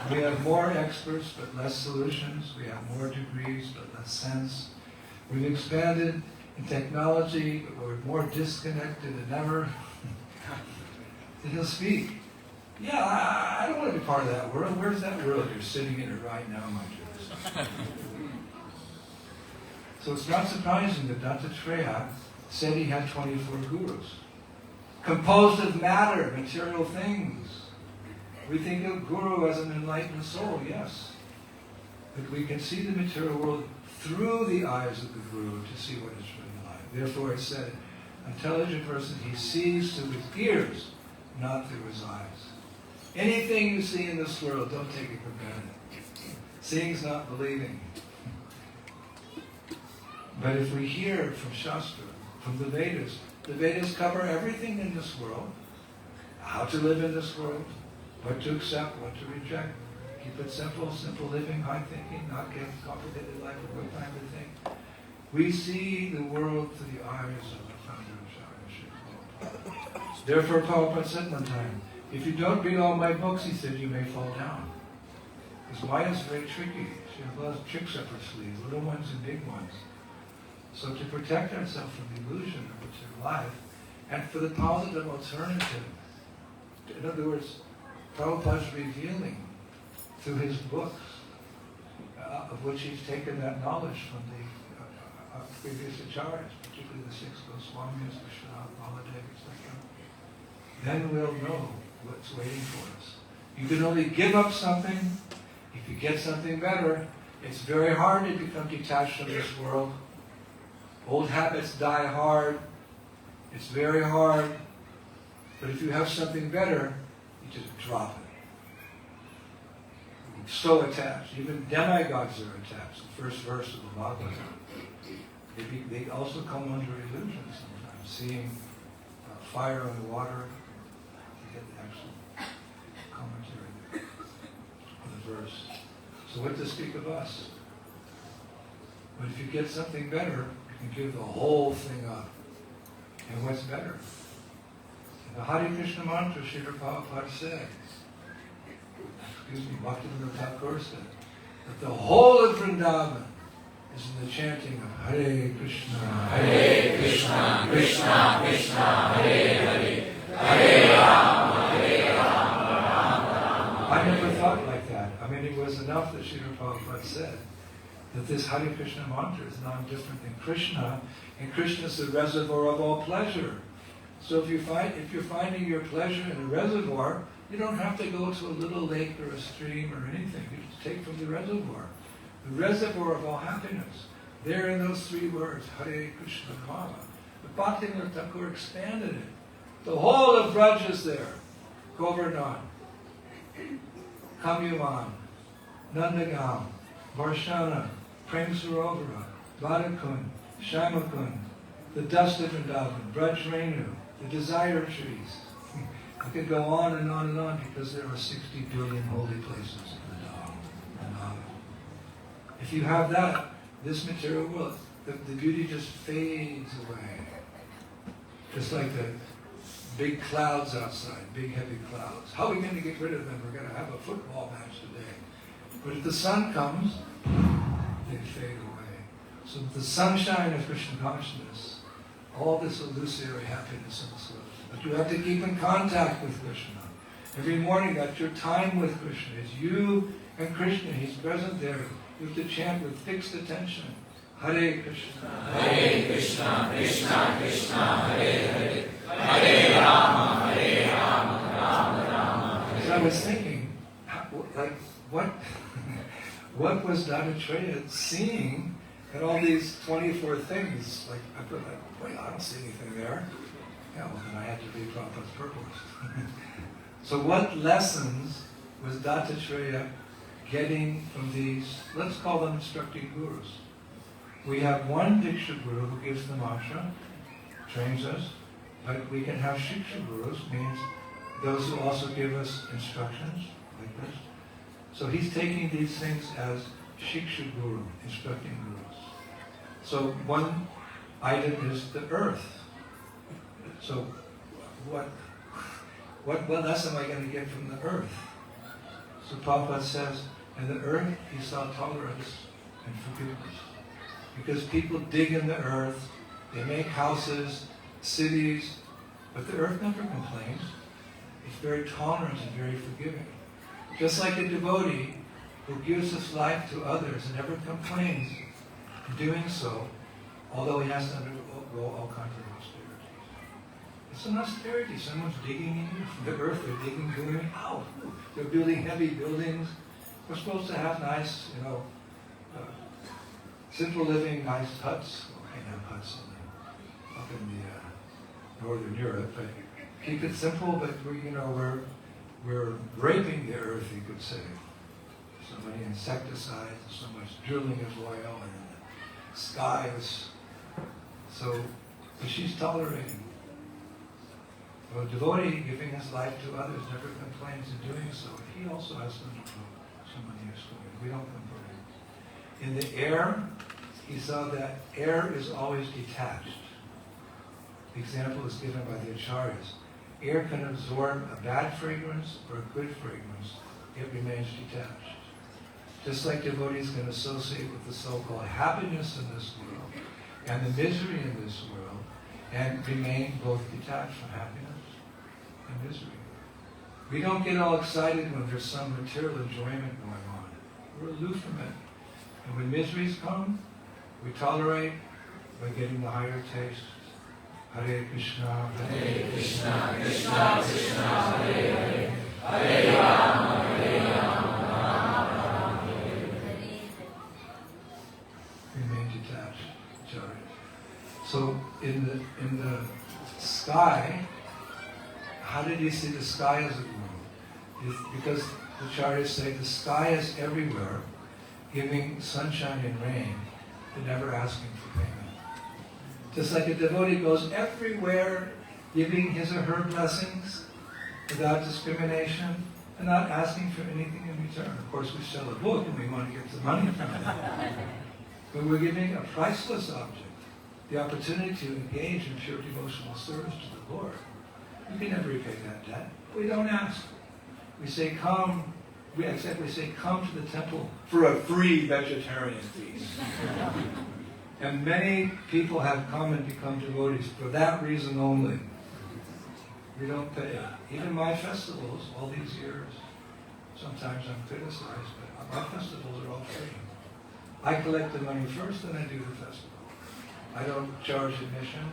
We have more experts, but less solutions. We have more degrees, but less sense. We've expanded in technology, but we're more disconnected than ever. And he'll speak. Yeah, I don't want to be part of that world. Where's that world? You're sitting in it right now, my dear. So it's not surprising that Dattatreya said he had 24 gurus. Composed of matter, material things. We think of Guru as an enlightened soul, yes. But we can see the material world through the eyes of the Guru to see what it's really like. Therefore it said, an intelligent person, he sees through his ears, not through his eyes. Anything you see in this world, don't take it for granted. Seeing is not believing. But if we hear from Shastra, from the Vedas cover everything in this world. How to live in this world, what to accept, what to reject. Keep it simple, simple living, high thinking, not get complicated life, a good time to think. We see the world through the eyes of the founder of Sri Prabhupada. Therefore, Prabhupada said one time, if you don't read all my books, he said, you may fall down. Because Maya is very tricky. She has a lot of tricks up her sleeve, little ones and big ones. So to protect ourselves from the illusion of material life, and for the positive alternative, in other words, Prabhupada's revealing through his books, of which he's taken that knowledge from the previous acharyas, particularly the 6 Goswamis, Vishnu, Baladev, etc. Then we'll know what's waiting for us. You can only give up something if you get something better. It's very hard to become detached from this world. Old habits die hard. It's very hard. But if you have something better, you just drop it. You're so attached. Even demigods are attached. The first verse of the Bhagavatam. They also come under illusion sometimes. Seeing fire on the water. You get the actual commentary of the verse. So what to speak of us? But if you get something better, you can give the whole thing up. And what's better? In the Hare Krishna mantra, Srila Prabhupada said, Bhaktivinoda Thakur said, that the whole of Vrindavan is in the chanting of Hare Krishna, Krishna, Krishna, Hare Hare, Hare Rama, Hare Rama, Rama. I never thought like that. I mean, it was enough that Srila Prabhupada said that this Hare Krishna mantra is not different than Krishna, and Krishna is the reservoir of all pleasure. So if you're finding your pleasure in a reservoir, you don't have to go to a little lake or a stream or anything. You just take from the reservoir. The reservoir of all happiness. There in those 3 words, Hare Krishna Mama. But Bhaktivinoda Thakur expanded it. The whole of Braj is there. Govardhan, Kamyuman, Nandagam, Varshana, Prem Sarovara, Vadakund, Shamakund, the dust of Vrindavan, Braj Renu, the desire trees. I could go on and on and on because there are 60 billion holy places in Vrindavan. If you have that, this material world, the beauty just fades away. Just like the big clouds outside, big heavy clouds. How are we going to get rid of them? We're going to have a football match today. But if the sun comes, they fade away. So the sunshine of Krishna consciousness, all this illusory happiness in this world. But you have to keep in contact with Krishna. Every morning, that's your time with Krishna. It's you and Krishna. He's present there. You have to chant with fixed attention. Hare Krishna. Hare Krishna, Krishna Krishna, Hare Hare. Hare Rama, Hare Rama, Rama Rama. As I was thinking, like, what was Dattatreya seeing at all these 24 things? Like, I put like, wait, I don't see anything there. Yeah, well then I had to read Prabhupada's purport. So what lessons was Dattatreya getting from these, let's call them instructing gurus? We have one Diksha Guru who gives the mantra, trains us, but we can have Shiksha Gurus, means those who also give us instructions, like this. So he's taking these things as Shiksha Guru, instructing gurus. So one item is the earth. So what lesson am I going to get from the earth? So Prabhupada says, in the earth he saw tolerance and forgiveness. Because people dig in the earth, they make houses, cities, but the earth never complains. It's very tolerant and very forgiving. Just like a devotee who gives his life to others and never complains in doing so, although he has to undergo all kinds of austerities. It's an austerity. Someone's digging in the earth, they're digging, doing out. They're building heavy buildings. We're supposed to have nice, simple living, nice huts. Well, I can't have huts up in the northern Europe, but keep it simple. But we're raping the earth, you could say. So many insecticides, so much drilling of oil, and the sky is so. But she's tolerating. Well, a devotee giving his life to others never complains in doing so. He also has to undergo so many years. We don't complain. In the air, he saw that air is always detached. The example is given by the acharyas. Air can absorb a bad fragrance or a good fragrance. It remains detached. Just like devotees can associate with the so-called happiness in this world and the misery in this world and remain both detached from happiness and misery. We don't get all excited when there's some material enjoyment going on. We're aloof from it. And when miseries come, we tolerate by getting the higher taste. Hare Krishna, Hare Krishna, Krishna Krishna, Hare Hare, Hare Rama, Hare Rama, Rama Rama, Hare Hare. Remain detached, Acharya. So in the sky, how did he see the sky as a world? Because the Acharyas say the sky is everywhere, giving sunshine and rain, but never asking for payment. Just like a devotee goes everywhere giving his or her blessings without discrimination and not asking for anything in return. Of course, we sell a book and we want to get the money from it. But we're giving a priceless object, the opportunity to engage in pure devotional service to the Lord. We can never repay that debt. We don't ask. We say, come. We say, come to the temple for a free vegetarian feast. And many people have come and become devotees for that reason only. We don't pay. Even my festivals, all these years, sometimes I'm criticized, but my festivals are all free. I collect the money first, then I do the festival. I don't charge admission.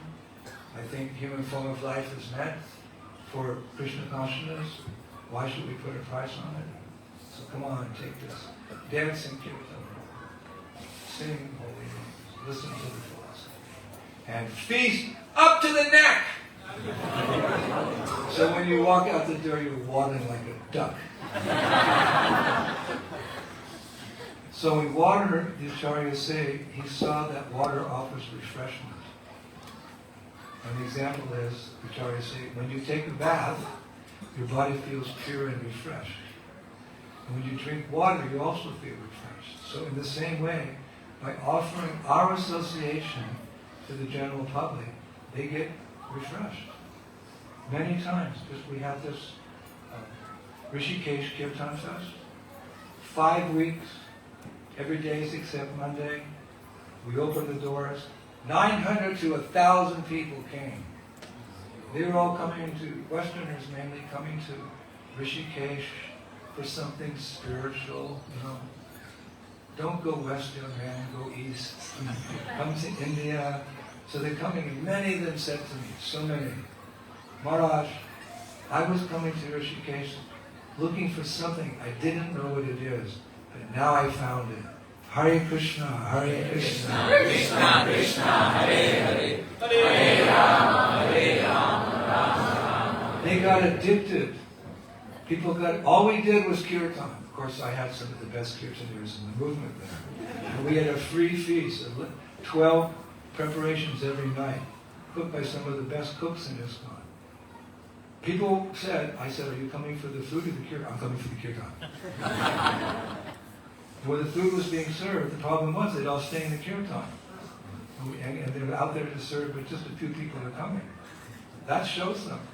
I think human form of life is meant for Krishna consciousness. Why should we put a price on it? So come on, take this. Dance in kirtan. Sing holy names. Listen to the philosophy. And feast up to the neck! So when you walk out the door, you're waddling like a duck. So in water, the acharyas say, he saw that water offers refreshment. And the example is, the acharyas say, when you take a bath, your body feels pure and refreshed. And when you drink water, you also feel refreshed. So in the same way, by offering our association to the general public, they get refreshed. Many times, because we have this Rishikesh Kirtan Fest, 5 weeks, every day except Monday, we opened the doors, 900 to 1,000 people came. They were all coming to, Westerners mainly, coming to Rishikesh for something spiritual, you know. Don't go west, young man, go east. Come to India. So they're coming, and many of them said to me, so many, Maharaj, I was coming to Rishikesh looking for something. I didn't know what it is, but now I found it. Hare Krishna, Hare Krishna, Krishna Krishna, Hare Hare, Hare Rama, Hare Rama, Rama Rama. They got addicted. People got, all we did was kirtan. Of course, I had some of the best kirtaners in the movement there. And we had a free feast, 12 preparations every night, cooked by some of the best cooks in ISKCON. People said, I said, are you coming for the food or the kirtan? I'm coming for the kirtan. When the food was being served, the problem was they'd all stay in the kirtan. And they were out there to serve, but just a few people were coming. That shows something.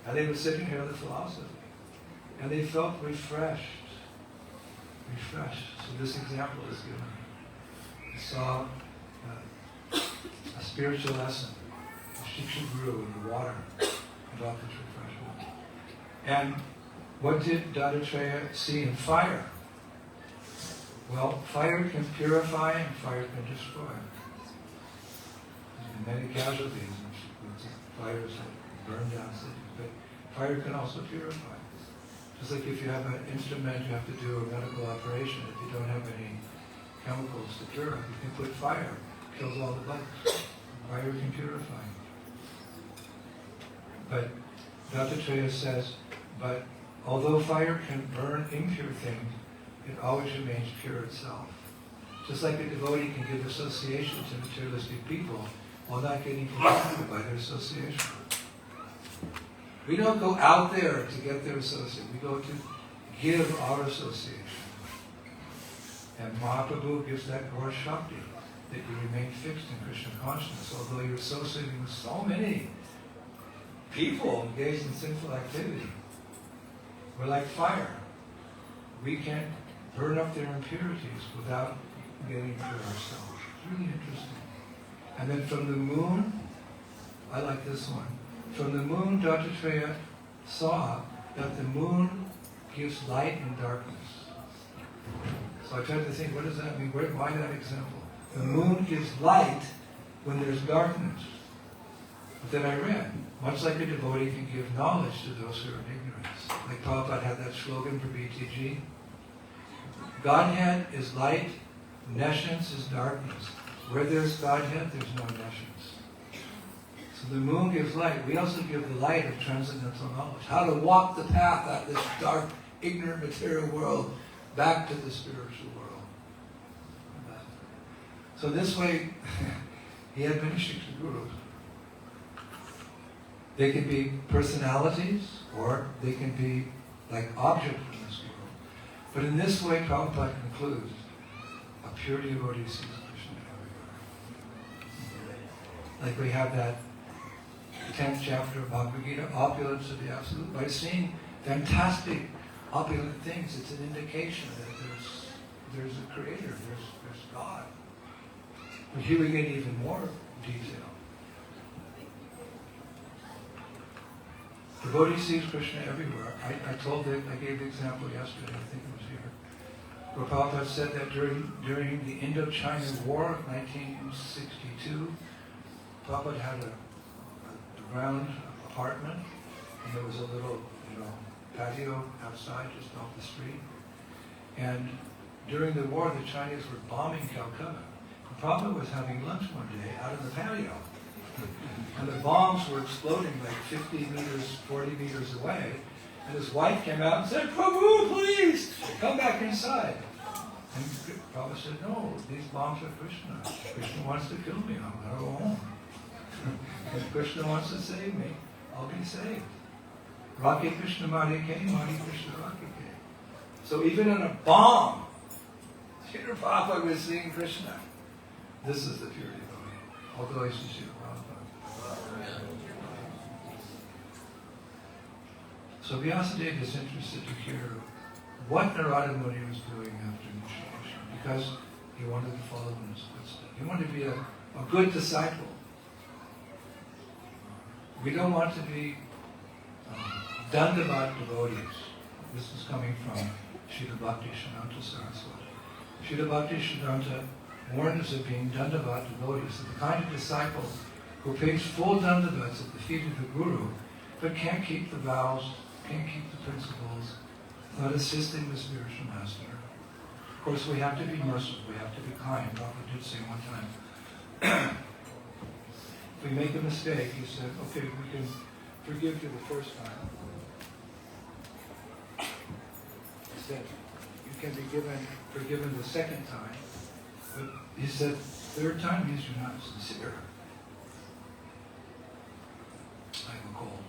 And they were sitting here with the philosophy. And they felt refreshed. Refreshed. So this example is given. We saw a spiritual lesson. The Shiksha grew in the water and offers refreshment. And what did Dattatreya see in fire? Well, fire can purify and fire can destroy. There's been many casualties with fires that burn down cities, but fire can also purify. Just like if you have an instrument, you have to do a medical operation. If you don't have any chemicals to purify, you can put fire. It kills all the bugs. Fire can purify. But Dattatreya says, but although fire can burn impure things, it always remains pure itself. Just like a devotee can give association to materialistic people while not getting corrupted by their association. We don't go out there to get their association. We go to give our association. And Mahaprabhu gives that Gaur Shakti. that you remain fixed in Krishna consciousness, although you're associating with so many people engaged in sinful activity. We're like fire. We can't burn up their impurities without getting pure ourselves. It's really interesting. And then from the moon, I like this one. From the moon, Dattatreya saw that the moon gives light and darkness. So I tried to think, what does that mean? Why that example? The moon gives light when there's darkness. But then I read, much like a devotee can give knowledge to those who are in ignorance. Like Prabhupada had that slogan for BTG. Godhead is light, nescience is darkness. Where there's Godhead, there's no nescience. So the moon gives light. We also give the light of transcendental knowledge. How to walk the path out of this dark, ignorant material world back to the spiritual world. So this way, he had many Shiksha Gurus. They can be personalities, or they can be like objects from this world. But in this way, Prabhupada concludes, a pure devotee sees Krishna everywhere. Like we have that 10th chapter of Bhagavad Gita, opulence of the Absolute. By seeing fantastic, opulent things, it's an indication that there's a creator, there's God. But here we get even more detail. Devotee sees Krishna everywhere. I gave the example yesterday, I think it was here. Where Prabhupada said that during the Indochina War of 1962, Prabhupada had a ground apartment, and there was a little, patio outside just off the street. And during the war, the Chinese were bombing Calcutta. And Prabhupada was having lunch one day out in the patio. And the bombs were exploding like 50 meters, 40 meters away. And his wife came out and said, Prabhu, please, come back inside. And Prabhupada said, no, these bombs are Krishna. Krishna wants to kill me, I'm going to go home. If Krishna wants to save me, I'll be saved. Rake Krishna Mari Ke, Mari Krishna Rake Ke. So even in a bomb, Srila Prabhupada was seeing Krishna. This is the pure devotee. All glories to Srila Prabhupada. So Vyasadeva is interested to hear what Narada Muni was doing after initiation, because he wanted to follow in his footsteps. He wanted to be a good disciple. We don't want to be Dandavat devotees. This is coming from Srila Bhakti Siddhanta Saraswati. Srila Bhakti Siddhanta warned us of being Dandavat devotees, the kind of disciple who pays full Dandavats at the feet of the Guru, but can't keep the vows, can't keep the principles, not assisting the spiritual master. Of course, we have to be merciful, we have to be kind. Prabhupada did say one time, if we make a mistake, he said, okay, we can forgive you the first time. He said, you can be forgiven the second time. But he said, third time means you're not sincere. I have a cold.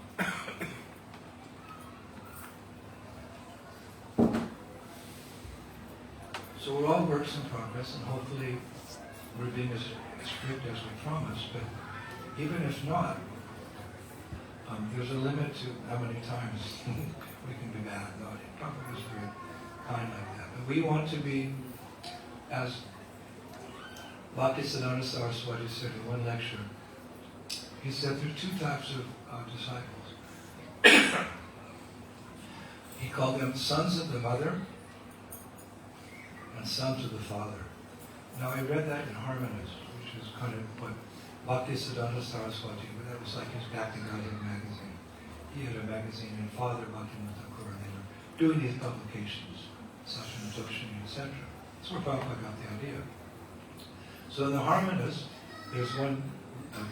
So we're all works in progress, and hopefully we're being as strict as we promised. But even if not, there's a limit to how many times we can be bad. No, Prabhupada was very kind like that. But we want to be, as Bhaktisiddhanta Saraswati said in one lecture, he said there are two types of disciples. He called them sons of the mother and sons of the father. Now I read that in Harmonies, which is kind of what Bhaktisiddhanta Saraswati, but that was like his Bhakti-Gandhi magazine. He had a magazine, and Father Bhaktivinoda Thakur, and they were doing these publications, Sasana Toshini, etc. That's where Prabhupada got the idea. So in the Harmonies, there's one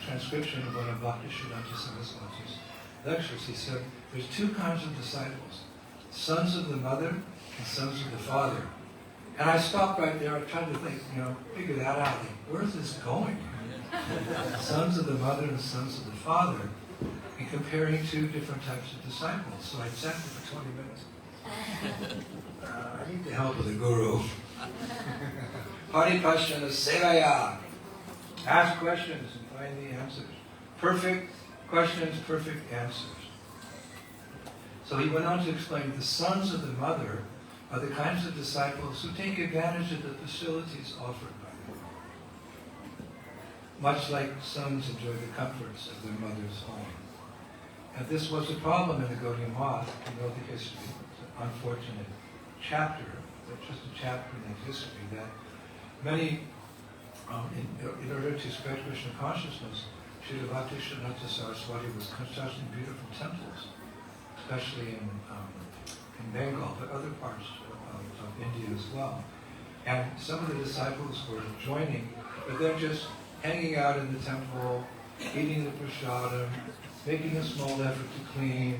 transcription of one of Bhaktisiddhanta Saraswati's lectures. He said, there's two kinds of disciples, sons of the mother and sons of the father. And I stopped right there, I tried to think, figure that out. Like, where's this going? Sons of the mother and sons of the father, and comparing two different types of disciples. So I sat there for 20 minutes. I need the help of the Guru. Paripashana Sevaya. Ask questions and find the answers. Perfect questions, perfect answers. So he went on to explain the sons of the mother are the kinds of disciples who take advantage of the facilities offered by them. Much like sons enjoy the comforts of their mother's home. And this was a problem in the Gaudiya Math. You know the history. It's an unfortunate chapter, but just a chapter in that history that many, in order to spread Krishna consciousness, Srila Bhaktisiddhanta Saraswati was constructing beautiful temples, especially in Bengal, but other parts of India as well. And some of the disciples were joining, but they're just hanging out in the temple, eating the prasadam, making a small effort to clean,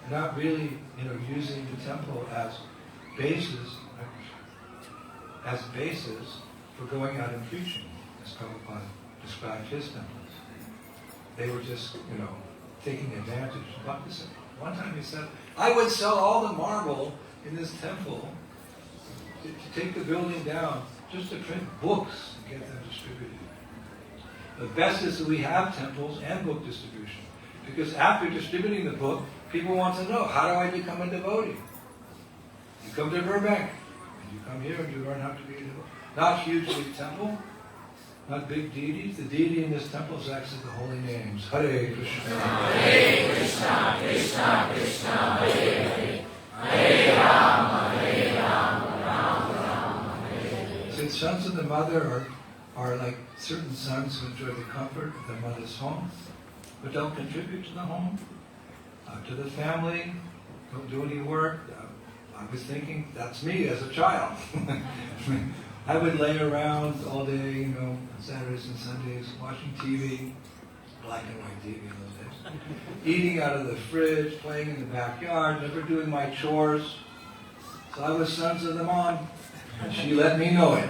not really, using the temple as basis for going out and preaching, as Prabhupada described his temples. They were just, taking advantage. One time he said, I would sell all the marble in this temple to take the building down just to print books and get them distributed. The best is that we have temples and book distribution. Because after distributing the book, people want to know, how do I become a devotee? You come to Burbank, and you come here and you learn how to be a devotee. Not huge big temple, not big deities. The deity in this temple is actually the holy names. Hare Krishna. Hare Krishna, Krishna Krishna, Hare Hare. Hare Rama, Rama Rama, Hare Hare. Since sons of the mother are like certain sons who enjoy the comfort of their mother's home, but don't contribute to the home, to the family, don't do any work. I was thinking, that's me as a child. I would lay around all day, Saturdays and Sundays, watching TV, black and white TV in those days, eating out of the fridge, playing in the backyard, never doing my chores. So I was sons of the mom, and she let me know it.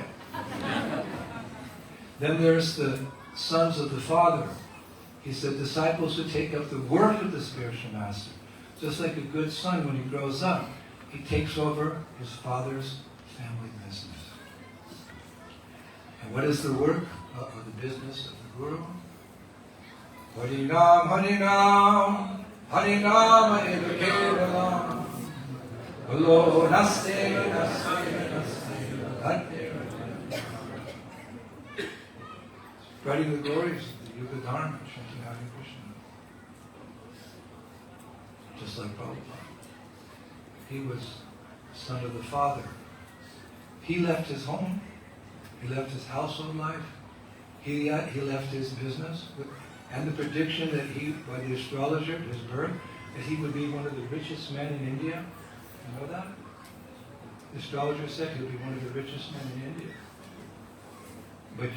Then there's the sons of the father. He said, disciples who take up the work of the spiritual master. Just like a good son, when he grows up, he takes over his father's family business. And what is the work of the business of the Guru? Harinam, Harinam, Harinam eva kevalam. Bolo naste, naste, naste, spreading the glories of the Yuga Dharma, chanting Hare Krishna. Just like Prabhupada. He was son of the father. He left his home. He left his household life. He left his business. And the prediction that by the astrologer at his birth, that he would be one of the richest men in India. You know that? The astrologer said he would be one of the richest men in India. But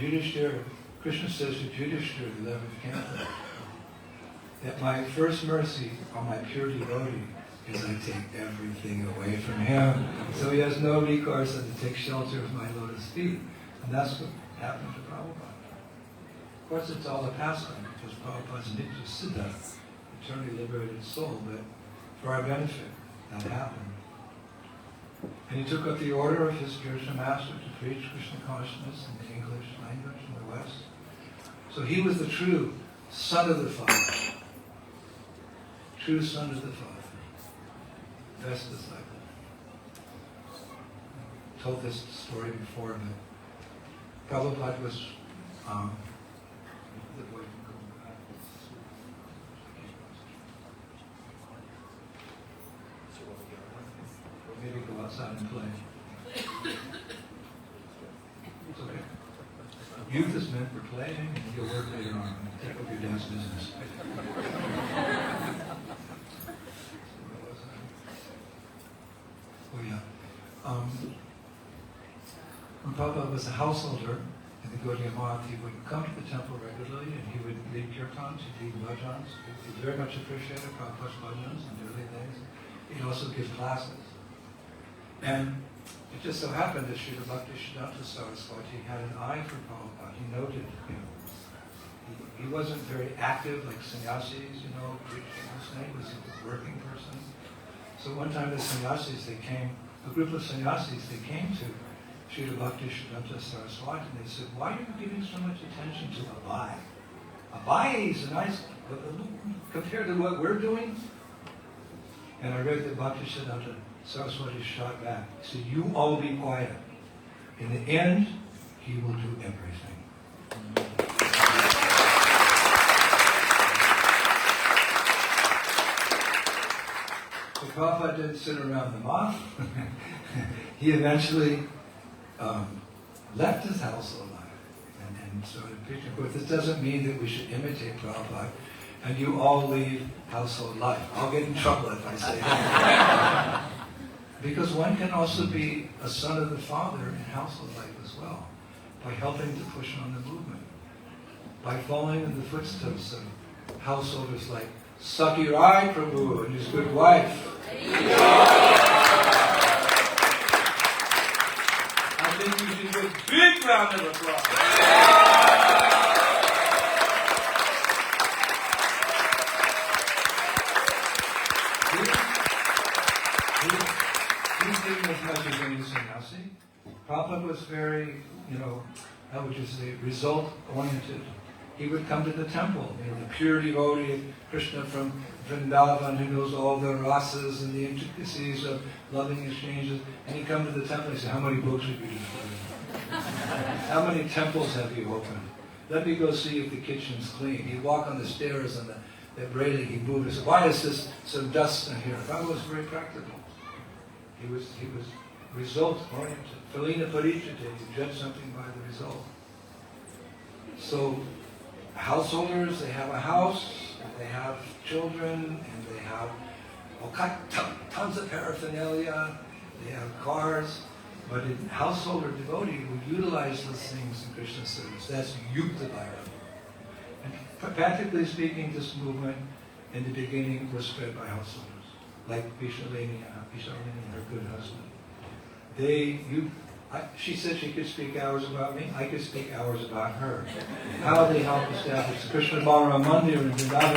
Krishna says to Yudhishthira, the 11th canto, that my first mercy on my pure devotee is I take everything away from him. So he has no recourse than to take shelter of my lotus feet. And that's what happened to Prabhupada. Of course, it's all a pastime, because Prabhupada's Nitya Siddha, eternally liberated soul, but for our benefit, that happened. And he took up the order of his spiritual master to preach Krishna consciousness in the English language in the West. So he was the true son of the Father. True son of the Father. Best disciple. I told this story before, but Prabhupada was maybe go outside and play. It's okay. Youth is meant for playing, and you'll work later on. Take up your dance business. Oh yeah. When Prabhupada was a householder in the Gaudiya Math, he would come to the temple regularly, and he would lead kirtans, he'd lead bhajans. He very much appreciated Prabhupada's bhajans in the early days. He'd also give classes. And it just so happened that Srila Bhaktisiddhanta Saraswati had an eye for Prabhupada. He noted him. He wasn't very active like sannyasis, preaching. He was a working person. So one time the sannyasis, a group of sannyasis, they came to Srila Bhaktisiddhanta Saraswati, and they said, why are you giving so much attention to Abai? Abai is nice, compared to what we're doing. And I read that Bhaktisiddhanta Saraswati shot back. He said, you all be quiet. In the end, he will do everything. So Prabhupada didn't sit around them off. He eventually left his house alive and started preaching. Of course, this doesn't mean that we should imitate Prabhupada and you all leave household life. I'll get in trouble if I say that. Because one can also be a son of the Father in household life as well, by helping to push on the movement, by following in the footsteps of householders like Sakirai Prabhu and his good wife. I think you should give a big round of applause. He's giving as much as any sannyasi. Prabhupada was very, how would you say, result-oriented. He would come to the temple, the pure devotee of Krishna from Vrindavan who knows all the rasas and the intricacies of loving exchanges. And he'd come to the temple and say, how many books have you destroyed? How many temples have you opened? Let me go see if the kitchen's clean. He'd walk on the stairs and the railing, he'd move and say, why is this some dust in here? Prabhupada was very practical. He was result-oriented. Phalina parichate, you judge something by the result. So, householders, they have a house, they have children, and they have tons of paraphernalia, they have cars, but a householder devotee would utilize those things in Krishna service. That's yukta bhaira. And practically speaking, this movement in the beginning was spread by householders, like Vishalini and her good husband. She said she could speak hours about me. I could speak hours about her. How they helped establish the Krishna Balaram Mandir in Vrindavan.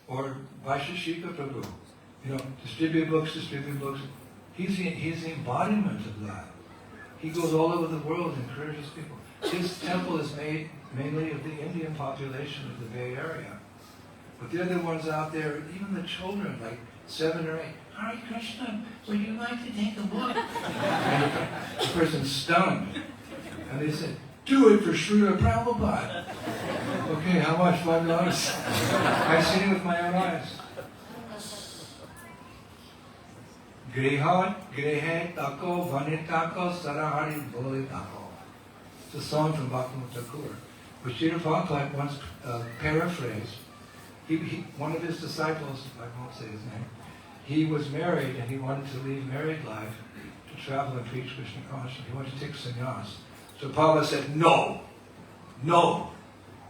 Or Vaisheshika Prabhu. Distribute books. He's the embodiment of that. He goes all over the world and encourages people. His temple is made mainly of the Indian population of the Bay Area. But they're the ones out there, even the children, like 7 or 8. Hare Krishna, would you like to take a look? And the person's stunned. And they said, do it for Srila Prabhupada. Okay, how much? $5? I've seen it with my own eyes. Grehe tako vanitako sarahari boli tako. It's a song from Bhaktivinoda Thakur, which Srila Prabhupada once paraphrased. One of his disciples, I won't say his name, he was married and he wanted to leave married life to travel and preach Krishna consciousness. He wanted to take sannyas. So Prabhupada said, no.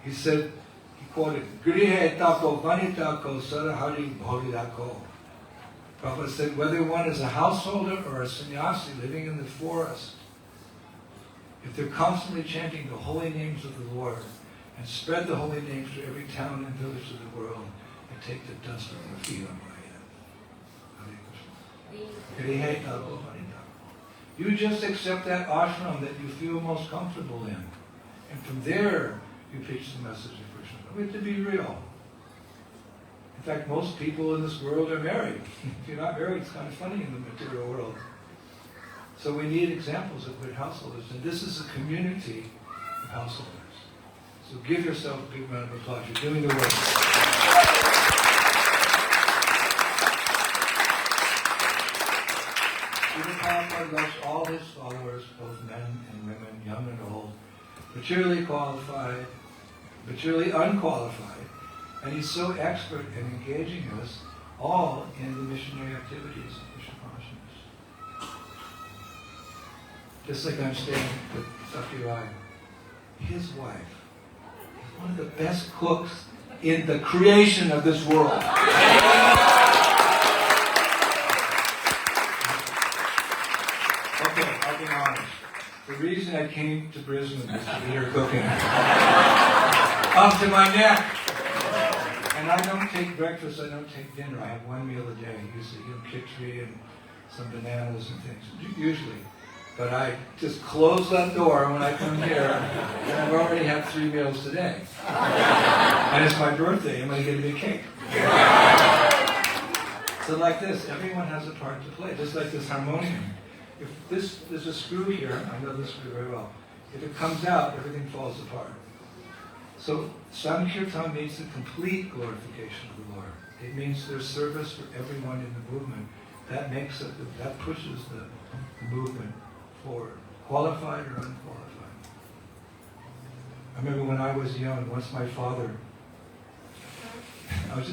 He said, he quoted, Grihe tako vanitako sarahari boli tako. Prabhupada said, whether one is a householder or a sannyasi living in the forest, if they're constantly chanting the holy names of the Lord and spread the holy names to every town and village of the world and take the dust of their feet on my head. You just accept that ashram that you feel most comfortable in. And from there, you preach the message of Krishna. We have to be real. In fact, most people in this world are married. If you're not married, it's kind of funny in the material world. So we need examples of good householders. And this is a community of householders. So give yourself a big round of applause. You're doing the work. Srila Prabhupada loves all his followers, both men and women, young and old, maturely qualified, maturely unqualified. And he's so expert in engaging us all in the missionary activities of Krishna consciousness. Just like I'm staying with Sakirai, his wife is one of the best cooks in the creation of this world. Okay, I'll be honest. The reason I came to Brisbane was to be here cooking. Up to my neck. And I don't take breakfast, I don't take dinner. I have one meal a day. Usually, khichdi and some bananas and things, usually. But I just close that door when I come here, and I've already had 3 meals today. And it's my birthday, I'm going to get a big cake. So like this, everyone has a part to play, just like this harmonium. If there's a screw here, I know this screw very well. If it comes out, everything falls apart. So Sankirtan means the complete glorification of the Lord. It means there's service for everyone in the movement. That makes it, that pushes the movement forward, qualified or unqualified. I remember when I was young, once my father, I was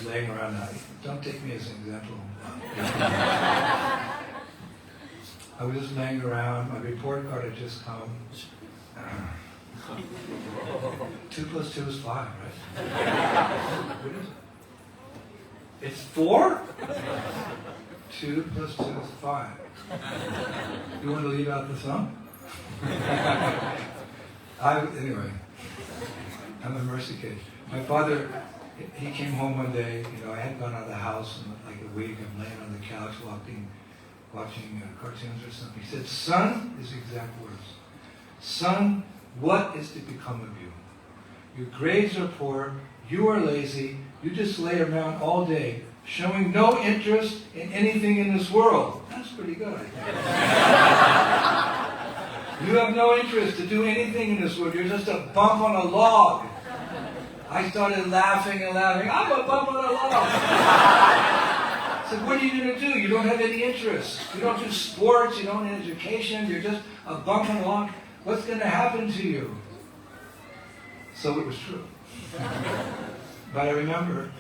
laying around. Don't take me as an example. I was just laying around. My report card had just come. 2 + 2 is 5, right? What is it? It's 4? 2 + 2 is 5. You want to leave out the thumb? Anyway, I'm a mercy kid. My father, he came home one day, I hadn't gone out of the house in like a week. I'm laying on the couch watching cartoons or something. He said, "Son," his exact words, "Son, what is to become of you? Your grades are poor, you are lazy, you just lay around all day, showing no interest in anything in this world." That's pretty good, I think. You have no interest to do anything in this world. You're just a bump on a log. I started laughing and laughing. I'm a bump on a log. I said, what are you going to do? You don't have any interest. You don't do sports. You don't have education. You're just a bump on a log. What's going to happen to you? So it was true. But I remember,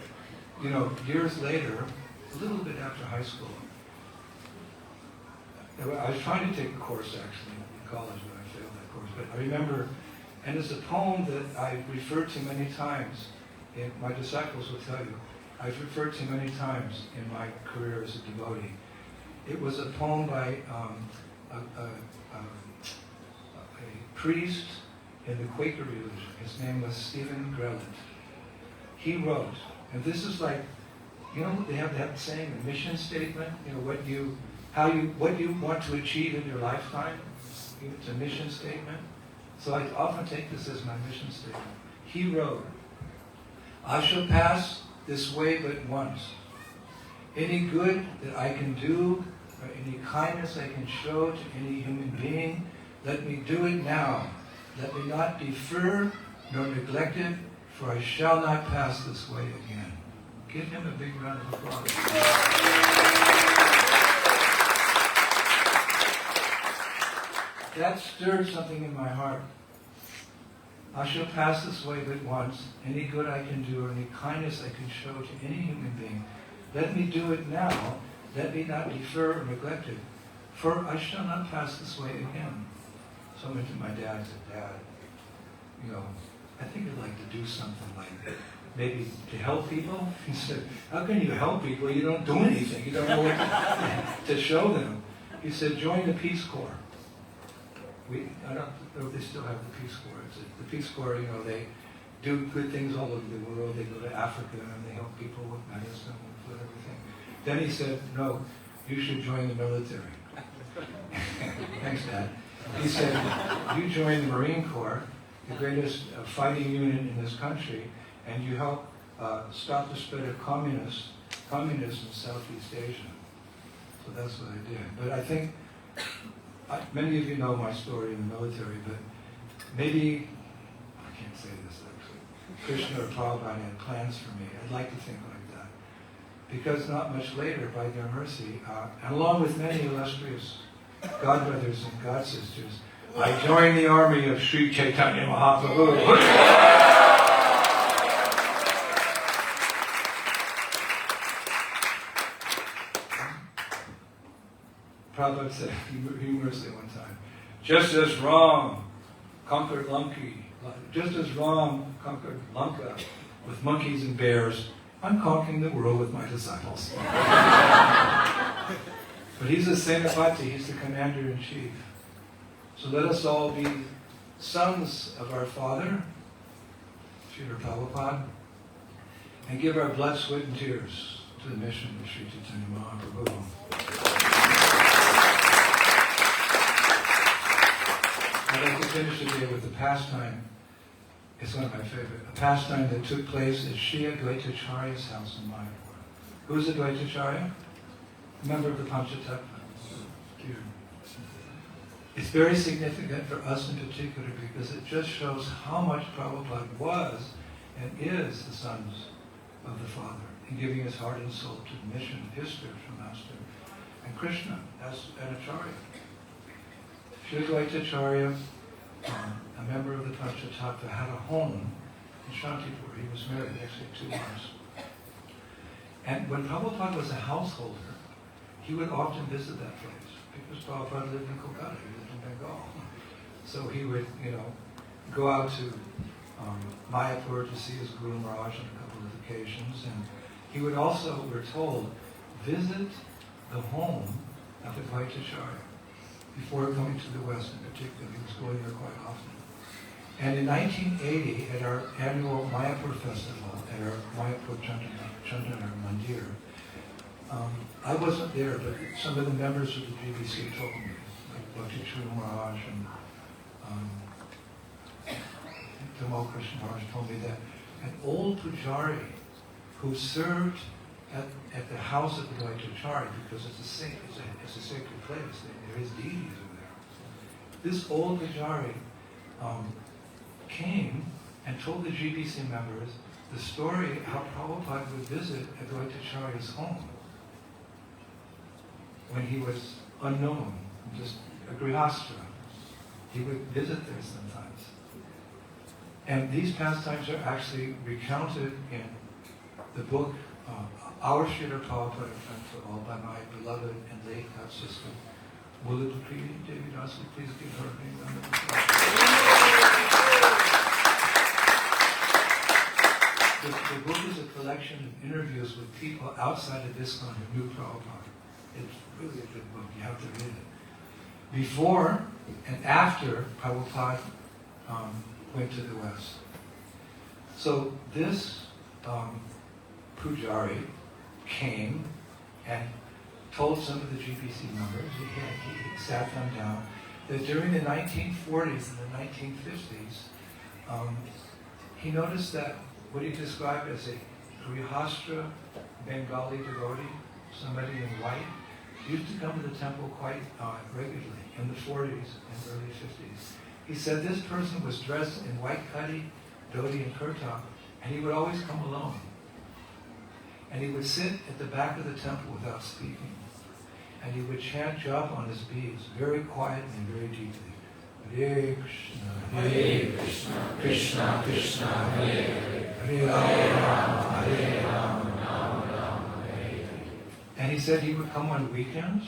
years later, a little bit after high school, I was trying to take a course actually in college, but I failed that course. But I remember, and it's a poem that I've referred to many times, and my disciples will tell you, I've referred to many times in my career as a devotee. It was a poem by a priest in the Quaker religion. His name was Stephen Grellet. He wrote, and this is like, they have that saying, a mission statement, what you want to achieve in your lifetime. It's a mission statement. So I often take this as my mission statement. He wrote, "I shall pass this way but once. Any good that I can do, or any kindness I can show to any human being, let me do it now. Let me not defer nor neglect it, for I shall not pass this way again." Give him a big round of applause. That stirred something in my heart. I shall pass this way but once. Any good I can do or any kindness I can show to any human being, let me do it now. Let me not defer or neglect it, for I shall not pass this way again. So I went to my dad and said, "Dad, I think I'd like to do something like maybe to help people." He said, "How can you help people? You don't do anything. You don't know what to show them." He said, "Join the Peace Corps." I don't know if they still have the Peace Corps. The Peace Corps, they do good things all over the world. They go to Africa and they help people with medicine and food, everything. Then he said, "No, you should join the military." Thanks, Dad. He said, "You join the Marine Corps, the greatest fighting unit in this country, and you help stop the spread of communism in Southeast Asia." So that's what I did. But I think many of you know my story in the military, but maybe, I can't say this actually, Krishna or Prabhupada had plans for me. I'd like to think like that. Because not much later, by their mercy, and along with many illustrious godbrothers and godsisters, I joined the army of Sri Chaitanya Mahaprabhu. Prabhupada said humorously one time, just as Ram conquered Lanka with monkeys and bears, I'm conquering the world with my disciples. But he's a Senapati, he's the commander-in-chief. So let us all be sons of our Father, Srila Prabhupada, and give our blood, sweat, and tears to the mission of Sri Chaitanya Mahaprabhu. I'd like to finish today with a pastime. It's one of my favorite. A pastime that took place at Sri Advaitacharya's house in Mayapur. Who's Advaitacharya? A member of the Panchatattva. It's very significant for us in particular because it just shows how much Prabhupada was and is the sons of the Father in giving his heart and soul to the mission of his spiritual master. And Krishna as an Acharya. Sri Advaitacharya, a member of the Panchatattva, had a home in Shantipur. He was married actually 2 months. And when Prabhupada was a householder, he would often visit that place because Prabhupada lived in Kolkata, he lived in Bengal. So he would, go out to Mayapur to see his Guru Maharaj on a couple of occasions. And he would also, we're told, visit the home of Advaitacharya before coming to the West in particular. He was going there quite often. And in 1980, at our annual Mayapur festival, at our Mayapur Chandana Mandir, I wasn't there, but some of the members of the GBC told me, like Bhakti Churu Maharaj and Tamal Krishna Maharaj told me that an old pujari who served at the house of the Advaitacharya, because it's a sacred place, there is deities over there. This old pujari came and told the GBC members the story how Prabhupada would visit Advaitacharya's home when he was unknown, just a grihastra. He would visit there sometimes. And these pastimes are actually recounted in the book, Our Srila Prabhupada Friend for All, by my beloved and late half-sister, Mula Priti Devi Dasi. Please give her a big round of applause. The book is a collection of interviews with people outside of ISKCON who knew Prabhupada. It's really a good book. You have to read it. Before and after Prabhupada went to the West. So this pujari came and told some of the GBC members, he sat them down, that during the 1940s and the 1950s, he noticed that what he described as a grihastra Bengali devotee, somebody in white, used to come to the temple quite regularly in the 40s and early 50s. He said this person was dressed in white khadi, dhoti and kurta, and he would always come alone. And he would sit at the back of the temple without speaking. And he would chant japa on his beads, very quietly and very deeply. Hare Krishna, Krishna Krishna, Hare Hare, Hare Rama, Hare Rama, Rama Rama, Hare Hare. And he said he would come on weekends,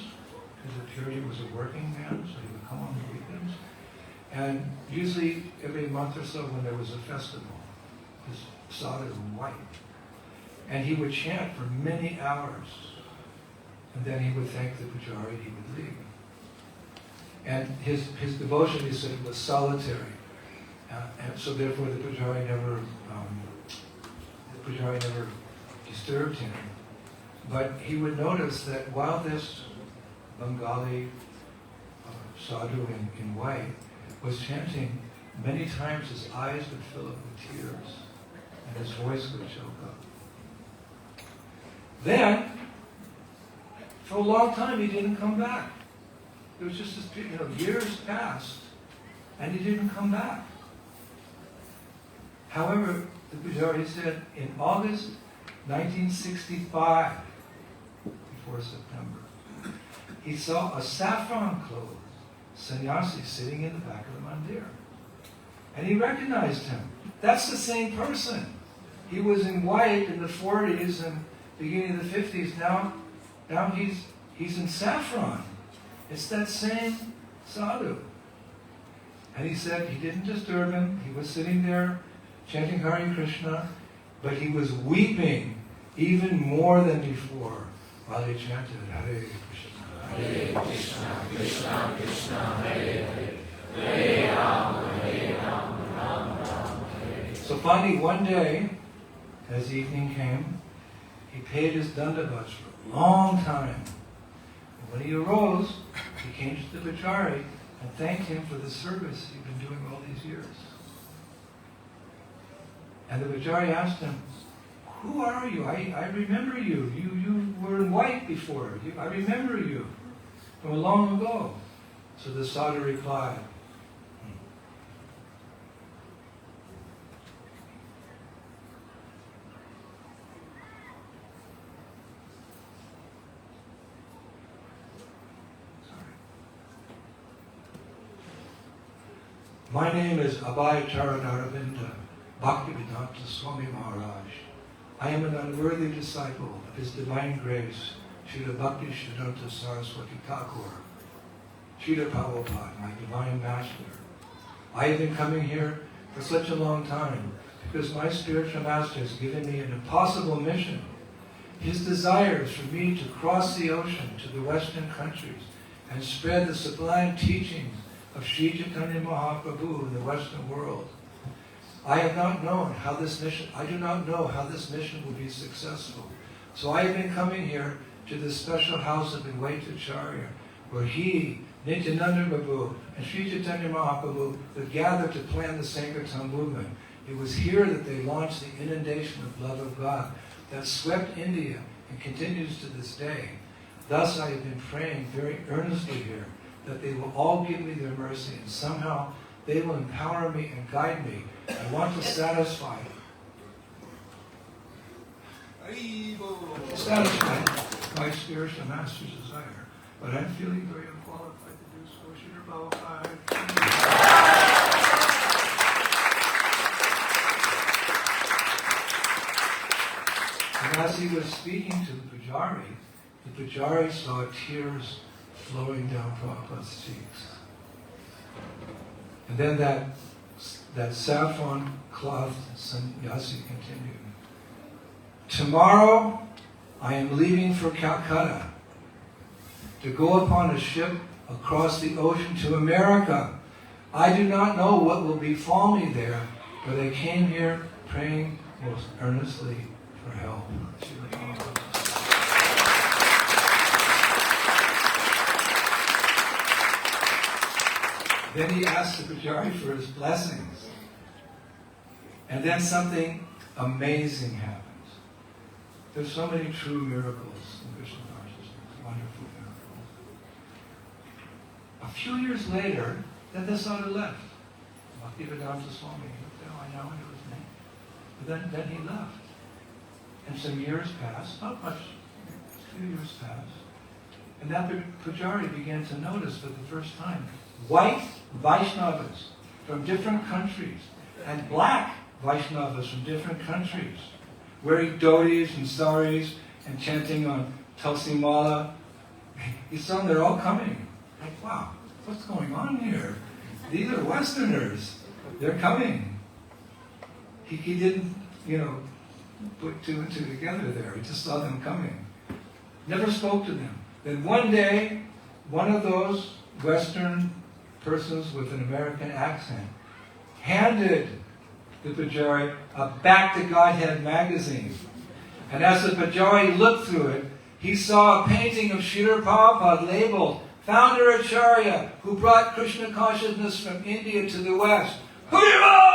because the purity was a working man, so he would come on the weekends. And usually every month or so when there was a festival, his sadhu was white. And he would chant for many hours. And then he would thank the pujari, he would leave. And his devotion, he said, was solitary. And so therefore the pujari never disturbed him. But he would notice that while this Bengali sadhu in white was chanting, many times his eyes would fill up with tears and his voice would choke up. Then, for a long time, he didn't come back. It was just, years passed, and he didn't come back. However, the pujari said, in August 1965, before September, he saw a saffron-clothed sannyasi sitting in the back of the mandir. And he recognized him. That's the same person. He was in white in the 40s and beginning of the 50s. Now he's in saffron. It's that same sadhu. And he said he didn't disturb him. He was sitting there chanting Hare Krishna, but he was weeping even more than before while he chanted Hare Krishna, Hare Krishna, Krishna Krishna, Hare Hare, Hare Rama, Hare Rama, Rama Rama, Hare Hare. So finally one day, As evening came, he paid his dandavats for a long time. And when he arose, he came to the Pujari and thanked him for the service he'd been doing all these years. And the Pujari asked him, "Who are you? I remember you. You were in white before. I remember you from long ago." So the sadhu replied, "My name is Abhay Charanaravinda, Bhaktivedanta Swami Maharaj. I am an unworthy disciple of His Divine Grace, Srila Bhakti Siddhanta Saraswati Thakur, Srila Prabhupada, my Divine Master. I have been coming here for such a long time because my spiritual master has given me an impossible mission. His desire is for me to cross the ocean to the Western countries and spread the sublime teachings of Sri Chaitanya Mahaprabhu in the Western world. I do not know how this mission will be successful. So I have been coming here to this special house of Advaitacharya, where he, Nityananda Prabhu, and Sri Chaitanya Mahaprabhu would gather to plan the Sankirtan movement. It was here that they launched the inundation of love of God that swept India and continues to this day. Thus I have been praying very earnestly here that they will all give me their mercy and somehow they will empower me and guide me. I want to satisfy my spiritual master's desire, but I'm feeling very unqualified to do so. Srila Prabhupada. And as he was speaking to the Pujari saw tears flowing down Prabhupada's cheeks. And then that saffron cloth sannyasi continued. Tomorrow I am leaving for Calcutta to go upon a ship across the ocean to America. I do not know what will befall me there, but I came here praying most earnestly for help. Then he asked the Pujari for his blessings. And then something amazing happens. There's so many true miracles in Krishna consciousness, wonderful miracles. A few years later, then the sadhu left. Bhaktivedanta Swami, I know his name. But then he left. And some years passed, not much, a few years passed. And that Pujari began to notice for the first time white Vaishnavas from different countries and black Vaishnavas from different countries wearing dhotis and saris and chanting on Tulsi Mala. He saw them, they're all coming. Like, wow, what's going on here? These are Westerners. They're coming. He didn't, put two and two together there. He just saw them coming. Never spoke to them. Then one day, one of those Western persons with an American accent handed the Pujari a Back to Godhead magazine. And as the Pujari looked through it, he saw a painting of Srila Prabhupada labeled Founder Acharya, who brought Krishna consciousness from India to the West. Haribo!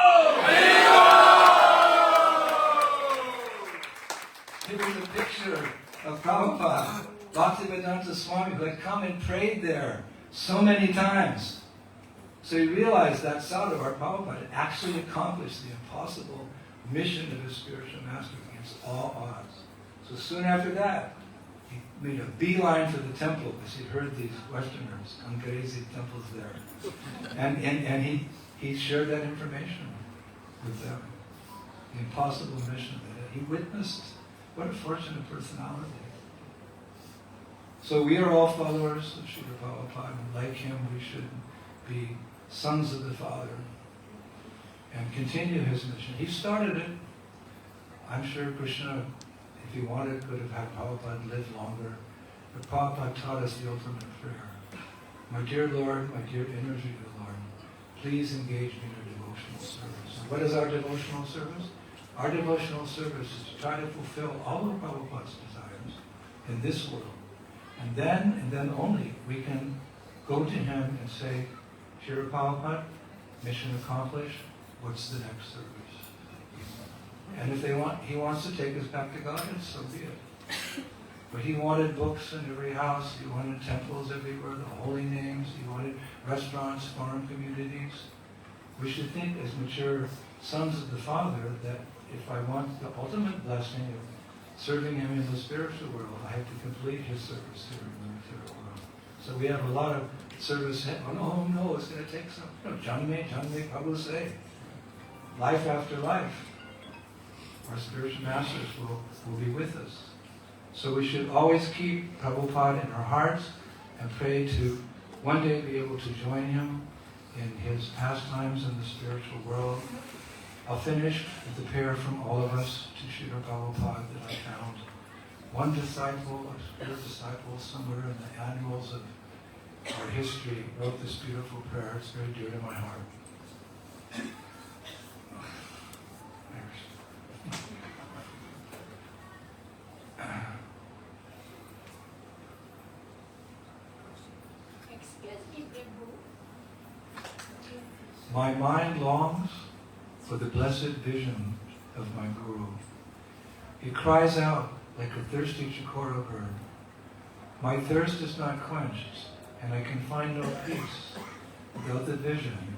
It was a picture of Prabhupada, Bhaktivedanta Swami, who had come and prayed there so many times. So he realized that sadhu, our Prabhupada, had actually accomplished the impossible mission of his spiritual master against all odds. So soon after that, he made a beeline for the temple because he heard these Westerners, Angrezi temples there. And he shared that information with them. The impossible mission that he witnessed. What a fortunate personality. So we are all followers of Srila Prabhupada, and like him we should be sons of the Father and continue his mission. He started it. I'm sure Krishna, if he wanted, could have had Prabhupada live longer. But Prabhupada taught us the ultimate prayer. My dear Lord, my dear energy of the Lord, please engage me in your devotional service. And what is our devotional service? Our devotional service is to try to fulfill all of Prabhupada's desires in this world. And then only, we can go to him and say, Srila Prabhupada, mission accomplished, what's the next service? And if he wants to take us back to Godhead, so be it. But he wanted books in every house, he wanted temples everywhere, the holy names, he wanted restaurants, farm communities. We should think as mature sons of the Father that if I want the ultimate blessing of serving him in the spiritual world, I have to complete his service here in the material world. So we have a lot of service. Oh no, it's going to take some. Janme Prabhu say. Life after life. Our spiritual masters will be with us. So we should always keep Prabhupada in our hearts and pray to one day be able to join him in his pastimes in the spiritual world. I'll finish with a prayer from all of us to Srila Prabhupada that I found. One disciple, a spirit disciple somewhere in the annals of our history, wrote this beautiful prayer. It's very dear to my heart. My mind longs for the blessed vision of my Guru. He cries out like a thirsty chikora bird. My thirst is not quenched, and I can find no peace without the vision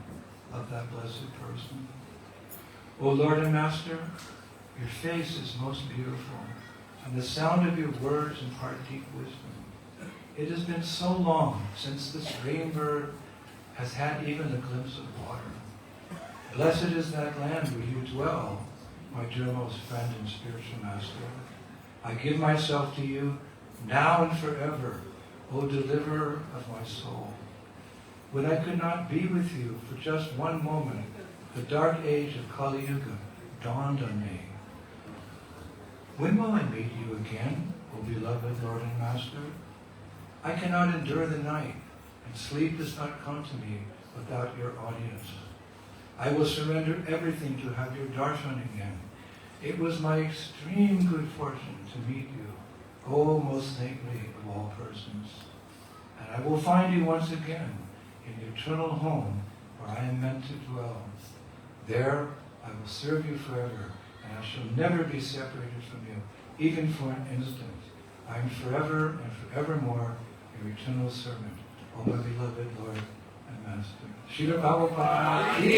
of that blessed person. O Lord and Master, your face is most beautiful, and the sound of your words impart deep wisdom. It has been so long since this rain bird has had even a glimpse of water. Blessed is that land where you dwell, my dearmost friend and spiritual master. I give myself to you now and forever, O deliverer of my soul. When I could not be with you for just one moment, the dark age of Kali Yuga dawned on me. When will I meet you again, O beloved Lord and Master? I cannot endure the night, and sleep does not come to me without your audience. I will surrender everything to have your darshan again. It was my extreme good fortune to meet you, O most saintly of all persons. And I will find you once again in the eternal home where I am meant to dwell. There I will serve you forever, and I shall never be separated from you, even for an instant. I am forever and forevermore your eternal servant, O my beloved Lord and Master. Srila Prabhupada ki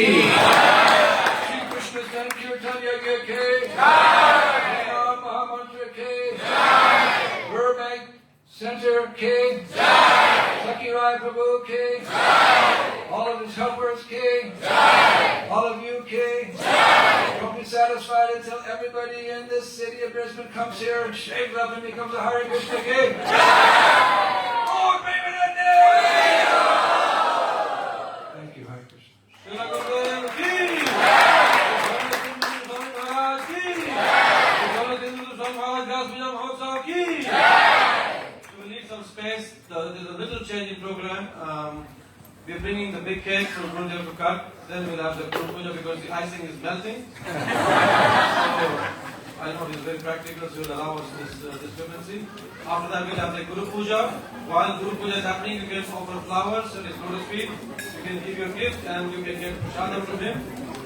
Shri Krishna Sankirtan Yagya ke Jai, Mahamantra ke Jai, Burbank Center ke Jai, Lucky Rai Prabhu ke Jai, all of his helpers ke Jai, all of you ke Jai. Don't be satisfied until everybody in this city of Brisbane comes here and shaves up and becomes a Hare Krishna ke Jai. Lord, baby, that day! Thank you, Hare Krishna. We need some space. There's a little change in program. We're bringing the big cake for Gurudev to cut. Then we'll have the Guru Puja because the icing is melting. So I know it's very practical, so will allow us this discrepancy. After that, we'll have the Guru Puja. While Guru Puja is happening, you can offer flowers at his lotus feet. You can give your gift and you can get prasadam from him.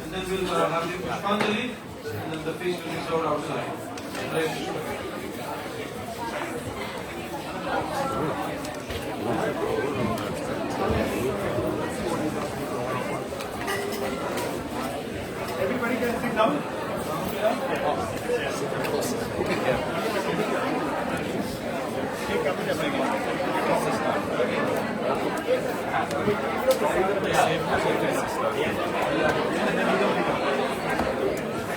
And then we'll have the Pushpanjali, and then the feast will be served outside. Hare Krishna. Everybody can sit down.